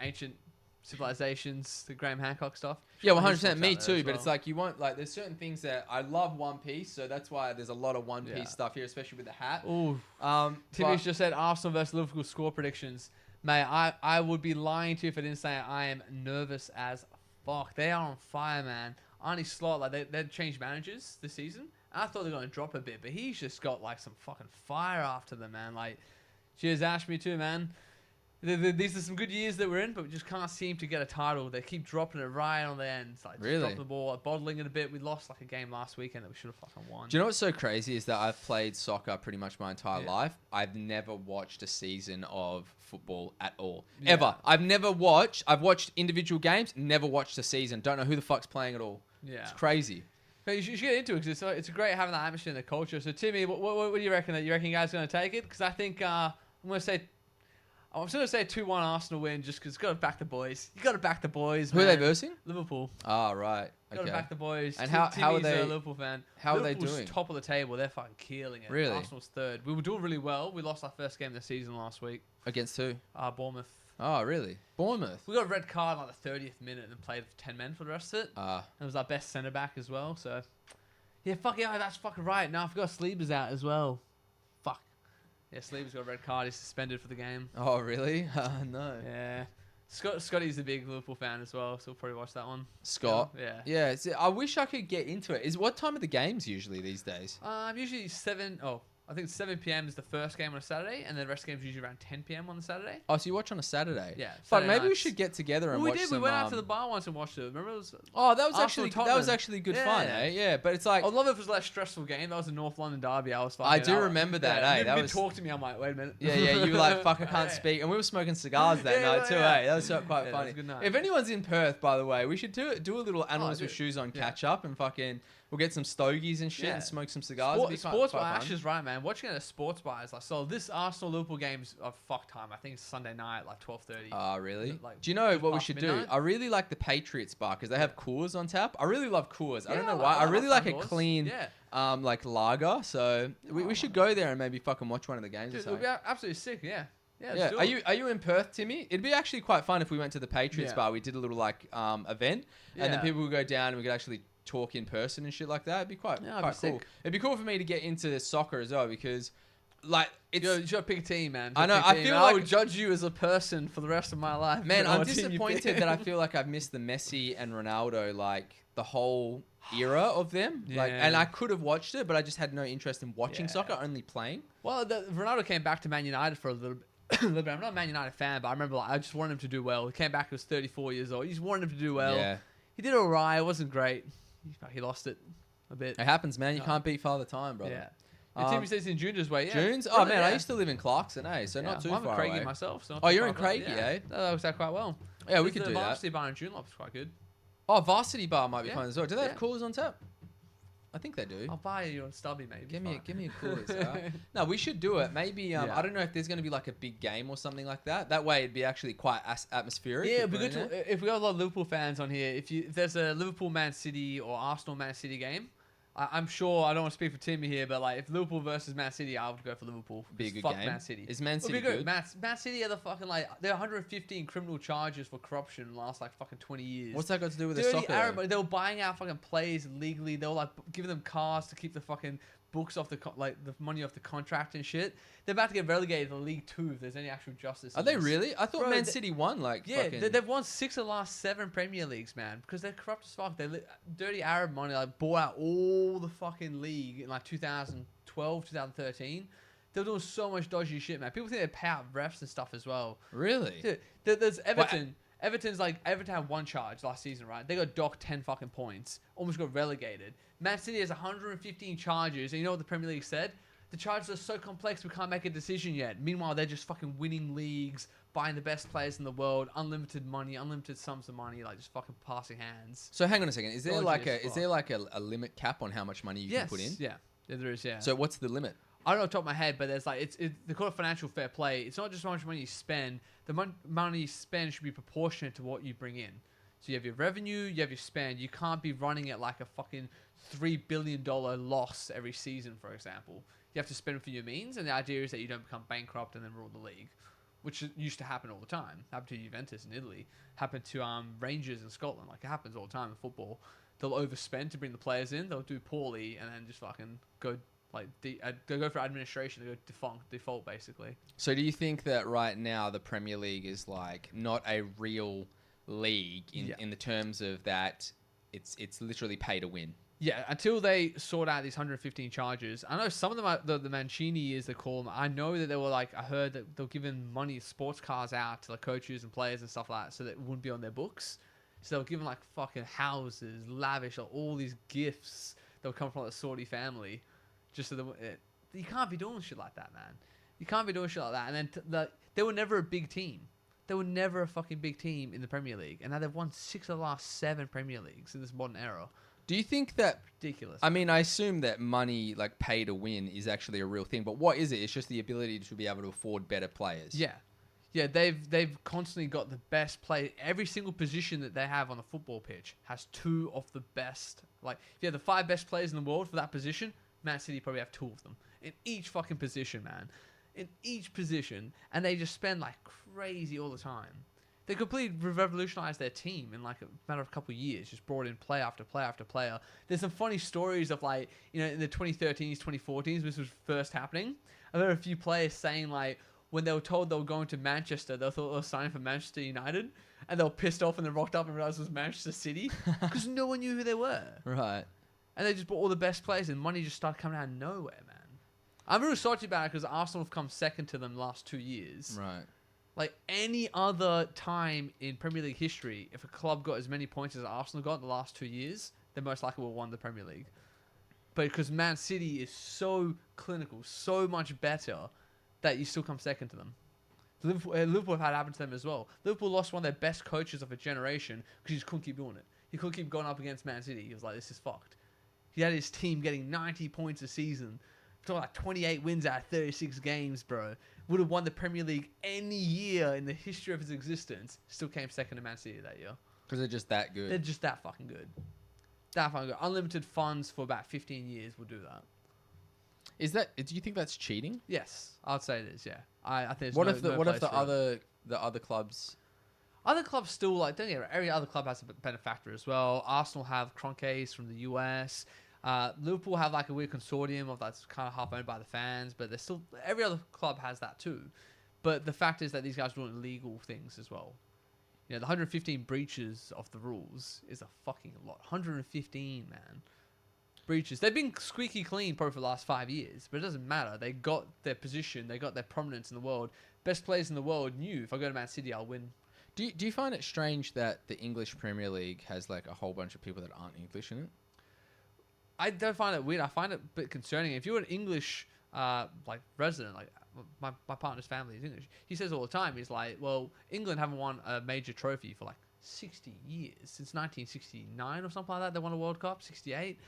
ancient civilizations, the Graham Hancock stuff. Yeah, My 100%. history's Me out there too. as But it's well. like you want like there's certain things that I love One Piece, so that's why there's a lot of One Piece Yeah. stuff here, especially with the hat. Ooh. But- Timmy's just said Arsenal versus Liverpool score predictions. Mate, I would be lying to you if I didn't say I am nervous as fuck. They are on fire, man. Arnie Slot, like they'd changed managers this season. I thought they were going to drop a bit, but he's just got like some fucking fire after them, man. Like, cheers, Ash, me too, man. These are some good years that we're in, but we just can't seem to get a title. They keep dropping it right on the end. Like, just Really? drop the ball, like, bottling it a bit. We lost like a game last weekend that we should have fucking won. Do you know what's so crazy is that I've played soccer pretty much my entire Yeah. life. I've never watched a season of football at all. Yeah. Ever. I've watched individual games, never watched a season. Don't know who the fuck's playing at all. Yeah. It's crazy. But you should get into it because it's great having that atmosphere and the culture. So, Timmy, what do you reckon? You reckon you guys are going to take it? Because I think I'm going to say 2-1 Arsenal win just because got to back the boys. You got to back the boys, Who are man. they versing? Liverpool. Ah, right. Got to Okay. back the boys. And how are Timmy's they- a Liverpool fan. how are they Liverpool's doing? top of the table. They're fucking killing it. Really? Arsenal's third. We were doing really well. We lost our first game of the season last week. Against who? Bournemouth. Oh, really? Bournemouth. We got a red card on the 30th minute and played 10 men for the rest of it. It was our best centre back as well. So, yeah, fuck yeah, that's fucking right. Now I forgot Sleeper's out as well. Fuck. Yeah, Sleeper's got a red card. He's suspended for the game. Oh, really? No. Yeah. Scotty's a big Liverpool fan as well, so we'll probably watch that one. Scott. Yeah. Yeah. I wish I could get into it. What time are the games usually these days? Usually 7. Oh, I think 7 p.m. is the first game on a Saturday, and then the rest of the games usually around 10 p.m. on the Saturday. Oh, so you watch on a Saturday? Yeah. Fuck, Saturday maybe we nights. should get together Well, and we watch did. some. We went out to the bar once and watched it. Remember? That was Arsenal, Tottenham. actually good fun, Yeah. eh? Yeah, but it's like I love it if it was a less stressful game. That was a North London derby. I was fucking. I do remember that, eh? You That did was- talk to me. I'm like, wait a minute. yeah, you were like, fuck, I can't Yeah. speak, and we were smoking cigars that Yeah, night too, yeah. eh? That was quite Yeah, that was funny. a good night. If anyone's in Perth, by the way, we should do a little animals do with it. shoes on Yeah. catch up and fucking we'll get some stogies and shit Yeah. and smoke some cigars. It'd be Sports quite bar. fun. Ash is right, man. Watching it at a sports bar is like so. This Arsenal Liverpool game's of fuck time. I think it's Sunday night, like 12:30. Ah, really? Like, Do you know just what we past should midnight? do? I really like the Patriots bar because they have Coors on tap. I really love Coors. I don't know Yeah, why. I really like a Coors. clean, Yeah. like lager. So we should go there and maybe fucking watch one of the games. Dude, or it would be something. absolutely sick. Yeah. Yeah. Yeah. Let's do Are it. you in Perth, Timmy? It'd be actually quite fun if we went to the Patriots Yeah. bar. We did a little like event, and then Yeah. people would go down and we could actually talk in person and shit like that. It'd be quite Yeah, that'd be cool. sick. It'd be cool for me to get into soccer as well because, like, it's You gotta pick a team, man. I know, Pick a I team. feel I like- would judge you as a person for the rest of my life. man, depending on I'm what team you disappointed pick. that I feel like I've missed the Messi and Ronaldo like the whole era of them. Like, Yeah. and I could have watched it, but I just had no interest in watching Yeah. soccer, only playing. Well, Ronaldo came back to Man United for a little bit. I'm not a Man United fan, but I remember I just wanted him to do well. He came back, he was 34 years old. You just wanted him to do well. Yeah, He did alright. It wasn't great. He lost it a bit. it happens, man. You No. can't beat Father Time, brother. Yeah. Your team says in June's way, yeah. June's? Oh, Really, man, yeah. I used to live in Clarkson, so Yeah, not too well, I'm far a Craigie away. myself. So not Oh, too you're far in apart, Craigie, yeah. That works out quite well. Yeah, we could The do that. varsity bar in Joondalup is quite good. Oh, Varsity Bar might be Yeah. fun as well. Do they Yeah. have coolers on tap? I think they do. I'll buy you on Stubby, maybe. Give me a coolers. Alright? No, we should do it. Maybe Yeah. I don't know if there's going to be like a big game or something like that. That way it'd be actually quite atmospheric. Yeah, if it'd be we're good in there. if we got a lot of Liverpool fans on here. If there's a Liverpool Man City or Arsenal Man City game, I'm sure I don't want to speak for Timmy here, but like if Liverpool versus Man City, I would go for Liverpool. Be a Just good fuck game. Man City. Is Man It'll City be good? good? Man City are the fucking like they're 115 criminal charges for corruption in the last like fucking 20 years. What's that got to do with the Dirty soccer? Arab, though? they were buying out fucking players legally. They were like giving them cars to keep the fucking books off the the money off the contract and shit. They're about to get relegated to League Two if there's any actual justice. Are in they this. really? I thought Bro, Man they- City won. Like Yeah, fucking... they've won 6 of the last 7 Premier Leagues, man, because they're corrupt as fuck. Dirty Arab money like bought out all the fucking league in like 2012, 2013. They're doing so much dodgy shit, man. People think they pay out refs and stuff as well. Really? Dude, there's Everton. Everton had 1 charge last season, right? They got docked 10 fucking points. Almost got relegated. Man City has 115 charges, and you know what the Premier League said? The charges are so complex we can't make a decision yet. Meanwhile, they're just fucking winning leagues, buying the best players in the world, unlimited money, unlimited sums of money, like just fucking passing hands. So hang on a second. Is there Dodgy like as a limit cap on how much money you can Yes, put in? yeah, there is, yeah. So what's the limit? I don't know off the top of my head, but there's like they call it financial fair play. It's not just how much money you spend. The money you spend should be proportionate to what you bring in. So you have your revenue, you have your spend. You can't be running at like a fucking $3 billion loss every season, for example. You have to spend for your means, and the idea is that you don't become bankrupt and then rule the league, which used to happen all the time. Happened to Juventus in Italy. Happened to Rangers in Scotland. Like it happens all the time in football. They'll overspend to bring the players in. They'll do poorly and then just fucking go. Like they go for administration, they go default basically. So do you think that right now the Premier League is like not a real league in the terms of that it's literally pay to win? Yeah, until they sort out these 115 charges. I know some of them are the Mancini years they call them. I know that they were like, I heard that they were giving money, sports cars out to like coaches and players and stuff like that, so that it wouldn't be on their books. So they were giving like fucking houses, lavish, like, all these gifts that would come from like, the Saudi family. Just so you can't be doing shit like that, man. You can't be doing shit like that. And then they were never a big team. They were never a fucking big team in the Premier League. And now they've won 6 of the last 7 Premier Leagues in this modern era. Do you think that... Ridiculous. I mean, I assume that money, like pay to win, is actually a real thing. But what is it? It's just the ability to be able to afford better players. Yeah. Yeah, they've constantly got the best play. Every single position that they have on the football pitch has 2 of the best. Like, if you have the 5 best players in the world for that position... Man City probably have 2 of them in each fucking position, man. In each position, and they just spend like crazy all the time. They completely revolutionized their team in like a matter of a couple of years. Just brought in player after player after player. There's some funny stories of like in the 2013s, 2014s, this was first happening. I've heard a few players saying like when they were told they were going to Manchester, they thought they were signing for Manchester United, and they were pissed off and they rocked up and realized it was Manchester City because no one knew who they were. Right. And they just bought all the best players, and money just started coming out of nowhere, man. I'm really salty about it because Arsenal have come second to them the last 2 years. Right. Like any other time in Premier League history, if a club got as many points as Arsenal got in the last 2 years, they most likely will have won the Premier League. But because Man City is so clinical, so much better, that you still come second to them. Liverpool have had it happen to them as well. Liverpool lost one of their best coaches of a generation because he just couldn't keep doing it. He couldn't keep going up against Man City. He was like, this is fucked. He had his team getting 90 points a season. Talking like 28 wins out of 36 games, bro. Would have won the Premier League any year in the history of his existence. Still came second to Man City that year. Because they're just that good. They're just that fucking good. That fucking good. Unlimited funds for about 15 years will do that. Do you think that's cheating? Yes, I'd say it is. Yeah, I think. There's What no, if the no what if place the for it. other clubs? Other clubs still like don't get me wrong, every other club has a benefactor as well. Arsenal have Kroenkes from the US. Liverpool have like a weird consortium of that's kind of half owned by the fans, but there's still every other club has that too. But the fact is that these guys are doing illegal things as well. You know, the 115 breaches of the rules is a fucking lot. 115, man. Breaches. They've been squeaky clean probably for the last 5 years, but it doesn't matter. They got their position, they got their prominence in the world. Best players in the world knew if I go to Man City, I'll win. Do you find it strange that the English Premier League has like a whole bunch of people that aren't English in it? I don't find it weird. I find it a bit concerning. If you're an English like resident, like my partner's family is English, he says all the time, he's like, well, England haven't won a major trophy for like 60 years, since 1969 or something like that. They won a World Cup, 68.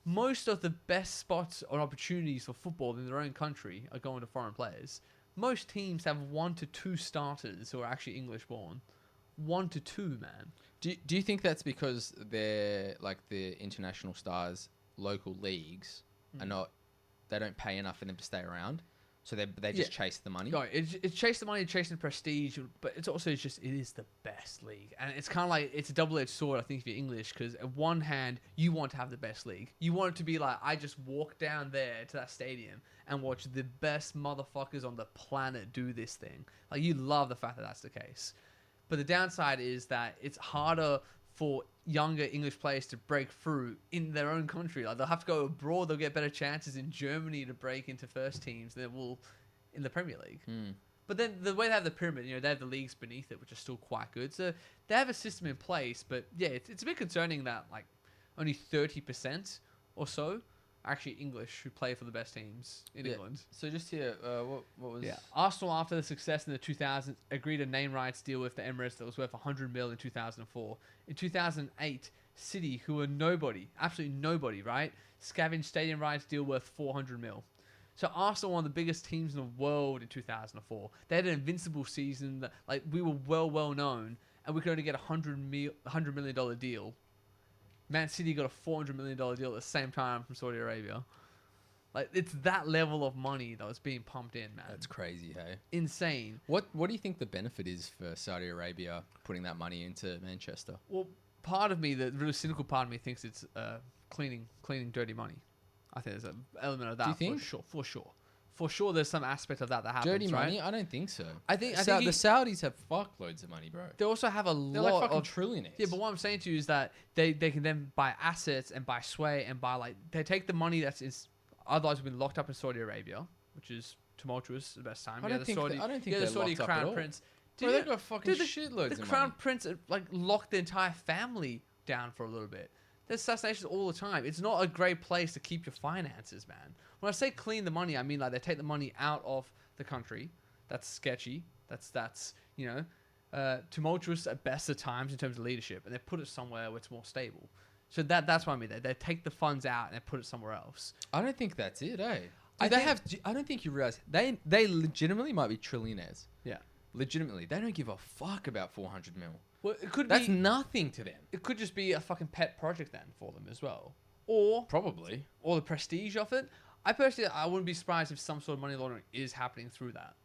Most of the best spots or opportunities for football in their own country are going to foreign players. Most teams have 1 to 2 starters who are actually English born. 1 to 2, man. Do you think that's because they're like the international stars, local leagues are not, they don't pay enough for them to stay around, so they just chase the money? No, it's chase the money, chasing prestige, but it's also it is the best league, and it's kind of like it's a double-edged sword. I think if you're English, because on one hand you want to have the best league, you want it to be like I just walk down there to that stadium and watch the best motherfuckers on the planet do this thing. Like you love the fact that that's the case. But the downside is that it's harder for younger English players to break through in their own country. Like they'll have to go abroad. They'll get better chances in Germany to break into first teams than they will in the Premier League. But then the way they have the pyramid, they have the leagues beneath it, which are still quite good. So they have a system in place. But yeah, it's a bit concerning that like only 30% or so actually English who play for the best teams in England. So just here, what was... Yeah, Arsenal, after the success in the 2000s, agreed a name rights deal with the Emirates that was worth 100 mil in 2004. In 2008, City, who were nobody, absolutely nobody, right, scavenged stadium rights deal worth 400 mil. So Arsenal were one of the biggest teams in the world in 2004. They had an invincible season. That, like we were well known, and we could only get $100 million deal. Man City got a $400 million deal at the same time from Saudi Arabia. Like, it's that level of money that was being pumped in, man. That's crazy, hey? Insane. What do you think the benefit is for Saudi Arabia putting that money into Manchester? Well, part of me, the really cynical part of me, thinks it's cleaning dirty money. I think there's an element of that. Do you think? For sure, there's some aspect of that happens. Dirty right? money? I don't think so. I think the Saudis have fuckloads of money, bro. They also have a They're lot like fucking of trillionaires. Yeah, but what I'm saying to you is that they can then buy assets and buy sway and buy like they take the money that's otherwise been locked up in Saudi Arabia, which is tumultuous at the best time. I don't think the they're Saudi locked up Crown at all. Prince. Bro, they've got fucking shitloads The of Crown money. Prince like locked the entire family down for a little bit. There's assassinations all the time. It's not a great place to keep your finances, man. When I say clean the money, I mean like they take the money out of the country. That's sketchy. That's tumultuous at best of times in terms of leadership, and they put it somewhere where it's more stable. So that's what I mean. They take the funds out and they put it somewhere else. I don't think that's it, eh? I don't think you realize they legitimately might be trillionaires. Yeah. Legitimately, they don't give a fuck about 400 mil. Well, it could That's be. nothing to them. It could just be a fucking pet project then for them as well, or Probably. the prestige of it. I wouldn't be surprised if some sort of money laundering is happening through that.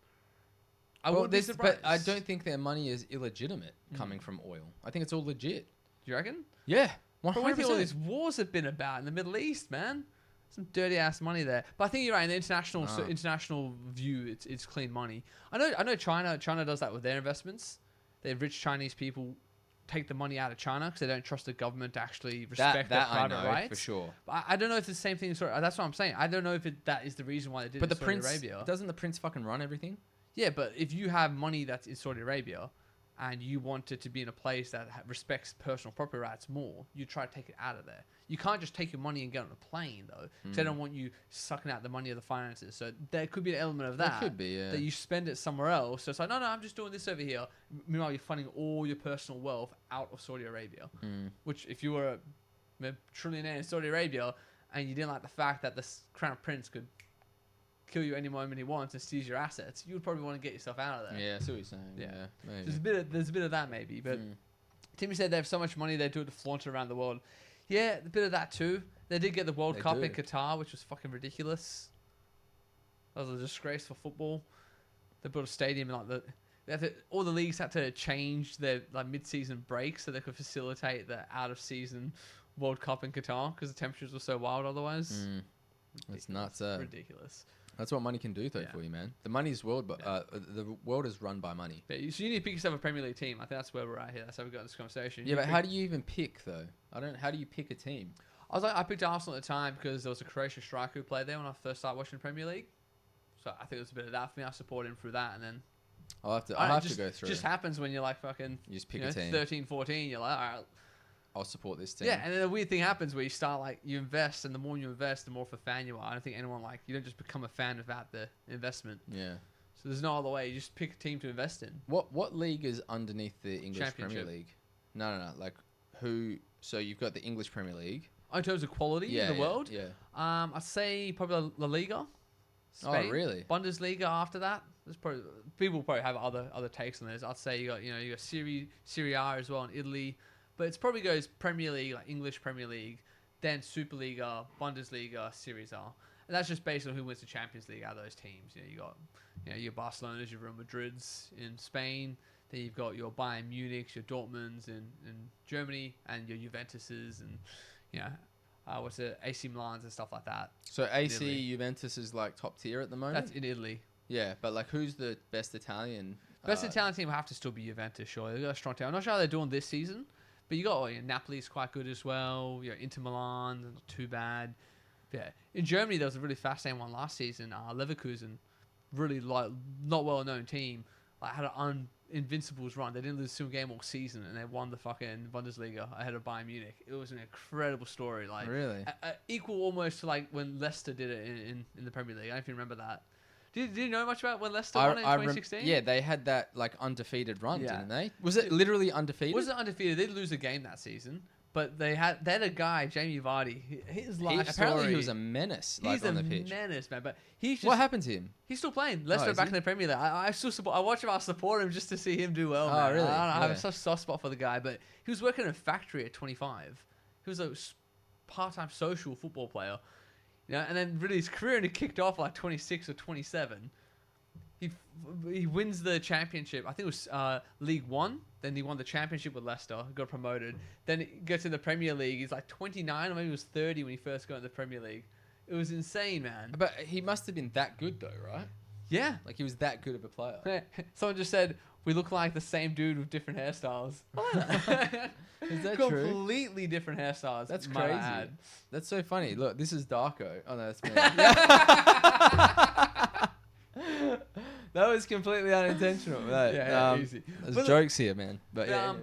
I wouldn't be surprised. But I don't think their money is illegitimate coming from oil. I think it's all legit. Do you reckon? Yeah, But when you think all 100%. these wars have been about in the Middle East, man, some dirty ass money there. But I think you're right. In the international view, it's clean money. I know China does that with their investments. Their rich Chinese people take the money out of China because they don't trust the government to actually respect their private rights. For sure. But I don't know if it's the same thing. That's what I'm saying. I don't know if that is the reason why they did it in Saudi Arabia. Doesn't the prince fucking run everything? Yeah, but if you have money that's in Saudi Arabia and you want it to be in a place that respects personal property rights more, you try to take it out of there. You can't just take your money and get on a plane, though, because they don't want you sucking out the money of the finances. So there could be an element of that. There could be, yeah. That you spend it somewhere else. So it's like, no, I'm just doing this over here. Meanwhile, you're funding all your personal wealth out of Saudi Arabia. Which, if you were a trillionaire in Saudi Arabia and you didn't like the fact that the Crown Prince could kill you any moment he wants and seize your assets, you would probably want to get yourself out of there. Yeah, I see what you're saying. Yeah. Maybe. There's a bit of that maybe, but Timmy said they have so much money they do it to flaunt it around the world. Yeah, a bit of that too. They did get the World Cup in Qatar, which was fucking ridiculous. That was a disgrace for football. They built a stadium and all the leagues had to change their mid-season breaks so they could facilitate the out-of-season World Cup in Qatar because the temperatures were so wild otherwise. That's nuts. Ridiculous. That's what money can do for you, man. The money's world, but the world is run by money. Yeah, so you need to pick yourself a Premier League team. I think that's where we're at here. That's how we got this conversation. Yeah, but how do you even pick though? How do you pick a team? I picked Arsenal at the time because there was a Croatian striker who played there when I first started watching the Premier League. So I think it was a bit of that for me. I supported him through that, and then I'll have to go through. It just happens when you're like fucking. You just pick a team. 13, 14. You're like, all right. I'll support this team. Yeah, and then a weird thing happens where you start like you invest, and the more you invest, the more of a fan you are. I don't think anyone like you don't just become a fan without the investment. Yeah. So there's no other way. You just pick a team to invest in. What league is underneath the English Premier Championship. League? No. Like who? So you've got the English Premier League. In terms of quality in the world, Yeah. I'd say probably La Liga. Spain. Oh, really? Bundesliga after that. There's probably people probably have other takes on this. I'd say you got Serie A as well in Italy, but it's probably goes Premier League, like English Premier League, then Superliga, Bundesliga, Serie A, and that's just based on who wins the Champions League out of those teams. You got your Barcelona's, your Real Madrid's in Spain. Then you've got your Bayern Munich's, your Dortmund's in Germany, and your Juventus's, and what's it, AC Milan's and stuff like that. So AC Juventus is like top tier at the moment. That's in Italy. Yeah, but like who's the best Italian? Best Italian team will have to still be Juventus, sure. They've got a strong team. I'm not sure how they're doing this season, but you got Napoli's quite good as well. Inter Milan, not too bad. Yeah, in Germany there was a really fascinating one last season. Leverkusen, really like not well known team, like had an invincibles run. They didn't lose a single game all season, and they won the fucking Bundesliga ahead of Bayern Munich. It was an incredible story. Like really equal almost to like when Leicester did it in the Premier League. I don't know if you remember that. Did you know much about when Leicester won in 2016? Yeah, they had that like undefeated run, Yeah. didn't they? Was it literally undefeated? Was it undefeated? They did lose a game that season, but they had a guy, Jamie Vardy. His life story. Apparently, he was a menace. Like, He's on a the pitch. menace, man. But he's just, What happened to him? He's still playing. Leicester is back he? in the Premier League. I still support. I watch him. I support him just to see him do well. Oh, man. really? I don't know, I Yeah. have such a soft spot for the guy. But he was working in a factory at 25. He was a part-time social football player, and then really his career only kicked off like 26 or 27. He wins the championship. I think it was League One. Then he won the championship with Leicester. Got promoted. Then he gets in the Premier League. He's like 29 or maybe he was 30 when he first got in the Premier League. It was insane, man. But he must have been that good though, right? Yeah. Like he was that good of a player. Someone just said we look like the same dude with different hairstyles. Is that true? Completely different hairstyles. That's might I crazy. add. That's so funny. Look, this is Darko. Oh no, that's me. That was completely unintentional. Mate. Yeah, easy. There's But jokes here, man. But yeah.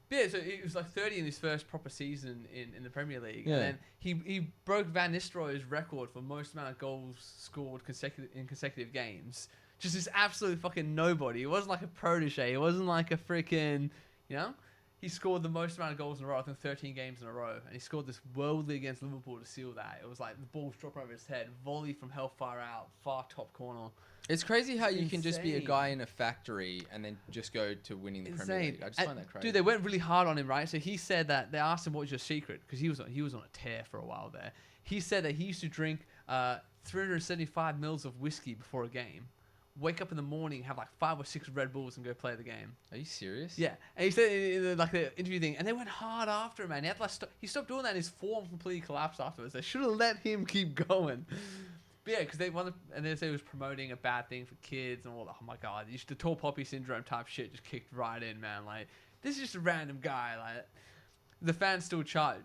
Yeah, so he was like 30 in his first proper season in the Premier League. Yeah. And then he broke Van Nistelrooy's record for most amount of goals scored in consecutive games. Just this absolute fucking nobody. It wasn't like a protege. It wasn't like a freaking, He scored the most amount of goals in a row, I think 13 games in a row. And he scored this worldly against Liverpool to seal that. It was like the ball dropping over his head, volley from hellfire out, far top corner. It's crazy how you can just be a Insane. guy in a factory and then just go to winning the Premier League. I just find that crazy. Dude, they went really hard on him, right? So he said that they asked him what was your secret because he was on a tear for a while there. He said that he used to drink 375 mils of whiskey before a game, wake up in the morning, have like 5 or 6 Red Bulls, and go play the game. Are you serious? Yeah, and he said in the interview thing, and they went hard after him, man. He stopped doing that, and his form completely collapsed afterwards. They should have let him keep going. But yeah, because they wanted, and they said he was promoting a bad thing for kids and all that. Oh my god, the tall poppy syndrome type shit just kicked right in, man. Like, this is just a random guy. Like, the fans still chant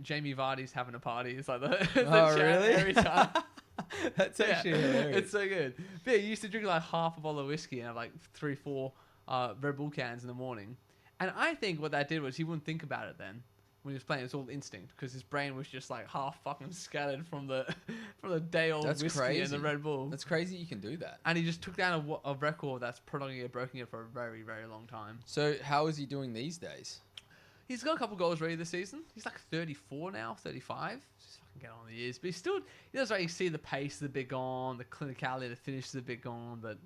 Jamie Vardy's having a party. It's like the chant really? every time. That's actually hilarious. It's so good. But yeah, he used to drink like half a bottle of whiskey and have like 3-4 Red Bull cans in the morning. And I think what that did was he wouldn't think about it then. When he was playing, it was all instinct because his brain was just like half fucking scattered from the day old That's whiskey crazy. and the Red Bull. That's crazy you can do that. And he just took down a record that's probably broken it for a very, very long time. So how is he doing these days? He's got a couple goals ready this season. He's like 34 now, 35. Just fucking get on the years. But he does like you see the pace is a bit gone, the clinicality, the finish is a bit gone. But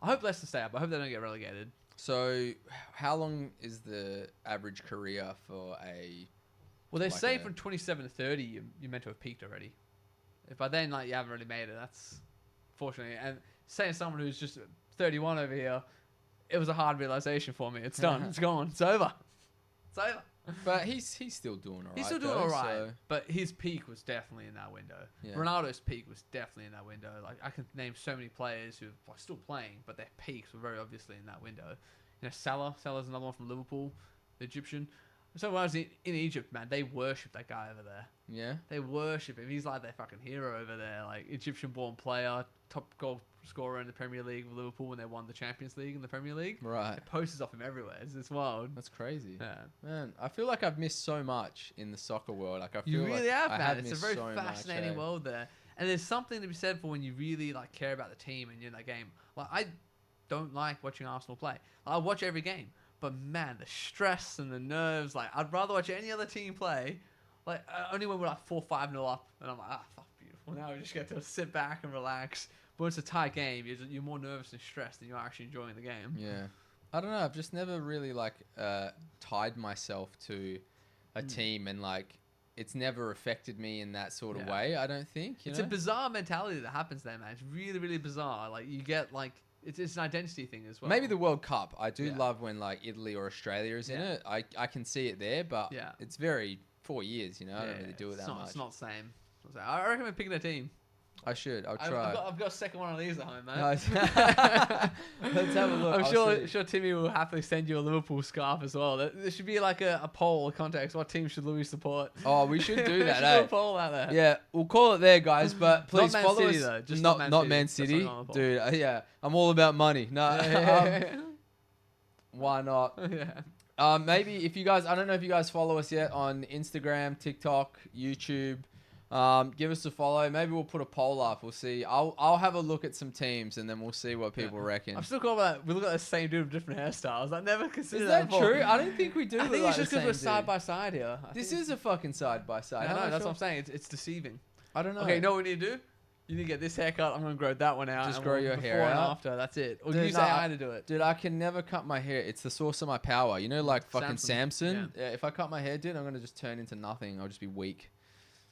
I hope Leicester stay up. I hope they don't get relegated. So how long is the average career for a... Well, they like say a- from 27 to 30, you're meant to have peaked already. If by then, like, you haven't really made it, that's fortunately. And saying someone who's just 31 over here, it was a hard realization for me. It's done. It's gone. It's over. It's over. But he's still doing all right. He's still doing though, all right, so- but his peak was definitely in that window. Yeah. Ronaldo's peak was definitely in that window. Like, I can name so many players who are still playing, but their peaks were very obviously in that window. Salah's another one from Liverpool, the Egyptian. So when I was in Egypt, man, they worship that guy over there. Yeah. They worship him. He's like their fucking hero over there. Like Egyptian-born player, top goal scorer in the Premier League with Liverpool when they won the Champions League in the Premier League. Right. It posters off him everywhere. It's wild. That's crazy. Yeah. Man, I feel like I've missed so much in the soccer world. Like I feel You really like have, I man. It's a missed very so fascinating much, world there. And there's something to be said for when you really like care about the team and you're in that game. Like I don't like watching Arsenal play. I watch every game, but man, the stress and the nerves. Like I'd rather watch any other team play. Like only when we're like 4-5-0 up, and I'm like, fuck, beautiful. Now we just get to sit back and relax. But when it's a tight game, you're more nervous and stressed than you're actually enjoying the game. Yeah. I don't know. I've just never really like tied myself to a team, and like it's never affected me in that sort of way. I don't think. It's a bizarre mentality that happens there, man. It's really, really bizarre. Like you get like it's an identity thing as well. Maybe the World Cup. I do love when like Italy or Australia is in it. I can see it there, but it's very 4 years. I don't really do it that much. It's not the same. I recommend picking a team. I should. I'll try. I've got a second one of these at home, man. Nice. Let's have a look. I'm sure Timmy will happily send you a Liverpool scarf as well. There should be like a poll, a context. What team should Louis support? Oh, we should do that. Should do a poll out there. Yeah, we'll call it there, guys. But please not Man follow City, us. though. Just Not Man City, dude. Yeah, I'm all about money. No, why not? Yeah. Maybe if you guys, I don't know if you guys follow us yet on Instagram, TikTok, YouTube. Give us a follow. Maybe we'll put a poll up. We'll see. I'll have a look at some teams and then we'll see what people reckon. I'm still calling that. We look at the same dude with different hairstyles. I never considered Is that that before. true? I don't think we do. I think it's just because we're side by side here. This is a fucking side by side. I know. That's what I'm saying. It's deceiving. I don't know. Okay, you know what we need to do? You need to get this haircut. I'm going to grow that one out. Just grow your hair before and out? after. That's it. Or Dude, use no, AI to do it. Dude, I can never cut my hair. It's the source of my power. Like fucking Samson. Yeah. If I cut my hair, dude, I'm going to just turn into nothing. I'll just be weak.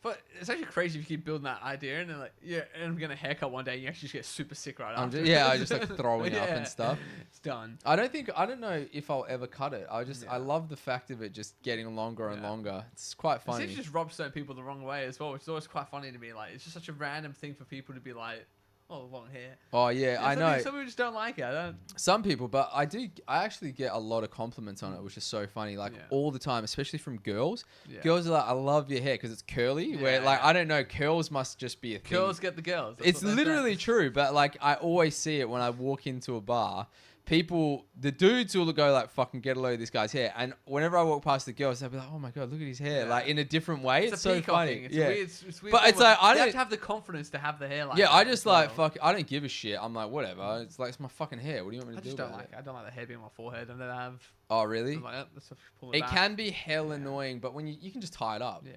But it's actually crazy if you keep building that idea and then like, and I'm getting a haircut one day and you actually just get super sick right after. I just like throwing up and stuff. It's done. I don't know if I'll ever cut it. I love the fact of it just getting longer and longer. It's quite funny. It just rubs certain people the wrong way as well, which is always quite funny to me. Like, it's just such a random thing for people to be like, oh, long hair. Oh yeah, I know. Some people just don't like it. Some people, but I actually get a lot of compliments on it, which is so funny. Like all the time, especially from girls. Yeah. Girls are like, "I love your hair because it's curly." Where like I don't know, curls must just be a thing. Girls get the girls. It's literally true, but like I always see it when I walk into a bar. The dudes will go like, fucking get a load of this guy's hair. And whenever I walk past the girls, they'll be like, oh my God, look at his hair. Like in a different way. It's so funny. It's weird. It's weird. But it's like, you have to have the confidence to have the hair like that. I just like, fuck, I don't give a shit. I'm like, whatever. It's like, it's my fucking hair. What do you want me to do about it? I don't like the hair being on my forehead. I don't have. Oh, really? Like, let's pull it back. can be hell annoying, but when you can just tie it up. Yeah.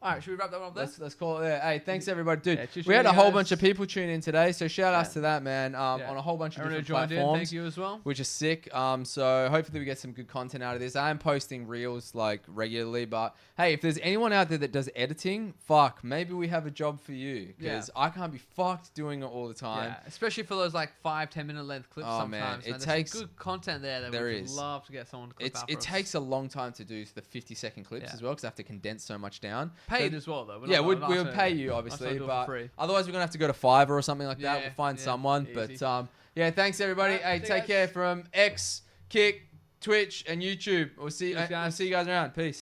All right, should we wrap that one up there? Let's call it there. Hey, thanks everybody, dude. Yeah, we had a whole bunch of people tune in today, so shout outs to that, man. On a whole bunch of different platforms. Thank you as well. Which is sick. So hopefully we get some good content out of this. I am posting reels like regularly, but hey, if there's anyone out there that does editing, fuck, maybe we have a job for you because I can't be fucked doing it all the time. Yeah, especially for those like 5-10 minute length clips. Oh, sometimes man. it takes good content there that we would love to get someone to clip out for It takes a long time to do the 50-second clips as well because I have to condense so much down. Paid as well though. Yeah, we would pay you obviously, but otherwise we're gonna have to go to Fiverr or something like that. We'll find someone. Easy. But thanks everybody. Hey, take care from X, Kick, Twitch, and YouTube. We'll see you guys around. Peace.